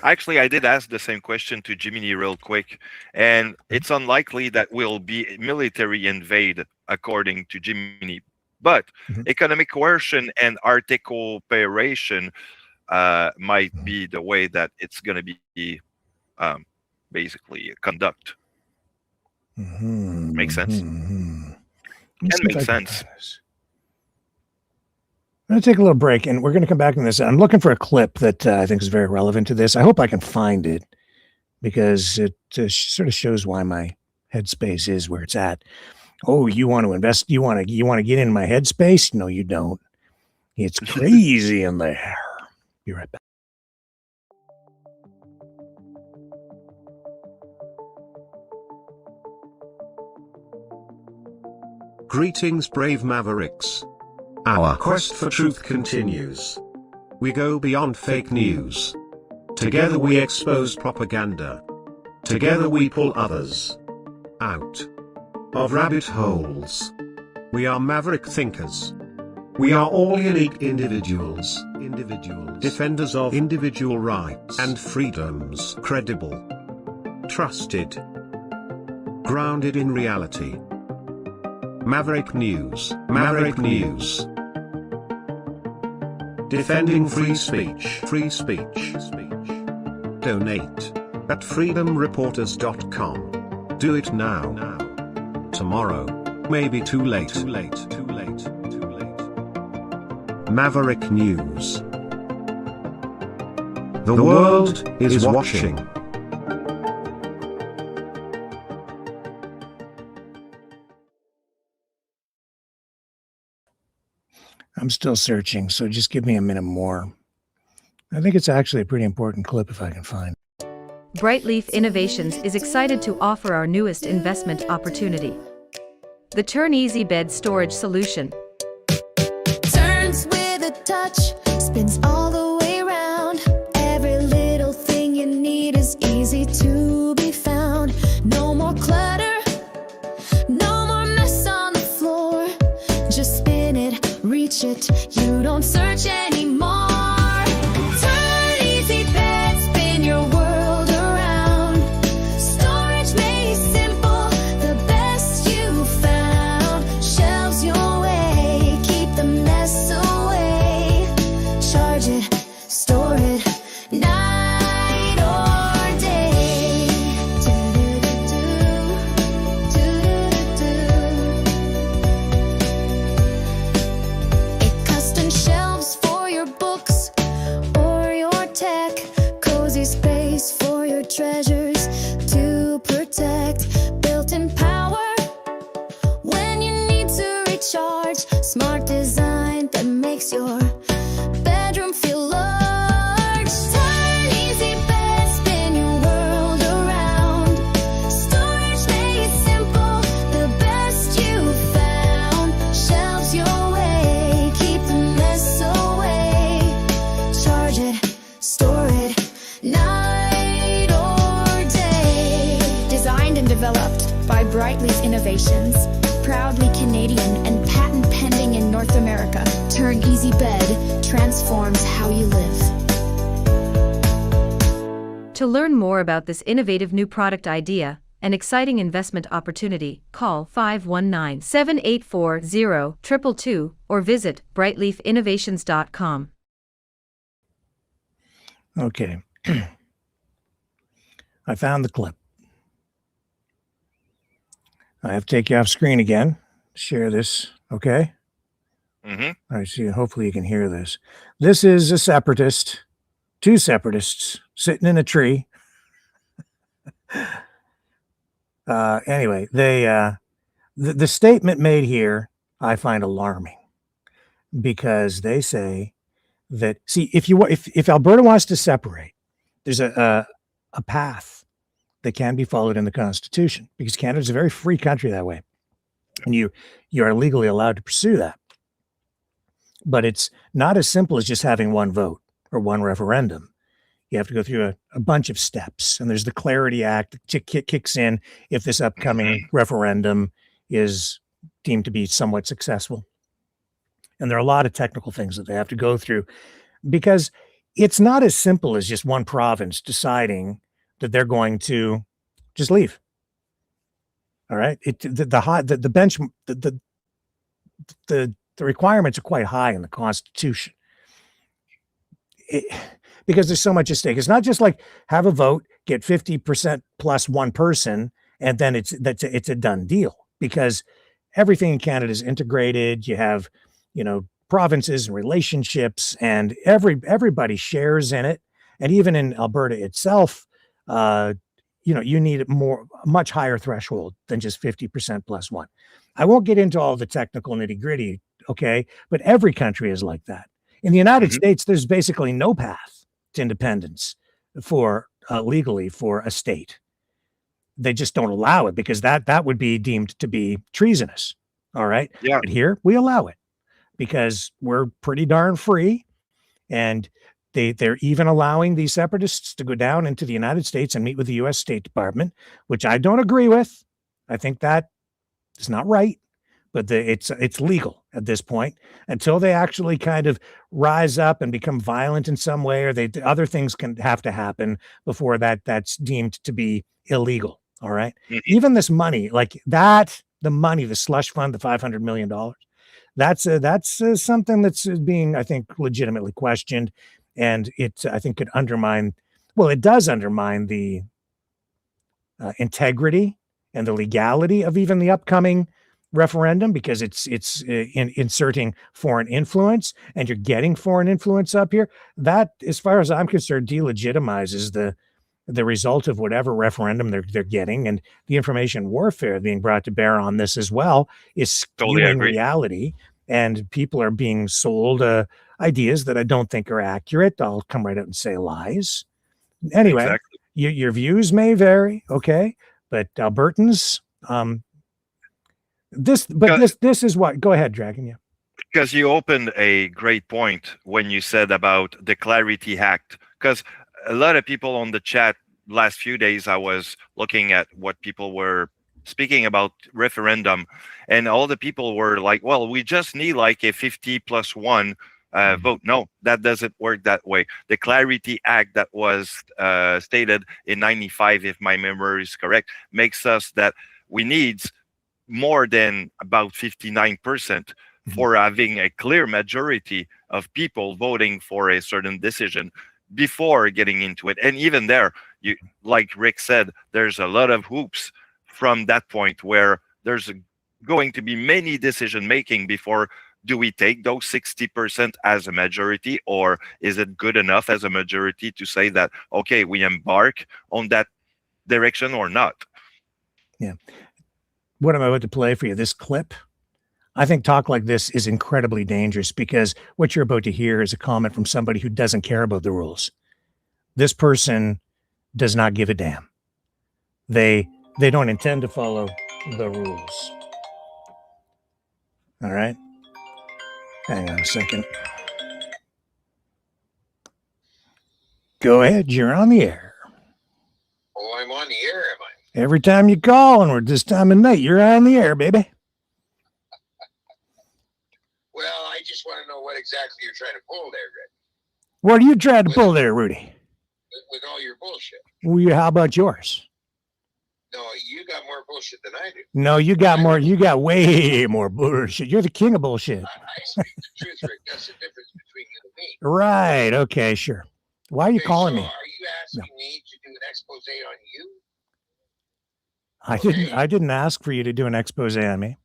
Actually, I did ask the same question to Jiminy real quick, and it's unlikely that we'll be military invade, according to Jiminy. But economic coercion and Arctic cooperation might be the way that it's going to be basically conduct. Makes sense? Can make sense. I'm going to take a little break, and we're going to come back on this. I'm looking for a clip that I think is very relevant to this. I hope I can find it because it sort of shows why my headspace is where it's at. Oh, you want to invest? You want to get in my headspace? No, you don't. It's crazy in there. Be right back. Greetings, brave Mavericks. Our quest for truth continues. We go beyond fake news. Together we expose propaganda. Together we pull others out of rabbit holes. We are maverick thinkers. We are all unique individuals, defenders of individual rights and freedoms, credible, trusted, grounded in reality. Maverick News. Maverick News. Defending free speech. Free speech. Donate at freedomreporters.com. Do it now. Tomorrow may be too late. Maverick News. The world is watching. I'm still searching, so just give me a minute more. I think it's actually a pretty important clip if I can find it. Brightleaf Innovations is excited to offer our newest investment opportunity. The Turn Easy Bed Storage Solution. Turns with a touch, spins all the way around. Every little thing you need is easy to be found. No more clutter, no more mess on the floor. Just spin it, reach it, you don't search anymore. Turn easy bed, spin your world around. Storage made simple, the best you found. Shelves your way, keep the mess away. Charge it, store it, night or day. Custom shelves for your books or your tech. Cozy space for your treasures to protect. Built-in power when you need to recharge. Smart design that makes your bedroom feel large. Turn easy bed, spin your world around. Storage made simple, the best you found. Shelves your way, keep the mess away. Charge it, store it, night or day. Designed and developed by Brightleaf Innovations, proudly Canadian and patent pending in North America. Turn Easy Bed transforms how you live. To learn more about this innovative new product idea and exciting investment opportunity, call 519-784-0222 or visit brightleafinnovations.com. Okay. I found the clip. I have to take you off screen again. Share this, okay? All right, see, hopefully you can hear this. This is a separatist, two separatists sitting in a tree. Anyway, they the statement made here I find alarming because they say that, see, if Alberta wants to separate, there's a path that can be followed in the Constitution, because Canada's a very free country that way, and you are legally allowed to pursue that. But it's not as simple as just having one vote or one referendum. You have to go through a bunch of steps, and there's the Clarity Act that kicks in if this upcoming referendum is deemed to be somewhat successful. And there are a lot of technical things that they have to go through, because it's not as simple as just one province deciding that they're going to just leave. All right, the requirements are quite high in the Constitution, because there's so much at stake. It's not just like have a vote, get 50% plus one person, and then it's a done deal, because everything in Canada is integrated. You have, provinces and relationships, and everybody shares in it. And even in Alberta itself, you need a much higher threshold than just 50% plus one. I won't get into all the technical nitty gritty, okay? But every country is like that. In the United States, there's basically no path to independence for legally for a state. They just don't allow it, because that would be deemed to be treasonous. All right. Yeah. But here we allow it because we're pretty darn free, and they're even allowing these separatists to go down into the United States and meet with the U.S. State Department, which I don't agree with. I think that is not right, but it's legal at this point until they actually kind of rise up and become violent in some way, or other things can have to happen before that's deemed to be illegal. All right. Even this money, like that the money, the slush fund, the $500 million. That's something that's being, I think, legitimately questioned, and it, I think, could undermine. Well, it does undermine the integrity and the legality of even the upcoming referendum, because it's inserting foreign influence, and you're getting foreign influence up here. That, as far as I'm concerned, delegitimizes the result of whatever referendum they're getting, and the information warfare being brought to bear on this as well is skewing reality, and people are being sold ideas that I don't think are accurate. I'll come right out and say lies. Anyway, exactly. Your views may vary, okay, but Albertans, this is what. Go ahead, Dragon. Yeah. Because you opened a great point when you said about the Clarity Act, because a lot of people on the chat last few days, I was looking at what people were speaking about referendum, and all the people were like, well, we just need like a 50+1 vote. No, that doesn't work that way. The Clarity Act that was stated in 95, if my memory is correct, makes us that we need more than about 59% for having a clear majority of people voting for a certain decision before getting into it. And even there, you, like Rick said, there's a lot of hoops from that point where there's going to be many decision making before. Do we take those 60% as a majority, or is it good enough as a majority to say that, okay, we embark on that direction or not? Yeah. What am I about to play for you? This clip. I think talk like this is incredibly dangerous, because what you're about to hear is a comment from somebody who doesn't care about the rules. This person does not give a damn. They don't intend to follow the rules. All right. Hang on a second. Go ahead. You're on the air. Oh, I'm on the air, am I? Every time you call, and we're this time of night, you're on the air, baby. Well, I just want to know what exactly you're trying to pull there, Rick. What are you trying to pull there, Rudy? With all your bullshit. Well, how about yours? No, you got more bullshit than I do. No, you got more. You got way more bullshit. You're the king of bullshit. I speak the truth, Rick. That's the difference between you and me. Right. Okay, sure. Why are you calling me? Are you asking me to do an expose on you? I didn't ask for you to do an expose on me.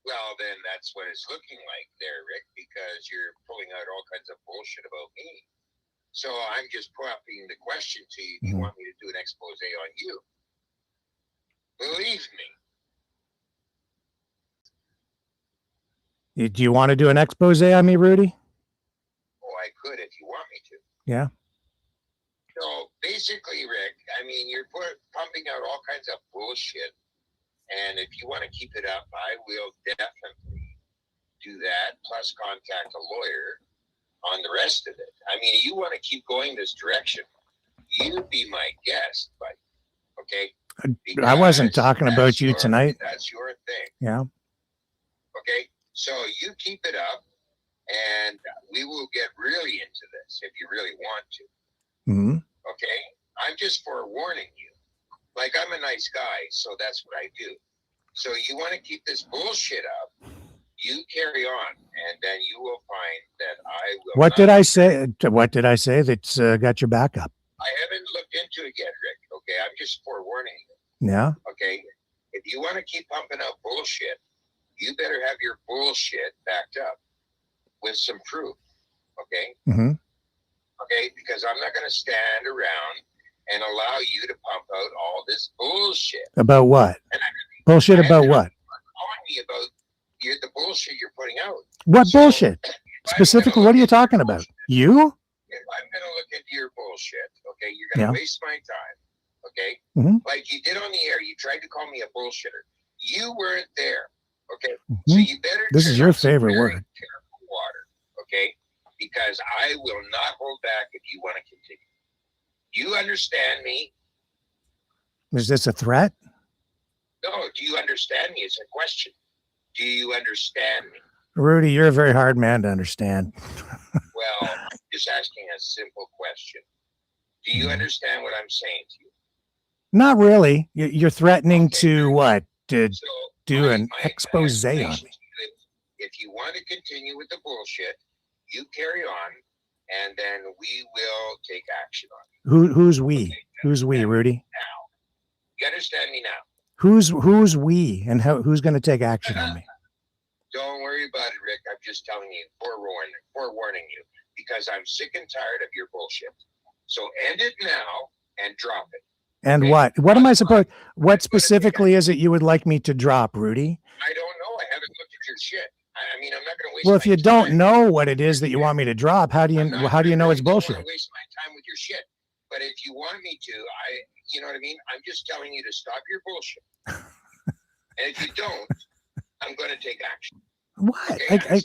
Well, then that's what it's looking like there, Rick, because you're pulling out all kinds of bullshit about me. So I'm just popping the question to you. Do you want me to do an expose on you? Believe me. Do you want to do an expose on me, Rudy? Oh, I could if you want me to. Yeah. So basically, Rick, I mean, you're pumping out all kinds of bullshit. And if you want to keep it up, I will definitely do that, plus contact a lawyer on the rest of it. I mean, you want to keep going this direction, you be my guest, buddy. Okay? Because I wasn't talking about you tonight. That's your thing. Yeah. Okay? So you keep it up, and we will get really into this if you really want to. Mm-hmm. Okay? I'm just forewarning you. Like, I'm a nice guy, so that's what I do. So you want to keep this bullshit up, you carry on, and then you will find that I will. What did I say? What did I say that's got your back up? I haven't looked into it yet, Rick. Okay, I'm just forewarning you. Yeah. Okay, if you want to keep pumping out bullshit, you better have your bullshit backed up with some proof. Okay. Mm-hmm. Okay, because I'm not going to stand around and allow you to pump out all this bullshit. About what? Bullshit about what? Calling me about the bullshit you're putting out. What bullshit? Specifically, what are you talking about? You? If I'm going to look into your bullshit, okay, you're going to waste my time, okay? Mm-hmm. Like you did on the air, you tried to call me a bullshitter. You weren't there, okay? Mm-hmm. So you better. This is your favorite word. Careful water, okay? Because I will not hold back if you want to continue. You understand me? Is this a threat? No, do you understand me? It's a question. Do you understand me? Rudy, you're a very hard man to understand. Well, I'm just asking a simple question. Do you understand what I'm saying to you? Not really. You're threatening to what? To do an expose on me. If you want to continue with the bullshit, you carry on, and then we will take action on it. Who's we? Okay, who's we, Rudy? Now, you understand me now? Who's we, and who's going to take action on me? Don't worry about it, Rick. I'm just telling you, forewarning you, because I'm sick and tired of your bullshit. So end it now and drop it. And okay? What am I supposed? What specifically is it you would like me to drop, Rudy? I don't know. I haven't looked at your shit. I mean, I'm not going to waste. Well, if you don't know what it is that you want me to drop, how do you know it's bullshit? I don't want to waste my time with your shit. But if you want me to, you know what I mean? I'm just telling you to stop your bullshit. And if you don't, I'm going to take action. What? Okay,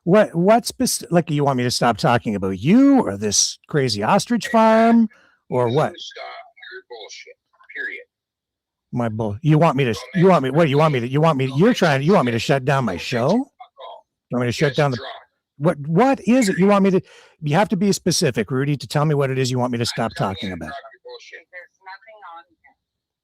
what specific? Like, you want me to stop talking about you or this crazy ostrich farm, or what? Stop your bullshit. Period. My bull. You want me to? You want me? What? You want me to? You want me? You're trying. You want me to shut down my show? You want me to shut down the? What is it you want me to? You have to be specific, Rudy, to tell me what it is you want me to stop talking about. There's nothing on him.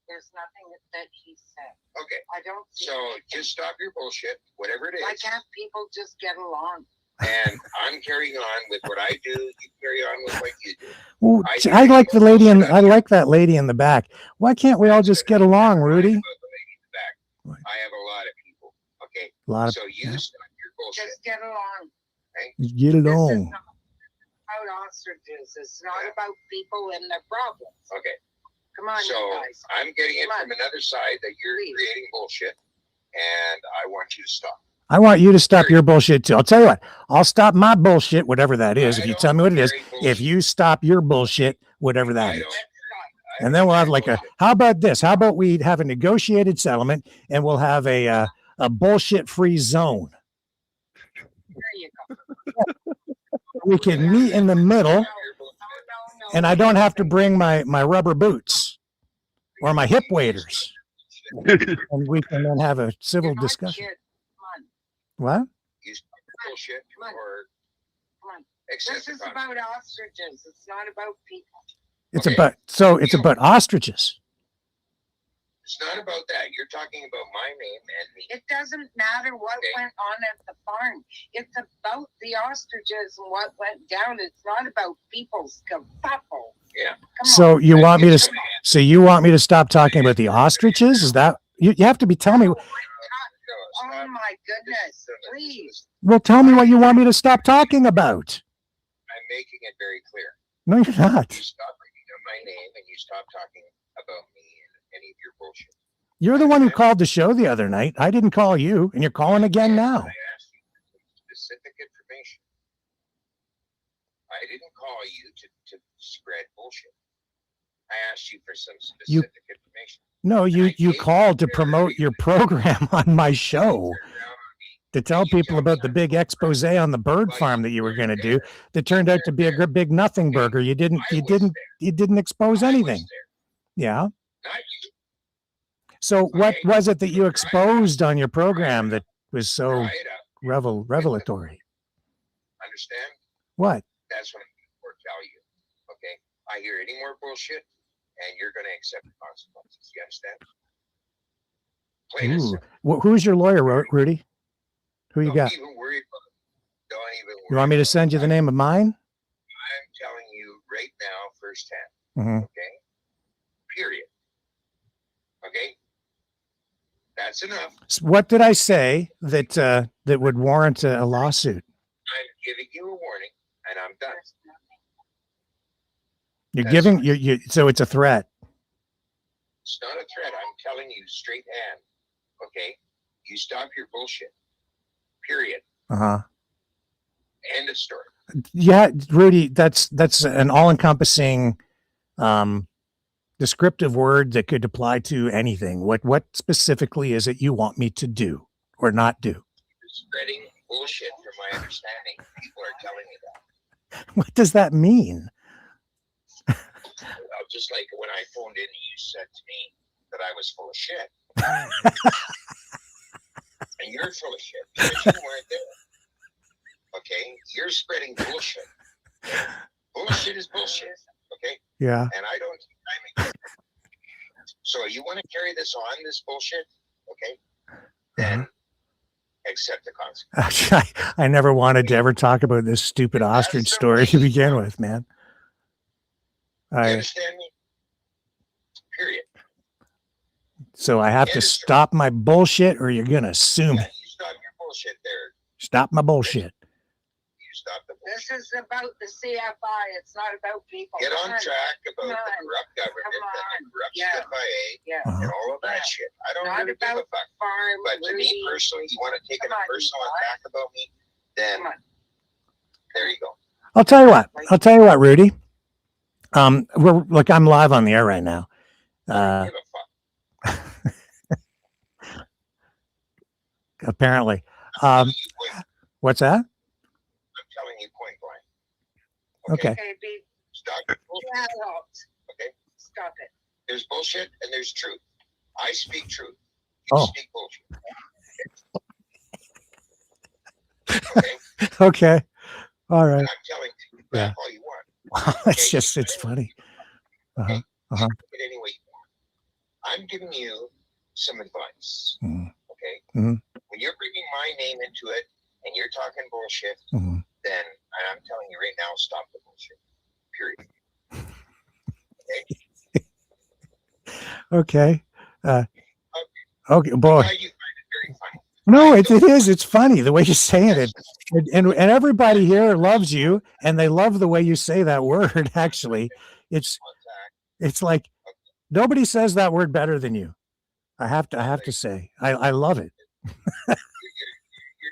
There's nothing that he said. Okay. I don't. So just stop your bullshit, whatever it is. Why can't people just get along? And I'm carrying on with what I do. You carry on with what you do. Well, I like the lady in. I like that lady in the back. Why can't we all just get along, Rudy? I have a lot of people. Okay. A lot of. So you stop your bullshit. Just get along. Okay? Get along. About ostriches. It's not about people and their problems. Okay. Come on, so you guys. I'm getting it from another side that you're creating bullshit, and I want you to stop. I want you to stop your bullshit too. I'll tell you what. I'll stop my bullshit, whatever that is. If you tell me what it is, if you stop your bullshit, whatever that is. And then we'll have like how about this? How about we have a negotiated settlement and we'll have a bullshit-free zone. There you go. We can meet in the middle, and I don't have to bring my rubber boots or my hip waders. And we can then have a civil discussion. What? You stop bullshit or this is about ostriches. It's not about people. It's about ostriches. It's not about that. You're talking about my name and me. It doesn't matter what went on at the farm. It's about the ostriches and what went down. It's not about people's kerfuffle. Yeah. So you want me to? So you want me to stop talking about the ostriches? Is that you have to be telling me? Oh my goodness! Please. Well, tell me what you want me to stop talking about. I'm making it very clear. No, you're not. You stop reading my name and you stop talking about me and any of your bullshit. You're the one who called the show the other night. I didn't call you, and you're calling again now. I asked you for some specific information. I didn't call you to spread bullshit. I asked you for some specific information. No, you called to promote your program on my show, to tell people about the big expose on the bird farm that you were going to do that turned out to be a big nothing burger. You didn't expose anything. Yeah. So what was it that you exposed on your program that was so revelatory? Understand? What? That's what I'm going to tell you. Okay? I hear any more bullshit, and you're going to accept the consequences. You understand? Who's your lawyer, Rudy? Who you got? Don't even worry about it. Don't even worry. You want me to send you the name of mine? I'm telling you right now, firsthand. Mm-hmm. Okay? Period. Okay? That's enough. So what did I say that would warrant a lawsuit? I'm giving you a warning, and I'm done. You're giving you so it's a threat. It's not a threat. I'm telling you straight hand. Okay? You stop your bullshit. Period. End of story. Yeah, Rudy, that's an all-encompassing descriptive word that could apply to anything. What specifically is it you want me to do or not do? You're spreading bullshit from my understanding. People are telling me that. What does that mean? Just like when I phoned in, you said to me that I was full of shit. And you're full of shit because you weren't there. Okay? You're spreading bullshit. Bullshit is bullshit. Okay? Yeah. And I don't take time again. So you want to carry this on, this bullshit? Okay? then accept the consequences. Actually, I never wanted to ever talk about this stupid ostrich story to begin with, man. You understand me? Period. So I have to stop my bullshit, or you're gonna sue me? You stop your bullshit there. Stop my bullshit. You stop the This is about the CFI. It's not about people. Get on track about the corrupt government and the corrupt CFIA and all of that shit. I don't really give a fuck. But to me personally, you want to take a personal attack about me, then there you go. I'll tell you what, Rudy. I'm live on the air right now. Apparently. What's that? I'm telling you point blank. Okay. Stop it. Okay. Stop it. There's bullshit and there's truth. I speak truth. You speak bullshit. Okay. All right. And I'm telling you, back all you want. It's funny. Take it any way you want. I'm giving you some advice. Okay. When you're bringing my name into it and you're talking bullshit, then I'm telling you right now, stop the bullshit. Period. Okay. Okay, boy. No, it is. It's funny the way you're saying it, and everybody here loves you, and they love the way you say that word. Actually, it's like nobody says that word better than you. I have to say, I love it. You're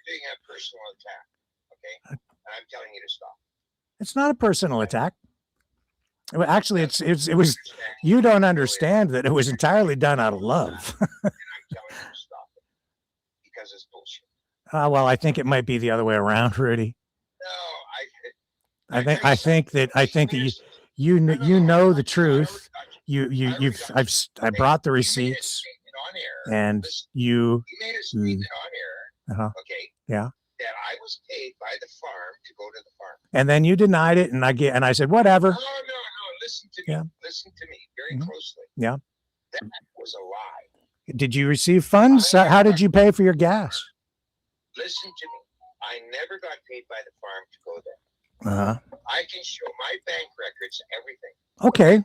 doing a personal attack, okay? And I'm telling you to stop. It's not a personal attack. Actually, it was. You don't understand that it was entirely done out of love. And I'm telling you to stop it because it's bullshit. Well, I think it might be the other way around, Rudy. No, I think that you know the truth. I brought the receipts, and you made a statement on air. Okay. Yeah. That I was paid by the farm to go to the farm. And then you denied it, and I said whatever. No. Listen to me. Yeah. Listen to me very closely. Yeah. That was a lie. Did you receive funds? How did you pay for your gas? Listen to me. I never got paid by the farm to go there. I can show my bank records, everything. Okay.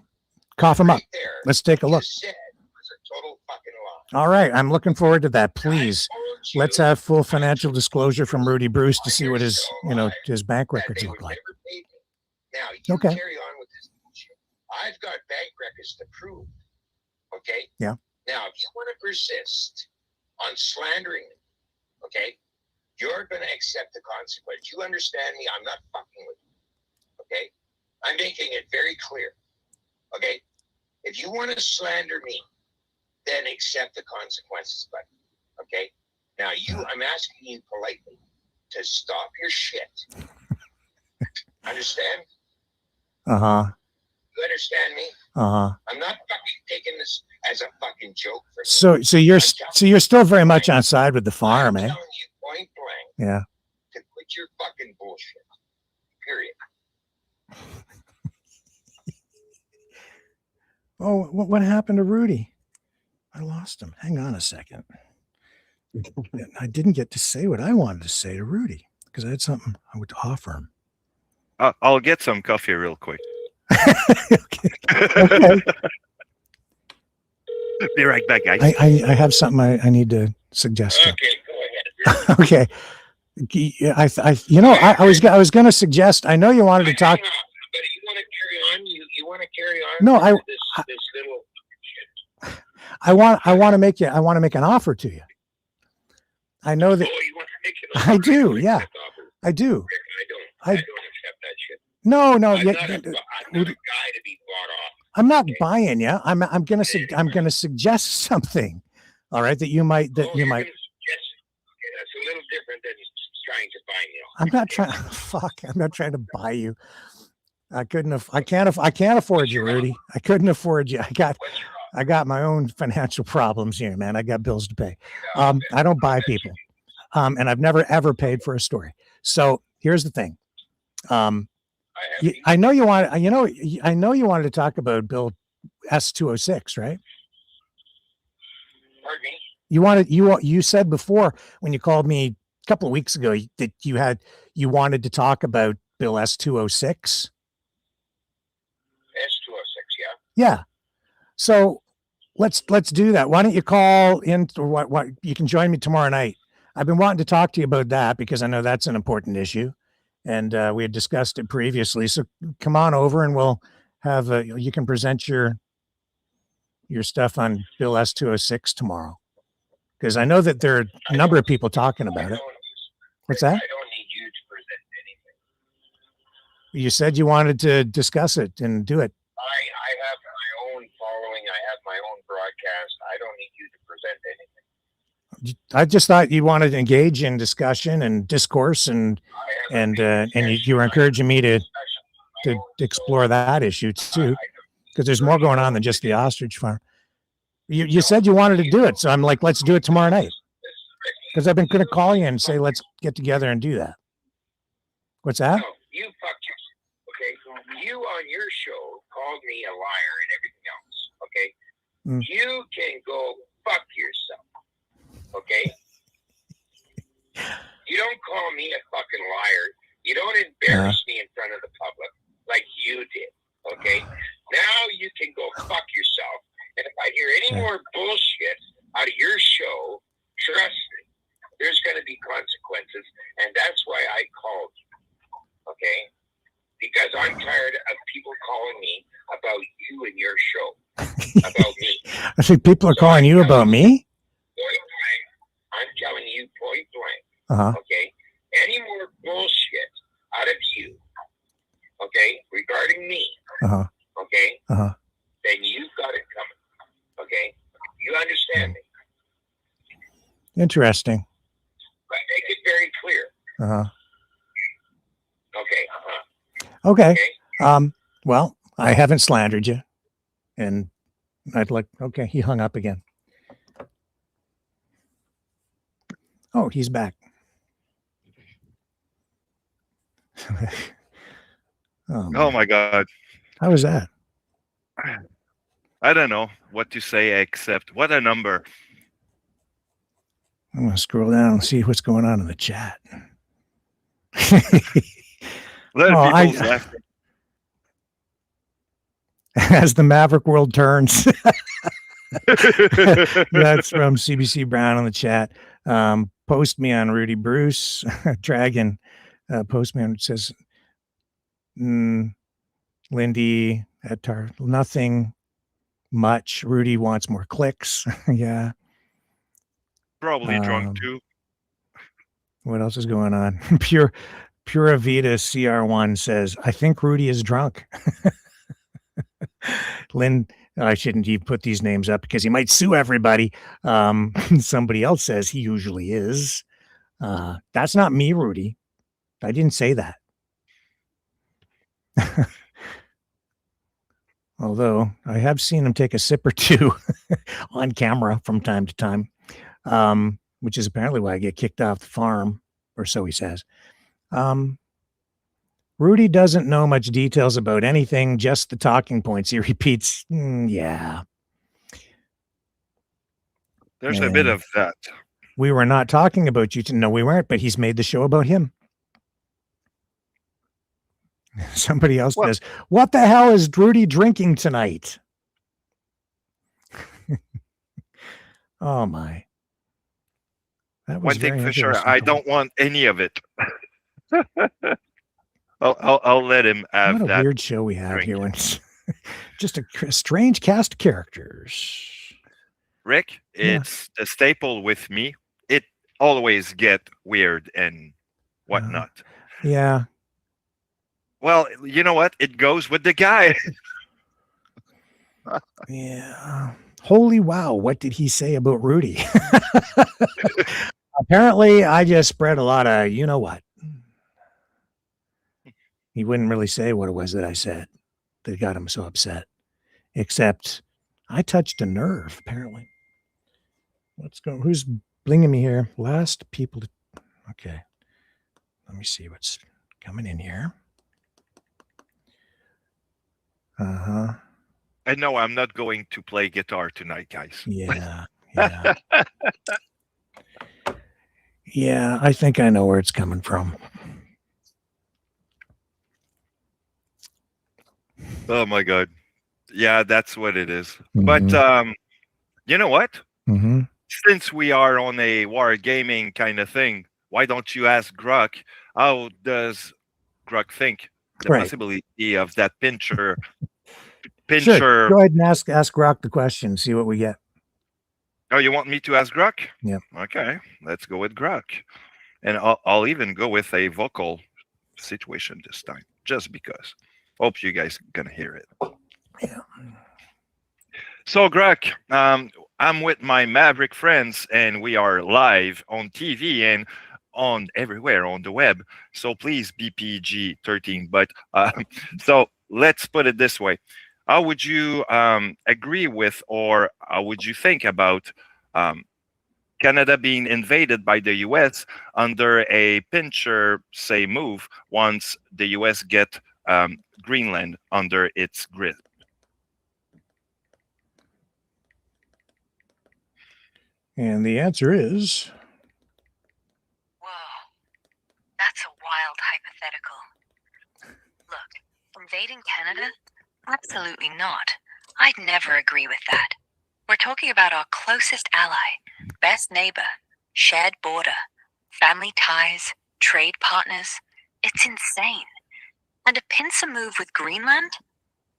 Cough them up. There, let's take a look. Said was a total fucking lie. All right. I'm looking forward to that. Please. Let's have full financial disclosure from Rudy Bruce to see what his bank records look like. Now, you carry on with this bullshit. I've got bank records to prove. Okay? Yeah. Now, if you want to persist on slandering me, okay, you're going to accept the consequence. You understand me? I'm not fucking with you. Okay? I'm making it very clear. Okay? If you want to slander me, then accept the consequences, buddy. Okay? Now, I'm asking you politely to stop your shit. Understand? You understand me? I'm not fucking taking this as a fucking joke. So you're still very much on side with the farm, I'm eh? telling you point blank. Yeah. To quit your fucking bullshit. Period. Oh, what happened to Rudy? I lost him. Hang on a second. I didn't get to say what I wanted to say to Rudy because I had something I would offer him. I'll get some coffee real quick. Okay. Be right back, guys. I have something I need to suggest to you. Okay, go ahead. Okay. I was going to suggest. I know you wanted to talk. But you want to carry on? You want to carry on? No, this little shit. I want to make an offer to you. I know that. Oh, you want to make an offer? I do. Yeah, I do. I don't accept that shit. No. I'm not a guy to be bought off. I'm not buying you. I'm gonna suggest something. All right, that you might. Suggest it. Okay, that's a little different than trying to buy me. I'm not trying. Fuck. I'm not trying to buy you. I can't afford you, Rudy. I couldn't afford you. I got my own financial problems here, man. I got bills to pay. I don't buy people. And I've never ever paid for a story. So here's the thing. I know you wanted to talk about Bill S-206, right? Pardon me? You said before when you called me a couple of weeks ago that you wanted to talk about Bill S206. S206, yeah. Yeah. So let's do that. Why don't you call in, or what you can join me tomorrow night. I've been wanting to talk to you about that because I know that's an important issue, and we had discussed it previously. So come on over and we'll have you can present your stuff on Bill S206 tomorrow, because I know that there are a number of people talking about it. What's that? I don't need you to present anything. You said you wanted to discuss it and do it. I have my own following. I have my own broadcast. I don't need you to present anything. I just thought you wanted to engage in discussion and discourse, and you were encouraging me to explore that issue too, because there's more going on than just the ostrich farm. You said you wanted to do it, so I'm like, let's do it tomorrow night. Because I've been going to call you and say, let's get together and do that. What's that? No, you fucked yourself. Okay, you on your show called me a liar and everything else. Okay, you can go fuck yourself. Okay, you don't call me a fucking liar. You don't embarrass me in front of the public like you did. Okay, now you can go fuck yourself. And if I hear any more bullshit out of your show, trust me, there's going to be consequences, and that's why I called you. Okay, because I'm tired of people calling me about you and your show, about me. I think people are calling you about me. I'm telling you point blank, okay? Any more bullshit out of you, okay, regarding me, okay, then you've got it coming, okay? You understand me? Interesting. But make it very clear. Okay. Well, I haven't slandered you, and I'd like. Okay, he hung up again. Oh, he's back. Oh my God. How was that? I don't know what to say except what a number. I'm going to scroll down and see what's going on in the chat. As the Maverick world turns. That's from CBC Brown on the chat. Post me on Rudy Bruce. Dragon. Post me on, it says, Lindy, nothing much. Rudy wants more clicks. Yeah. Probably drunk too. What else is going on? Pura Vida CR1 says, I think Rudy is drunk. Lynn, I shouldn't even put these names up because he might sue everybody. Somebody else says he usually is. That's not me, Rudy. I didn't say that. Although I have seen him take a sip or two on camera from time to time, which is apparently why I get kicked off the farm, or so he says. Rudy doesn't know much details about anything, just the talking points. He repeats, yeah. There's a bit of that. We were not talking about you. No, we weren't, but he's made the show about him. Somebody else says, what the hell is Rudy drinking tonight? Oh, my. That was one thing for sure, I don't want any of it. I'll let him have what a that. Weird show we have here. When just a strange cast of characters. Rick, it's a staple with me. It always get weird and whatnot. Yeah. Well, you know what? It goes with the guy. Yeah. Holy wow. What did he say about Rudy? Apparently, I just spread a lot of, you know what? He wouldn't really say what it was that I said that got him so upset. Except I touched a nerve, apparently. Let's go. Who's blinging me here? Last people to... Okay. Let me see what's coming in here. I know I'm not going to play guitar tonight, guys. Yeah. Yeah. Yeah, I think I know where it's coming from. Oh my God. Yeah, that's what it is. But you know what? Since we are on a wargaming kind of thing, why don't you ask Grok, how does Grok think the possibility of that pincher? Sure. Go ahead and ask Grok the question, see what we get. Oh, you want me to ask Grok? Yeah. Okay, let's go with Grok. And I'll even go with a vocal situation this time, just because. Hope you guys gonna hear it. Yeah. So, Grok, I'm with my Maverick friends, and we are live on TV and on everywhere on the web. So please be PG-13. But so let's put it this way: how would you agree with, or how would you think about Canada being invaded by the U.S. under a pincher, say, move once the U.S. get Greenland under its grip? And the answer is... Whoa, that's a wild hypothetical. Look, invading Canada? Absolutely not. I'd never agree with that. We're talking about our closest ally, best neighbor, shared border, family ties, trade partners. It's insane. And a pincer move with Greenland?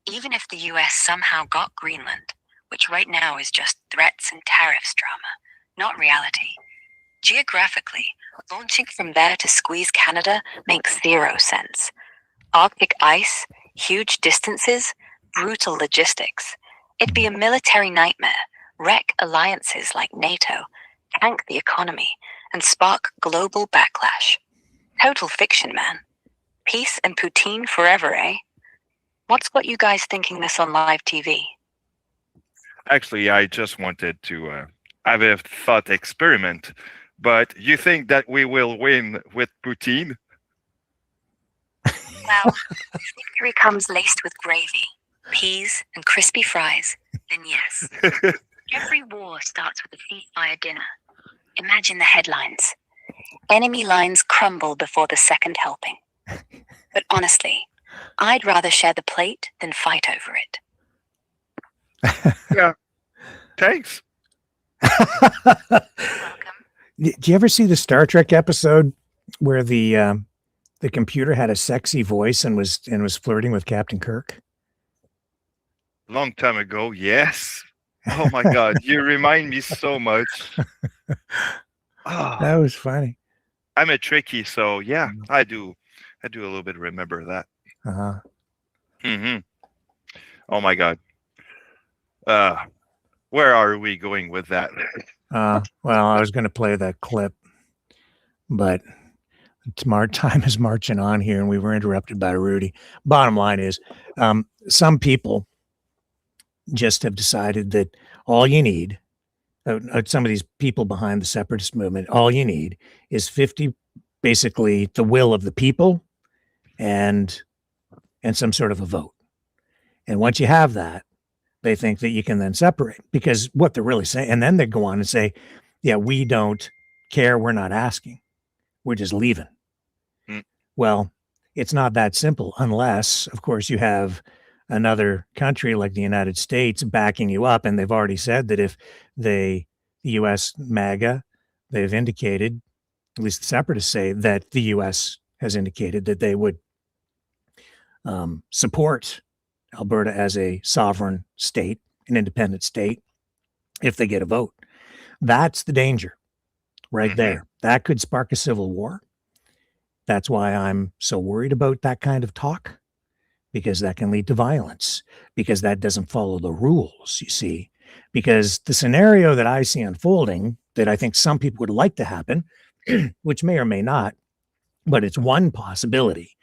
Even if the US somehow got Greenland, which right now is just threats and tariffs drama, not reality. Geographically, launching from there to squeeze Canada makes zero sense. Arctic ice, huge distances, brutal logistics. It'd be a military nightmare, wreck alliances like NATO, tank the economy, and spark global backlash. Total fiction, man. Peace and poutine forever, eh? What's got you guys thinking this on live TV? Actually, I just wanted to have a thought experiment. But you think that we will win with poutine? Well, if victory comes laced with gravy, peas, and crispy fries, then yes. Every war starts with a ceasefire dinner. Imagine the headlines. Enemy lines crumble before the second helping. But honestly, I'd rather share the plate than fight over it. Yeah. Thanks. Do you ever see the Star Trek episode where the computer had a sexy voice and was flirting with Captain Kirk? Long time ago, yes. Oh my God, you remind me so much. Oh, that was funny. I'm a tricky, so yeah, I do a little bit remember that. Oh my God. Where are we going with that? Well, I was going to play that clip, but time is marching on here, and we were interrupted by Rudy. Bottom line is, some people just have decided that all you need, some of these people behind the separatist movement, all you need is 50, basically the will of the people, and some sort of a vote. And once you have that, they think that you can then separate, because what they're really saying, and then they go on and say, yeah, we don't care. We're not asking. We're just leaving. Well, it's not that simple, unless, of course, you have another country like the United States backing you up. And they've already said that if the U.S. MAGA, they've indicated, at least the separatists say, that the U.S. has indicated that they would support Alberta as a sovereign state, an independent state, if they get a vote. That's the danger right there. That could spark a civil war. That's why I'm so worried about that kind of talk, because that can lead to violence, because that doesn't follow the rules, you see. Because the scenario that I see unfolding, that I think some people would like to happen, which may or may not, but it's one possibility,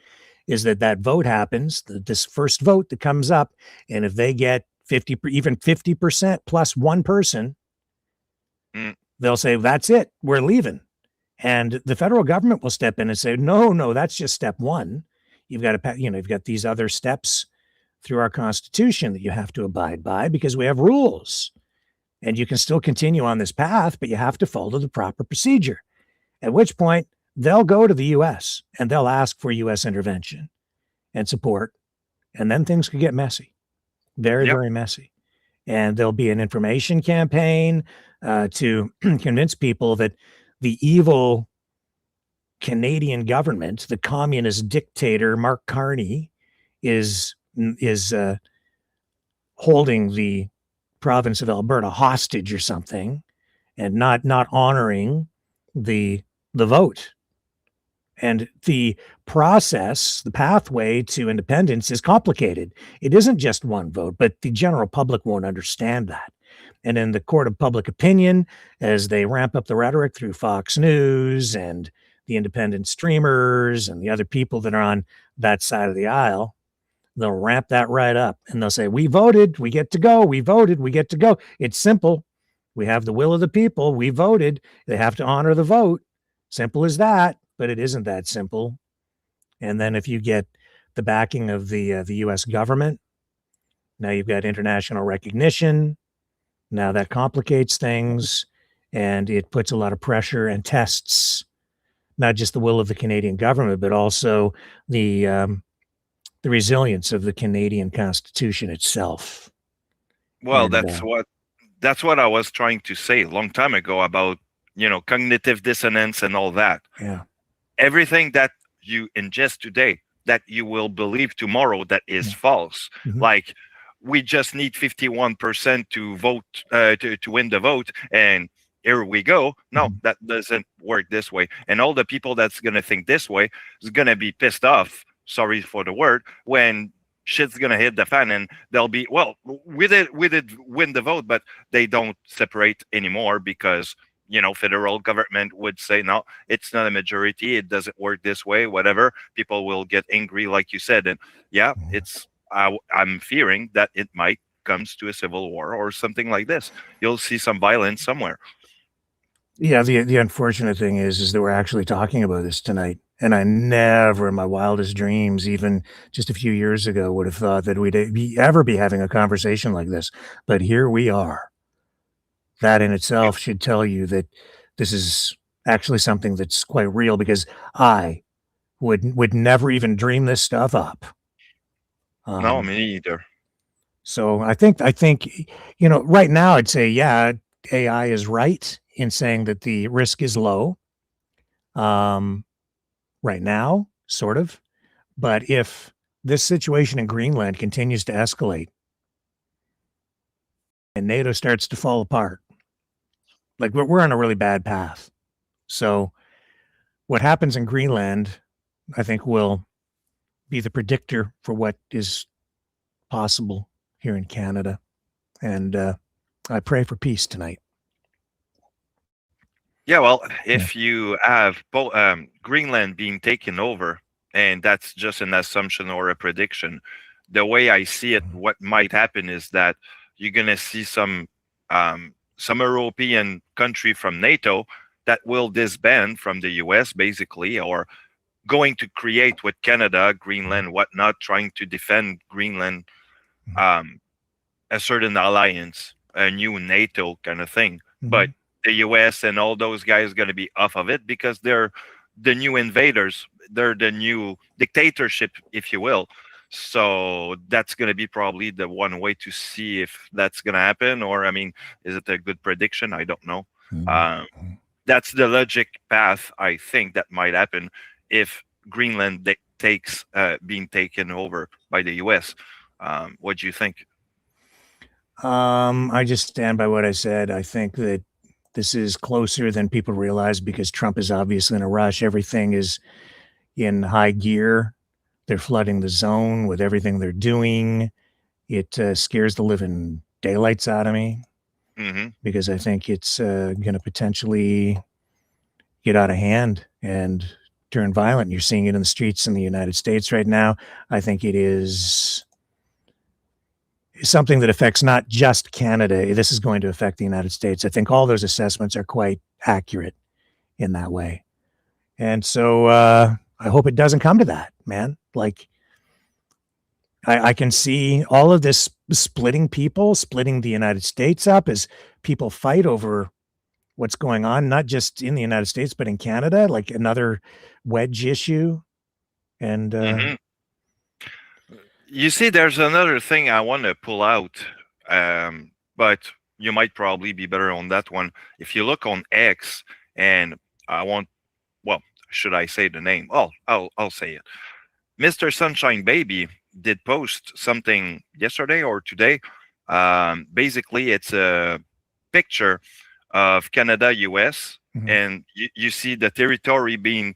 is that vote happens, this first vote that comes up, and if they get 50, even 50% plus one person, they'll say, that's it, we're leaving. And the federal government will step in and say, no, that's just step one. You've got to, you've got these other steps through our Constitution that you have to abide by, because we have rules. And you can still continue on this path, but you have to follow the proper procedure. At which point, they'll go to the U.S. and they'll ask for U.S. intervention and support. And then things could get messy. Very, very messy. And there'll be an information campaign to convince people that the evil Canadian government, the communist dictator Mark Carney, is holding the province of Alberta hostage or something, and not honoring the vote. And the process, the pathway to independence is complicated. It isn't just one vote, but the general public won't understand that. And in the court of public opinion, as they ramp up the rhetoric through Fox News and the independent streamers and the other people that are on that side of the aisle, they'll ramp that right up and they'll say, we voted, we get to go. We voted, we get to go. It's simple. We have the will of the people. We voted. They have to honor the vote. Simple as that, but it isn't that simple. And then if you get the backing of the U.S. government, now you've got international recognition. Now that complicates things, and it puts a lot of pressure and tests not just the will of the Canadian government, but also the resilience of the Canadian Constitution itself. Well, that's what I was trying to say a long time ago about, cognitive dissonance and all that. Yeah. Everything that you ingest today that you will believe tomorrow that is false. Mm-hmm. Like, we just need 51% to vote to win the vote, and here we go. No, that doesn't work this way. And all the people that's gonna think this way is gonna be pissed off. Sorry for the word. When shit's gonna hit the fan, and they'll be, well, we did win the vote, but they don't separate anymore because federal government would say, no, it's not a majority. It doesn't work this way. Whatever. People will get angry, like you said, and I'm fearing that it might comes to a civil war or something like this. You'll see some violence somewhere. Yeah, the unfortunate thing is that we're actually talking about this tonight. And I never in my wildest dreams, even just a few years ago, would have thought that we'd ever be having a conversation like this. But here we are. That in itself should tell you that this is actually something that's quite real, because I would never even dream this stuff up. No, me either. So I think, right now I'd say, yeah, AI is right in saying that the risk is low. Right now, sort of. But if this situation in Greenland continues to escalate and NATO starts to fall apart, like we're on a really bad path. So what happens in Greenland, I think, will be the predictor for what is possible here in Canada. And I pray for peace tonight. Yeah, well, if you have Greenland being taken over, and that's just an assumption or a prediction, the way I see it, what might happen is that you're going to see some European country from NATO that will disband from the US, basically, or going to create with Canada, Greenland, whatnot, trying to defend Greenland, a certain alliance, a new NATO kind of thing. Mm-hmm. But the US and all those guys are going to be off of it because they're the new invaders. They're the new dictatorship, if you will. So that's going to be probably the one way to see if that's going to happen. Or, I mean, is it a good prediction? I don't know. Mm-hmm. That's the logic path, I think, that might happen if Greenland takes being taken over by the US. What do you think? I just stand by what I said. I think that this is closer than people realize because Trump is obviously in a rush. Everything is in high gear. They're flooding the zone with everything they're doing. It scares the living daylights out of me, because I think it's going to potentially get out of hand and turn violent. You're seeing it in the streets in the United States right now. I think it is something that affects not just Canada. This is going to affect the United States. I think all those assessments are quite accurate in that way. And so I hope it doesn't come to that, man. Like, I can see all of this splitting the United States up as people fight over what's going on, not just in the United States, but in Canada, like another wedge issue. And you see, there's another thing I want to pull out, but you might probably be better on that one. If you look on X, and should I say the name? Oh, I'll say it. Mr. Sunshine Baby did post something yesterday or today. Basically, it's a picture of Canada, US, and you see the territory being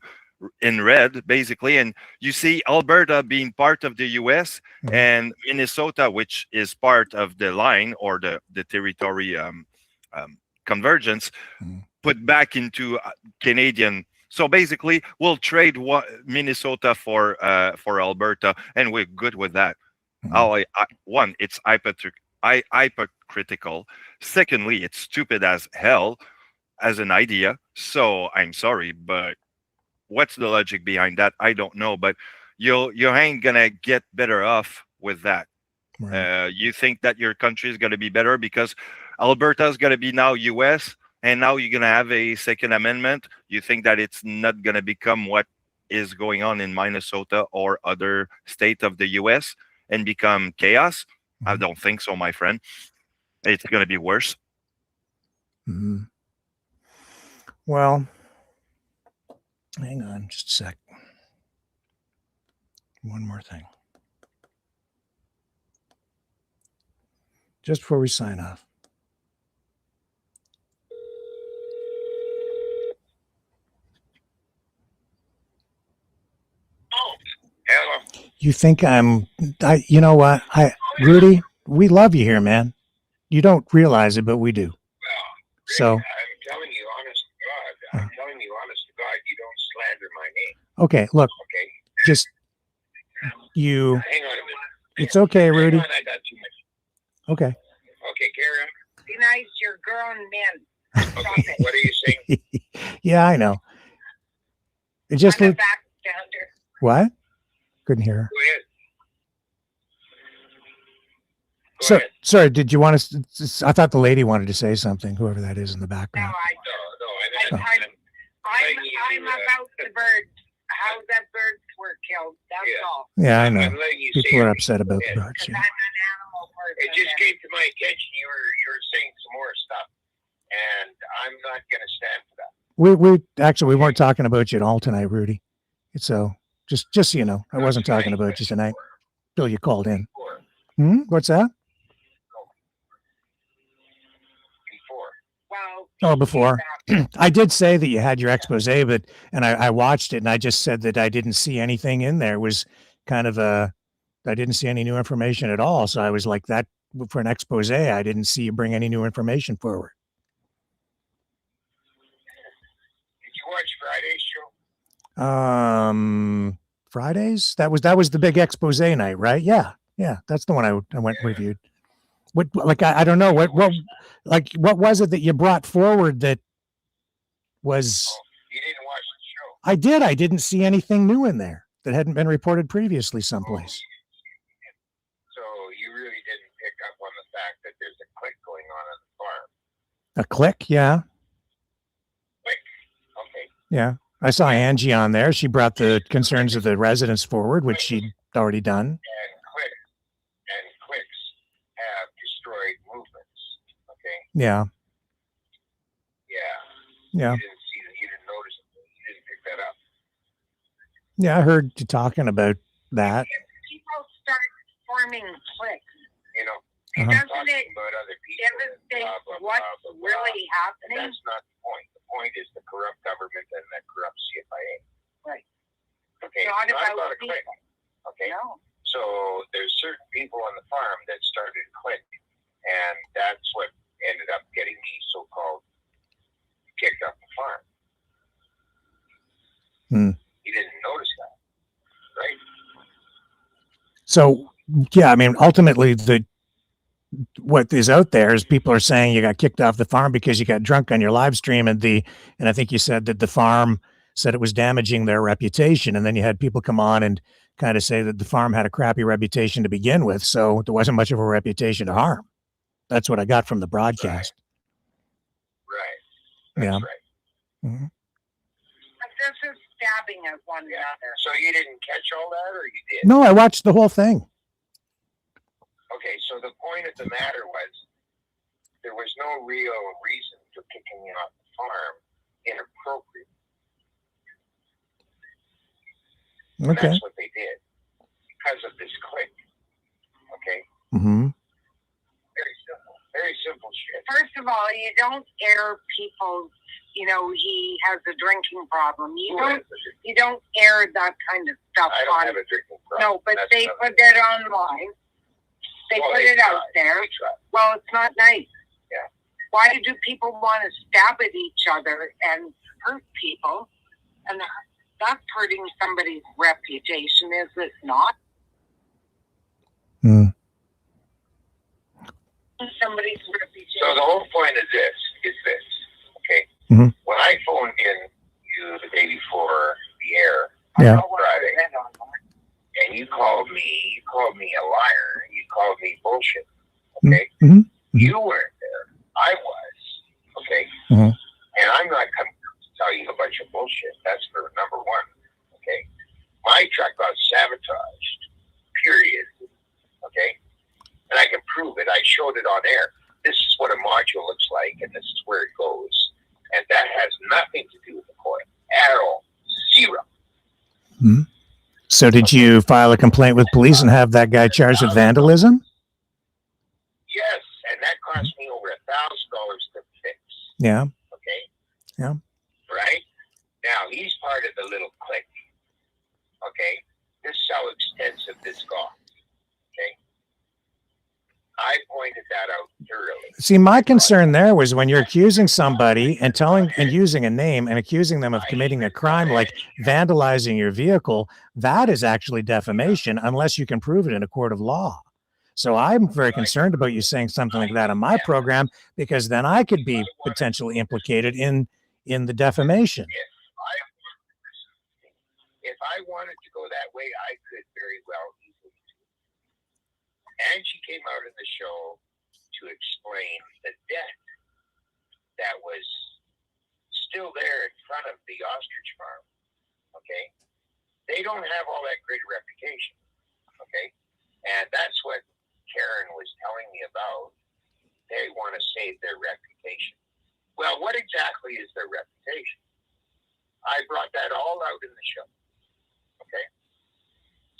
in red, basically, and you see Alberta being part of the US and Minnesota, which is part of the line or the territory convergence, put back into Canadian. So basically, we'll trade Minnesota for Alberta, and we're good with that. One, it's hypocritical. Secondly, it's stupid as hell as an idea. So I'm sorry, but what's the logic behind that? I don't know, but you ain't gonna get better off with that. Right. You think that your country is gonna be better because Alberta is gonna be now US, and now you're gonna have a second amendment. You think that it's not gonna become what is going on in Minnesota or other state of the US and become chaos? I don't think so, my friend. It's gonna be worse. Well, hang on just a sec. One more thing. Just before we sign off. Hello. You think you know what? Rudy, we love you here, man. You don't realize it, but we do. So I'm telling you honest to God. I'm telling you honest to God, you don't slander my name. Okay, look. Okay. Just Hang on a minute. It's okay, Rudy. Hang on, I got too much. Okay. Okay, carry on. Be nice, you're grown men. Okay, what are you saying? Yeah, I know. It just I'm a backstander. What? Couldn't hear her. Go ahead. Sorry, did you want us? I thought the lady wanted to say something, whoever that is in the background. I'm about the birds. How that birds were killed. That's all. Yeah, I know. I'm letting you People say are it. upset about the birds. I'm an animal person. It just came to my attention. You were saying some more stuff, and I'm not going to stand for that. We actually weren't talking about you at all tonight, Rudy. So just so you know, I wasn't talking about you tonight. Till you called in. What's that? Before. I did say that you had your expose, but I watched it and I just said that I didn't see anything in there. It was kind of I didn't see any new information at all. So I was like, that for an expose, I didn't see you bring any new information forward. Did you watch Friday's show? Fridays? That was the big expose night, right? Yeah. That's the one I went and reviewed. What, like, I don't know what was it that you brought forward that was? You didn't watch the show. I did. I didn't see anything new in there that hadn't been reported previously someplace. So you really didn't pick up on the fact that there's a clique going on the farm. A clique? Yeah. Clique. Okay. Yeah. I saw Angie on there. She brought the concerns of the residents forward, which she'd already done. And cliques have destroyed movements. Okay. Yeah. Yeah. You didn't notice it. You didn't pick that up. Yeah, I heard you talking about that. If people start forming cliques, doesn't it devastate what's really happening? That's not the point. The point is the corrupt government and the corrupt CIA. Right. Okay. It's not about a clique. Okay. No. So there's certain people on the farm that started a clique, and that's what ended up getting me so-called kicked off the farm. You didn't notice that, right? So, yeah, I mean, ultimately, what is out there is people are saying you got kicked off the farm because you got drunk on your live stream, and I think you said that the farm said it was damaging their reputation, and then you had people come on and kind of say that the farm had a crappy reputation to begin with, so there wasn't much of a reputation to harm. That's what I got from the broadcast. Yeah. right. Mm-hmm. But this is stabbing at one another. So you didn't catch all that, or you did? No, I watched the whole thing. Okay, so the point of the matter was there was no real reason for kicking me off the farm inappropriate. And Okay. that's what they did because of this clique. Okay? Mm-hmm. Very simple. Very simple shit. First of all, you don't air people's, he has a drinking problem. You don't air that kind of stuff I don't have a drinking problem. No, but That's they put it online. They put it out there. Well, it's not nice. Yeah. Why do people want to stab at each other and hurt people? And that's hurting somebody's reputation, is it not? Mm. Somebody's reputation. So the whole point of this is this, okay? Mm-hmm. When I phoned in you the day before the air Yeah. on Friday, and you called me a liar, you called me bullshit, okay? Mm-hmm. You weren't there. I was, okay? Mm-hmm. And I'm not coming to tell you a bunch of bullshit. That's for number one, okay? My truck got sabotaged, period, okay? And I can prove it. I showed it on air. This is what a module looks like, and this is where it goes. And that has nothing to do with the coil at all. Zero. Mm-hmm. So did you file a complaint with police and have that guy charged with vandalism? Yes, and that cost me over $1,000 to fix. Yeah. Okay? Yeah. Right? Now, he's part of the little clique. Okay? This is how extensive this got. Okay? I pointed that out thoroughly. See, my concern there was when you're accusing somebody and using a name and accusing them of committing a crime like vandalizing your vehicle, that is actually defamation unless you can prove it in a court of law. So I'm very concerned about you saying something like that on my program, because then I could be potentially implicated in the defamation. If I wanted to go that way, I could very well easily do it. And she came out in the show to explain the debt that was still there in front of the ostrich farm. Okay? They don't have all that great a reputation. Okay? And that's what Karen was telling me about. They want to save their reputation. Well, what exactly is their reputation? I brought that all out in the show. Okay?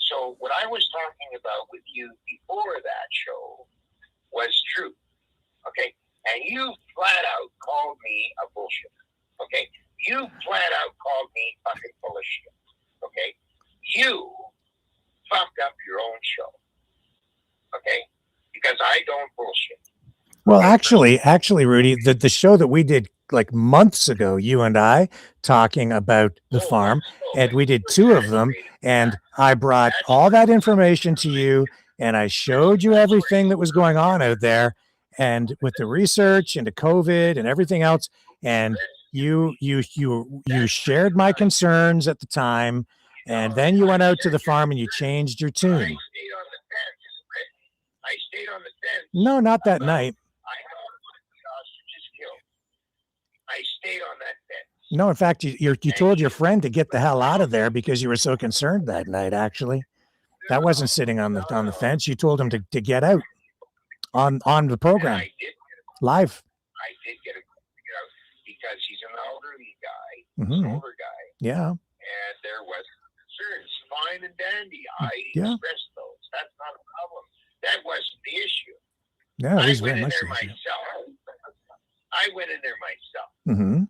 So what I was talking about with you before that show was true. Okay? And you flat out called me a bullshit. Okay? You flat out called me fucking full of shit. Okay? You fucked up your own show. Okay? Because I don't bullshit. Well, actually, Rudy, the show that we did like months ago, you and I talking about the farm, and we did 2 of them, and I brought all that information to you, and I showed you everything that was going on out there, and with the research into COVID and everything else, and you shared my concerns at the time, and then you went out to the farm and you changed your tune. I stayed on the fence. No, not that night. I stayed on that fence. No, in fact, you told your friend to get the hell out of there because you were so concerned that night. Actually, that wasn't sitting on the fence. You told him to get out on the program live. I did get out because he's an elderly guy, Mm-hmm. an older guy. Yeah. And there was concerns, fine and dandy. I Yeah. expressed those. That's not a problem. That wasn't the issue. Yeah, he's I very went in much. there myself. I went in there myself. Mm-hmm.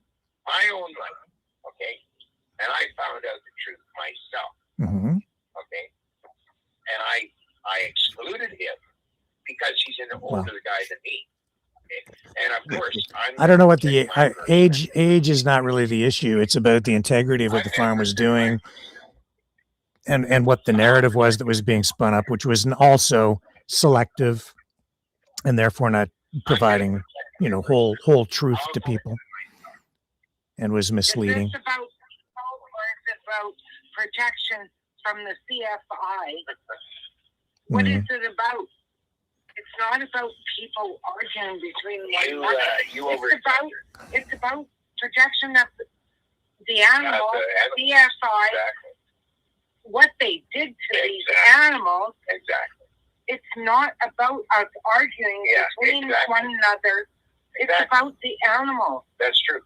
My own money. Okay? And I found out the truth myself. Mm-hmm. Okay? And I excluded him because he's an older guy than me. Okay? And of course, I don't know what the age is not really the issue. It's about the integrity of what the farm was doing and what the narrative was that was being spun up, which was also selective and therefore not providing, whole truth to people and was misleading. Is this about or is it about protection from the CFI? What is it about? It's not about people arguing between one another. It's about protection of the animals, CSI, what they did to these animals. Exactly. It's not about us arguing between one another. It's about the animals. That's true.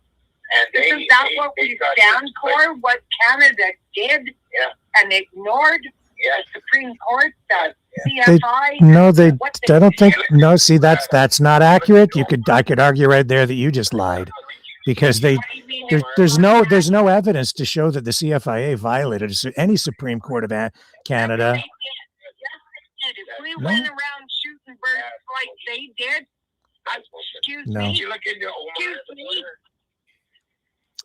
And isn't that what we stand for? What Canada did and ignored the Supreme Court, the CSI? I don't think. No, see, that's not accurate. I could argue right there that you just lied, because there's no evidence to show that the CFIA violated any Supreme Court of Canada. If we went around shooting birds like they did, excuse me. Did you look into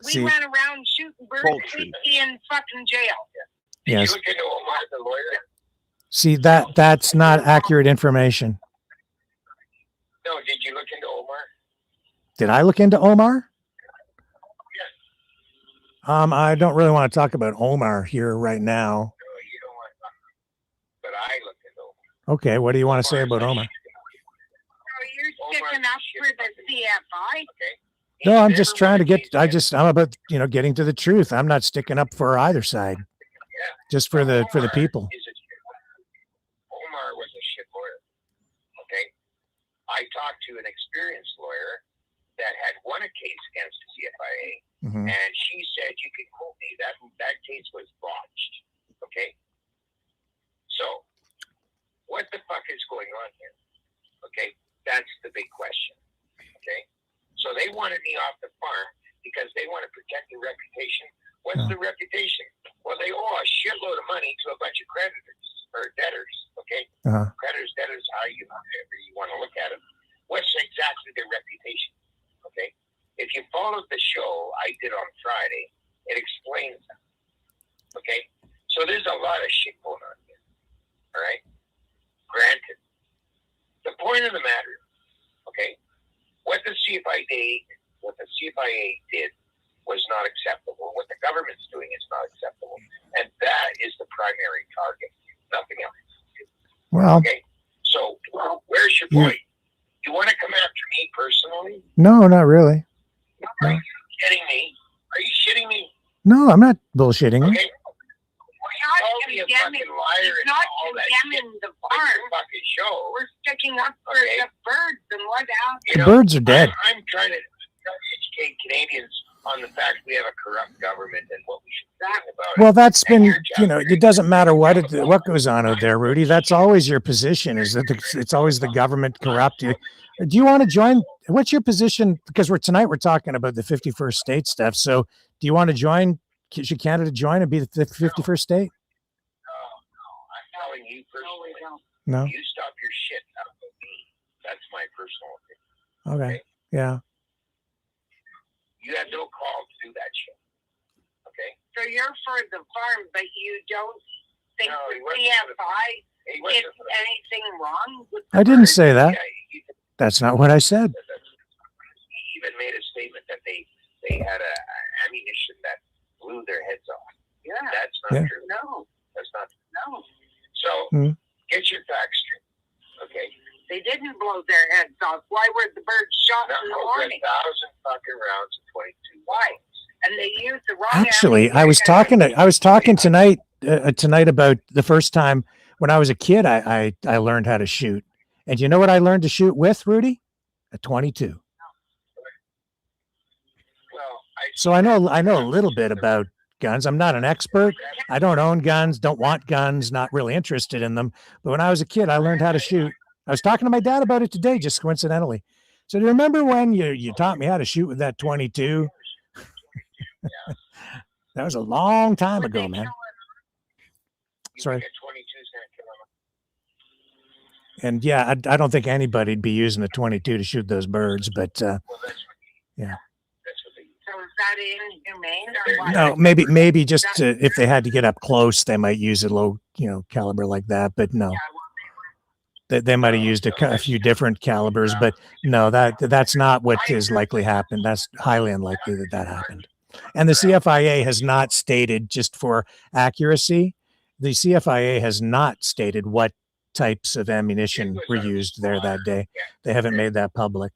we went around shooting birds, we'd be in fucking jail. Did you look into Omar, the lawyer? See, that's not accurate information. No, did you look into Omar? Did I look into Omar? Yes. I don't really want to talk about Omar here right now. No, you don't want to talk about it. But I looked into Omar. Okay, what do you want to say about Omar? So you're sticking up for the CFI? Okay. No, I'm just trying to I'm about, getting to the truth. I'm not sticking up for either side. Just for the people. Omar was a shit lawyer. Okay. I talked to an experienced lawyer that had won a case against the CFIA, and she said, you can quote me, that case was botched. Okay. So what the fuck is going on here? Okay. That's the big question. Okay. So they wanted me off the farm because they want to protect their reputation. What's the reputation? Well, they owe a shitload of money to a bunch of creditors or debtors. Okay, creditors, debtors, however you want to look at it. What's exactly their reputation? Okay, if you followed the show I did on Friday, it explains that. Okay, so there's a lot of shit going on here. All right, granted. The point of the matter, okay, what the CFIA did was not acceptable. What the government's doing is not acceptable. And that is the primary target, nothing else. Well, okay. So where's your point? You want to come after me personally? No, not really. Are you kidding me? Are you shitting me? No, I'm not bullshitting you. Okay. We're not condemning the farm. Fucking show. We're sticking up for the birds and what else. The birds are dead. I'm trying to educate Canadians on the fact we have a corrupt government and what we should think about it. Well, that's been, it doesn't matter what goes on out there, Rudy. That's always your position, is that it's always the government corrupt. Do you want to join? What's your position? Because tonight we're talking about the 51st state stuff. So do you want to join? Should Canada join and be the 51st state? No. I'm telling you personally. No. You stop your shit out of me. That's my personal opinion. Okay. Yeah. You have no call to do that shit. Okay. So you're for the farm, but you don't think the CFI did anything wrong with the I didn't say that. Yeah, that's not what I said. He even made a statement that they had ammunition that blew their heads off. Yeah. That's not true. No. That's not true. No. So get your facts straight. Okay. They didn't blow their heads off. Why were the birds shot in the morning? 1,000 fucking rounds of 22. Why? And they used the wrong. Actually, I was talking tonight about the first time when I was a kid. I learned how to shoot, and you know what I learned to shoot with, Rudy? A 22. Well, so I know a little bit about guns. I'm not an expert. I don't own guns. Don't want guns. Not really interested in them. But when I was a kid, I learned how to shoot. I was talking to my dad about it today, just coincidentally. So do you remember when you taught me how to shoot with that 22? That was a long time ago, man. Sorry. And yeah, I don't think anybody'd be using the 22 to shoot those birds, but yeah. So is that inhumane or what? No, maybe just if they had to get up close, they might use a low, caliber like that. But no. They might have used a few different calibers, but no, that's not what is likely happened. That's highly unlikely that happened. And the CFIA has not stated, just for accuracy, the CFIA has not stated what types of ammunition were used there that day. They haven't made that public.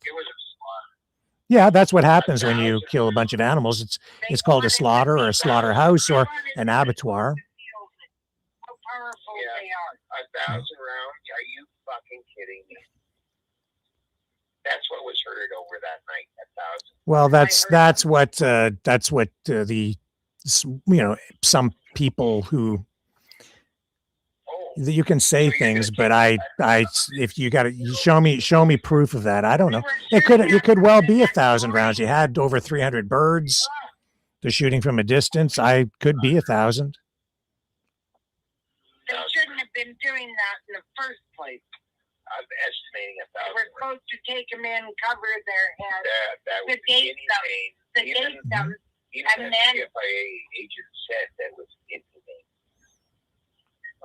Yeah, that's what happens when you kill a bunch of animals. It's called a slaughter or a slaughterhouse or an abattoir. How powerful they are. 1,000 rounds? Are you fucking kidding me? That's what was heard over that night. 1,000. Well, that's what the some people who you can say things, but I if you got to show me proof of that. I don't know. It could well be 1,000 rounds. You had over 300 birds. They're shooting from a distance. I could be 1,000. They shouldn't have been doing that in the first place. I'm estimating 1,000. We're supposed to take them in, cover their heads, That was sedate them, and then CIA agent said that was inhumane.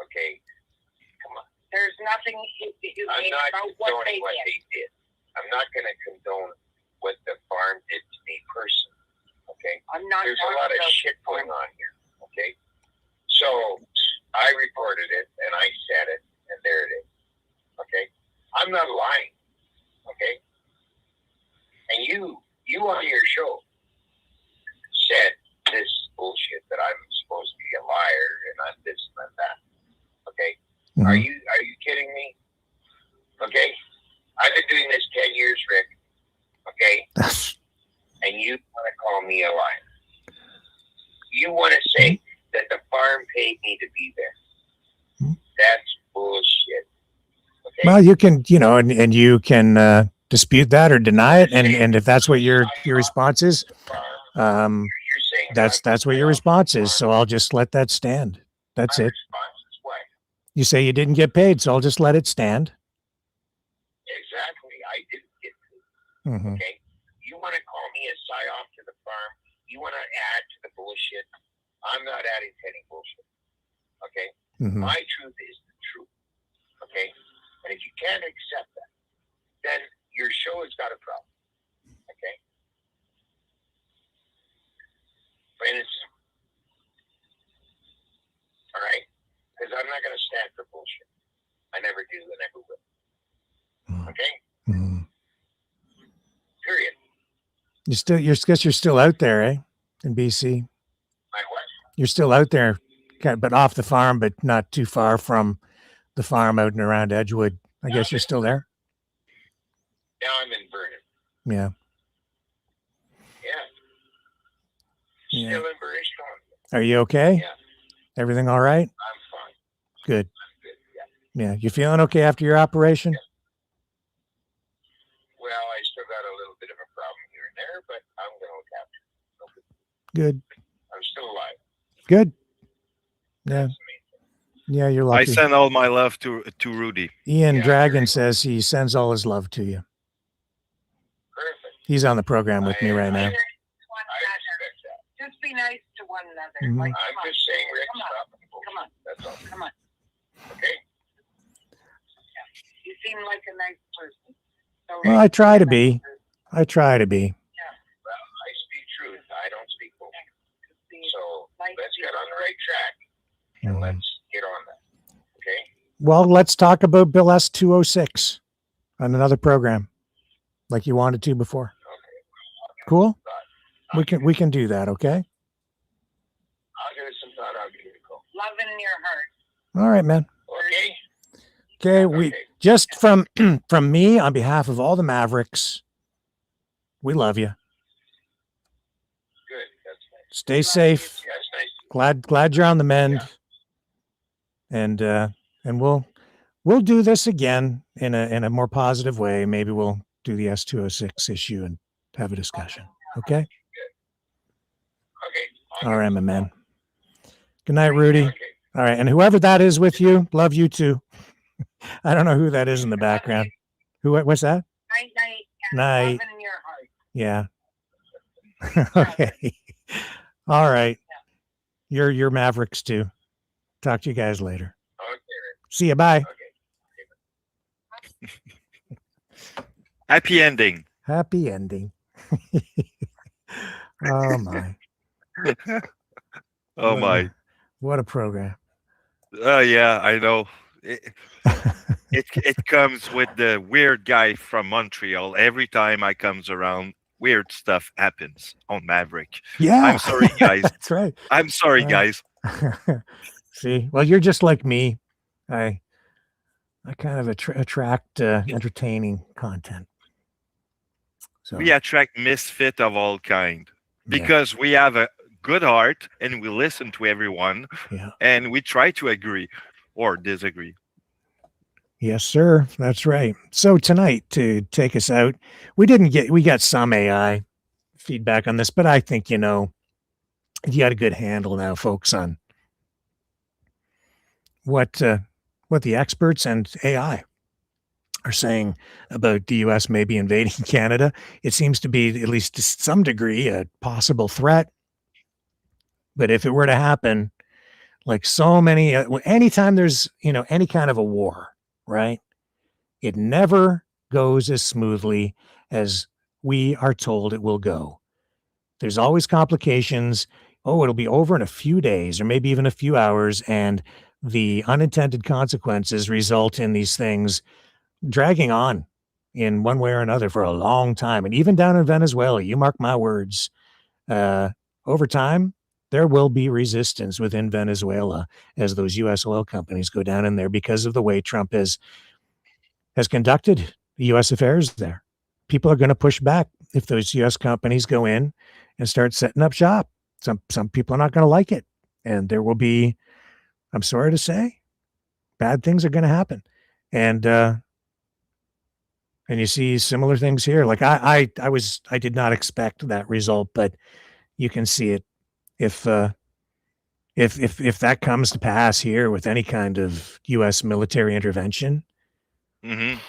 Okay, come on. There's nothing I'm not about what condoning what they did. I'm not going to condone what the farm did to me personally. Okay, there's a lot of shit going on here. Okay, so I reported it and I said it, and there it is. Okay, I'm not lying. Okay, and you on your show said this bullshit that I'm supposed to be a liar and I'm this and I'm that. Okay, are you kidding me? Okay, I've been doing this 10 years, Rick. Okay, and you want to call me a liar? You want to say that the farm paid me to be there? That's bullshit. Okay? Well, you can, and you can dispute that or deny it, and if that's what your response is, that's what your response is. So I'll just let that stand. That's it. You say you didn't get paid, so I'll just let it stand. Exactly, I didn't get paid. Okay, you want to call me a psyop to the farm? You want to add to the bullshit? I'm not adding to any bullshit. Okay, my truth is the truth. Okay, and if you can't accept that, then your show has got a problem. Okay, plain and simple. All right, because I'm not going to stand for bullshit. I never do and never will. Okay. Period. You're still out there, eh? In BC. My what? You're still out there, but off the farm, but not too far from the farm out and around Edgewood. I guess you're still there. Now I'm in Vernon. Yeah. Yeah. Still in British Columbia. Are you okay? Yeah. Everything all right? I'm fine. Good. I'm good. Yeah. You feeling okay after your operation? Yeah. Well, I still got a little bit of a problem here and there, but I'm going to look after it. Good. I'm still alive. Good. Yeah. Yeah, you're lucky. I send all my love to Rudy. Ian Dragon says he sends all his love to you. Perfect. He's on the program with me right now. Just be nice to one another. I'm just saying, Rick, stop. Come on. That's all. Come on. Okay. You seem like a nice person. So Well, I try to be. Well, I speak truth. I don't speak bullshit. So let's get on the right track and let's get on that. Okay. Well, let's talk about Bill S-206 on another program, like you wanted to before. Okay. Cool. We can do that. Okay. I'll give it some thought. I'll give it a call. Love in your heart. All right, man. Okay. Okay. We just from me on behalf of all the Mavericks, we love you. Good. That's nice. Stay safe. Yeah, it's nice. Glad you're on the mend. And we'll do this again in a more positive way. Maybe we'll do the S-206 issue and have a discussion. Okay. Okay. All right, my man. Good night, Rudy. Okay. All right. And whoever that is with you, love you too. I don't know who that is in the background. What's that? Night. Night. Love in your heart. Yeah. Okay. All right. You're Mavericks too. Talk to you guys later. Okay. See you. Bye. Okay. Happy ending. Happy ending. Oh my. Oh my. What a program. Oh yeah, I know. It comes with the weird guy from Montreal every time I comes around. weird stuff happens on Maverick. Yeah. I'm sorry, guys. That's right. I'm sorry, guys. See, well, you're just like me. I kind of attract entertaining content. So we attract misfit of all kind because we have a good heart and we listen to everyone and we try to agree or disagree. Yes, sir. That's right. So tonight, to take us out, we got some AI feedback on this, but I think, you got a good handle now, folks, on what the experts and AI are saying about the U.S. maybe invading Canada. It seems to be, at least to some degree, a possible threat. But if it were to happen, like so many, anytime there's, any kind of a war, right? It never goes as smoothly as we are told it will go. There's always complications. Oh, it'll be over in a few days or maybe even a few hours. And the unintended consequences result in these things dragging on in one way or another for a long time. And even down in Venezuela, you mark my words, over time, there will be resistance within Venezuela as those U.S. oil companies go down in there because of the way Trump has conducted the U.S. affairs there. People are going to push back if those U.S. companies go in and start setting up shop. Some people are not going to like it. And there will be, I'm sorry to say, bad things are going to happen. And you see similar things here. Like I did not expect that result, but you can see it if that comes to pass here with any kind of U.S. military intervention. Mm-hmm.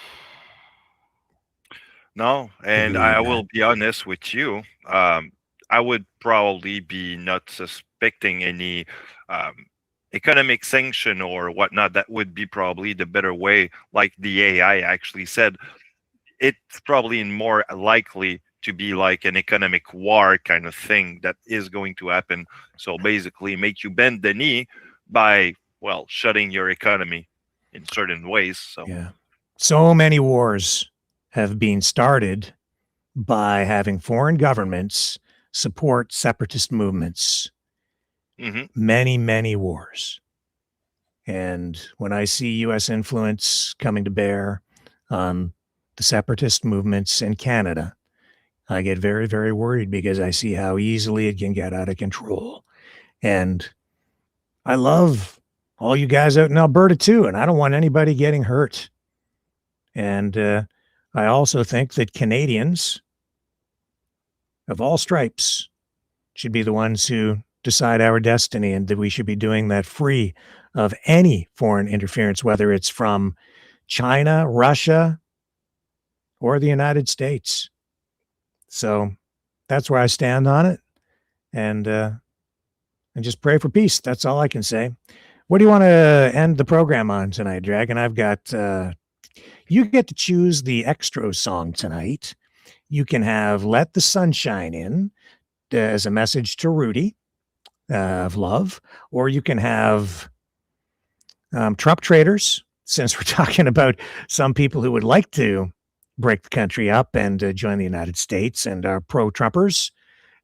No, and I will be honest with you. I would probably be not suspecting any economic sanction or whatnot. That would be probably the better way. Like the AI actually said, it's probably more likely to be like an economic war kind of thing that is going to happen. So basically make you bend the knee by, well, shutting your economy in certain ways. So yeah, so many wars have been started by having foreign governments support separatist movements. Mm-hmm. Many, many wars. And when I see U.S. influence coming to bear on the separatist movements in Canada, I get very, very worried because I see how easily it can get out of control. And I love all you guys out in Alberta too, and I don't want anybody getting hurt. And I also think that Canadians of all stripes should be the ones who decide our destiny, and that we should be doing that free of any foreign interference, whether it's from China, Russia, or the United States. So that's where I stand on it, and just pray for peace. That's all I can say. What do you want to end the program on tonight, Dragon? I've got, you get to choose the extra song tonight. You can have Let the Sunshine In as a message to Rudy of love, or you can have Trump Traders, since we're talking about some people who would like to break the country up and join the United States and are pro-Trumpers,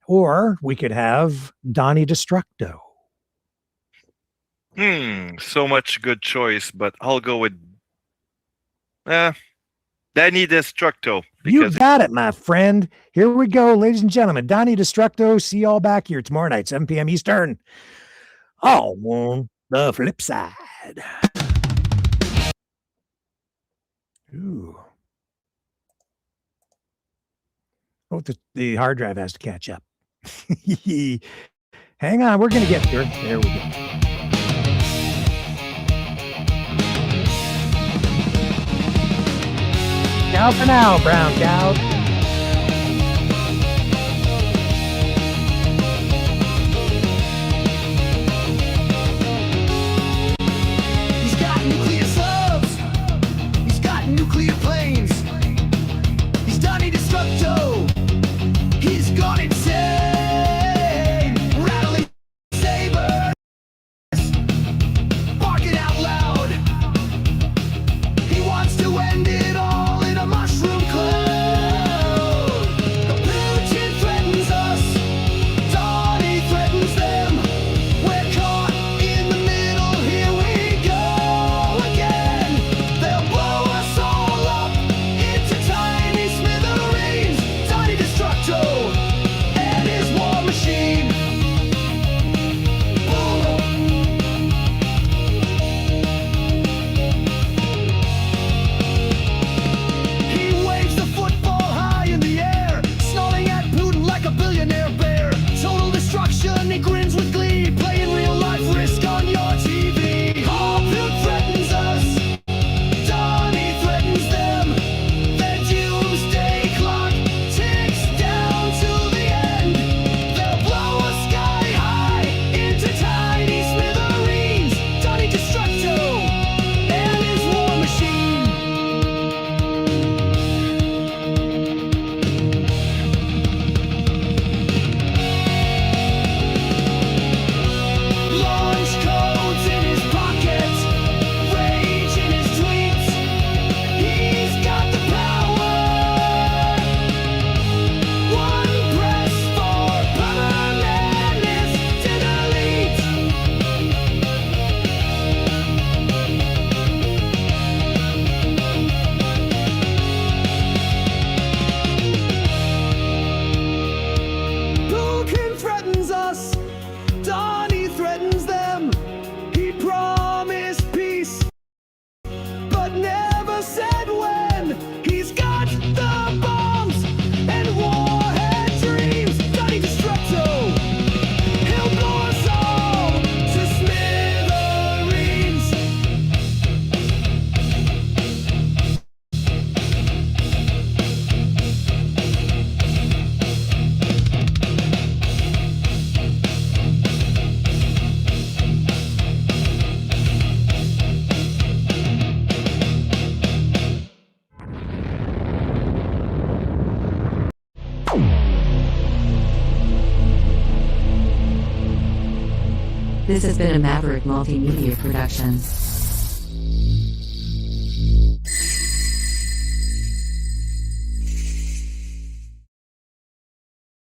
or we could have Donnie Destructo. So much good choice, but I'll go with Donnie Destructo. You got it, my friend. Here we go, ladies and gentlemen. Donnie Destructo. See you all back here tomorrow night, 7 p.m. Eastern. On the flip side. Ooh. Oh, the hard drive has to catch up. Hang on, we're going to get there. There we go. Ciao for now, brown cow. He's got nuclear subs. He's got nuclear planes. He's Donnie Destructo. He's gone insane. Rattling sabers. Barking out loud. He wants to end it all in a mushroom cloud. This has been a Maverick Multimedia production.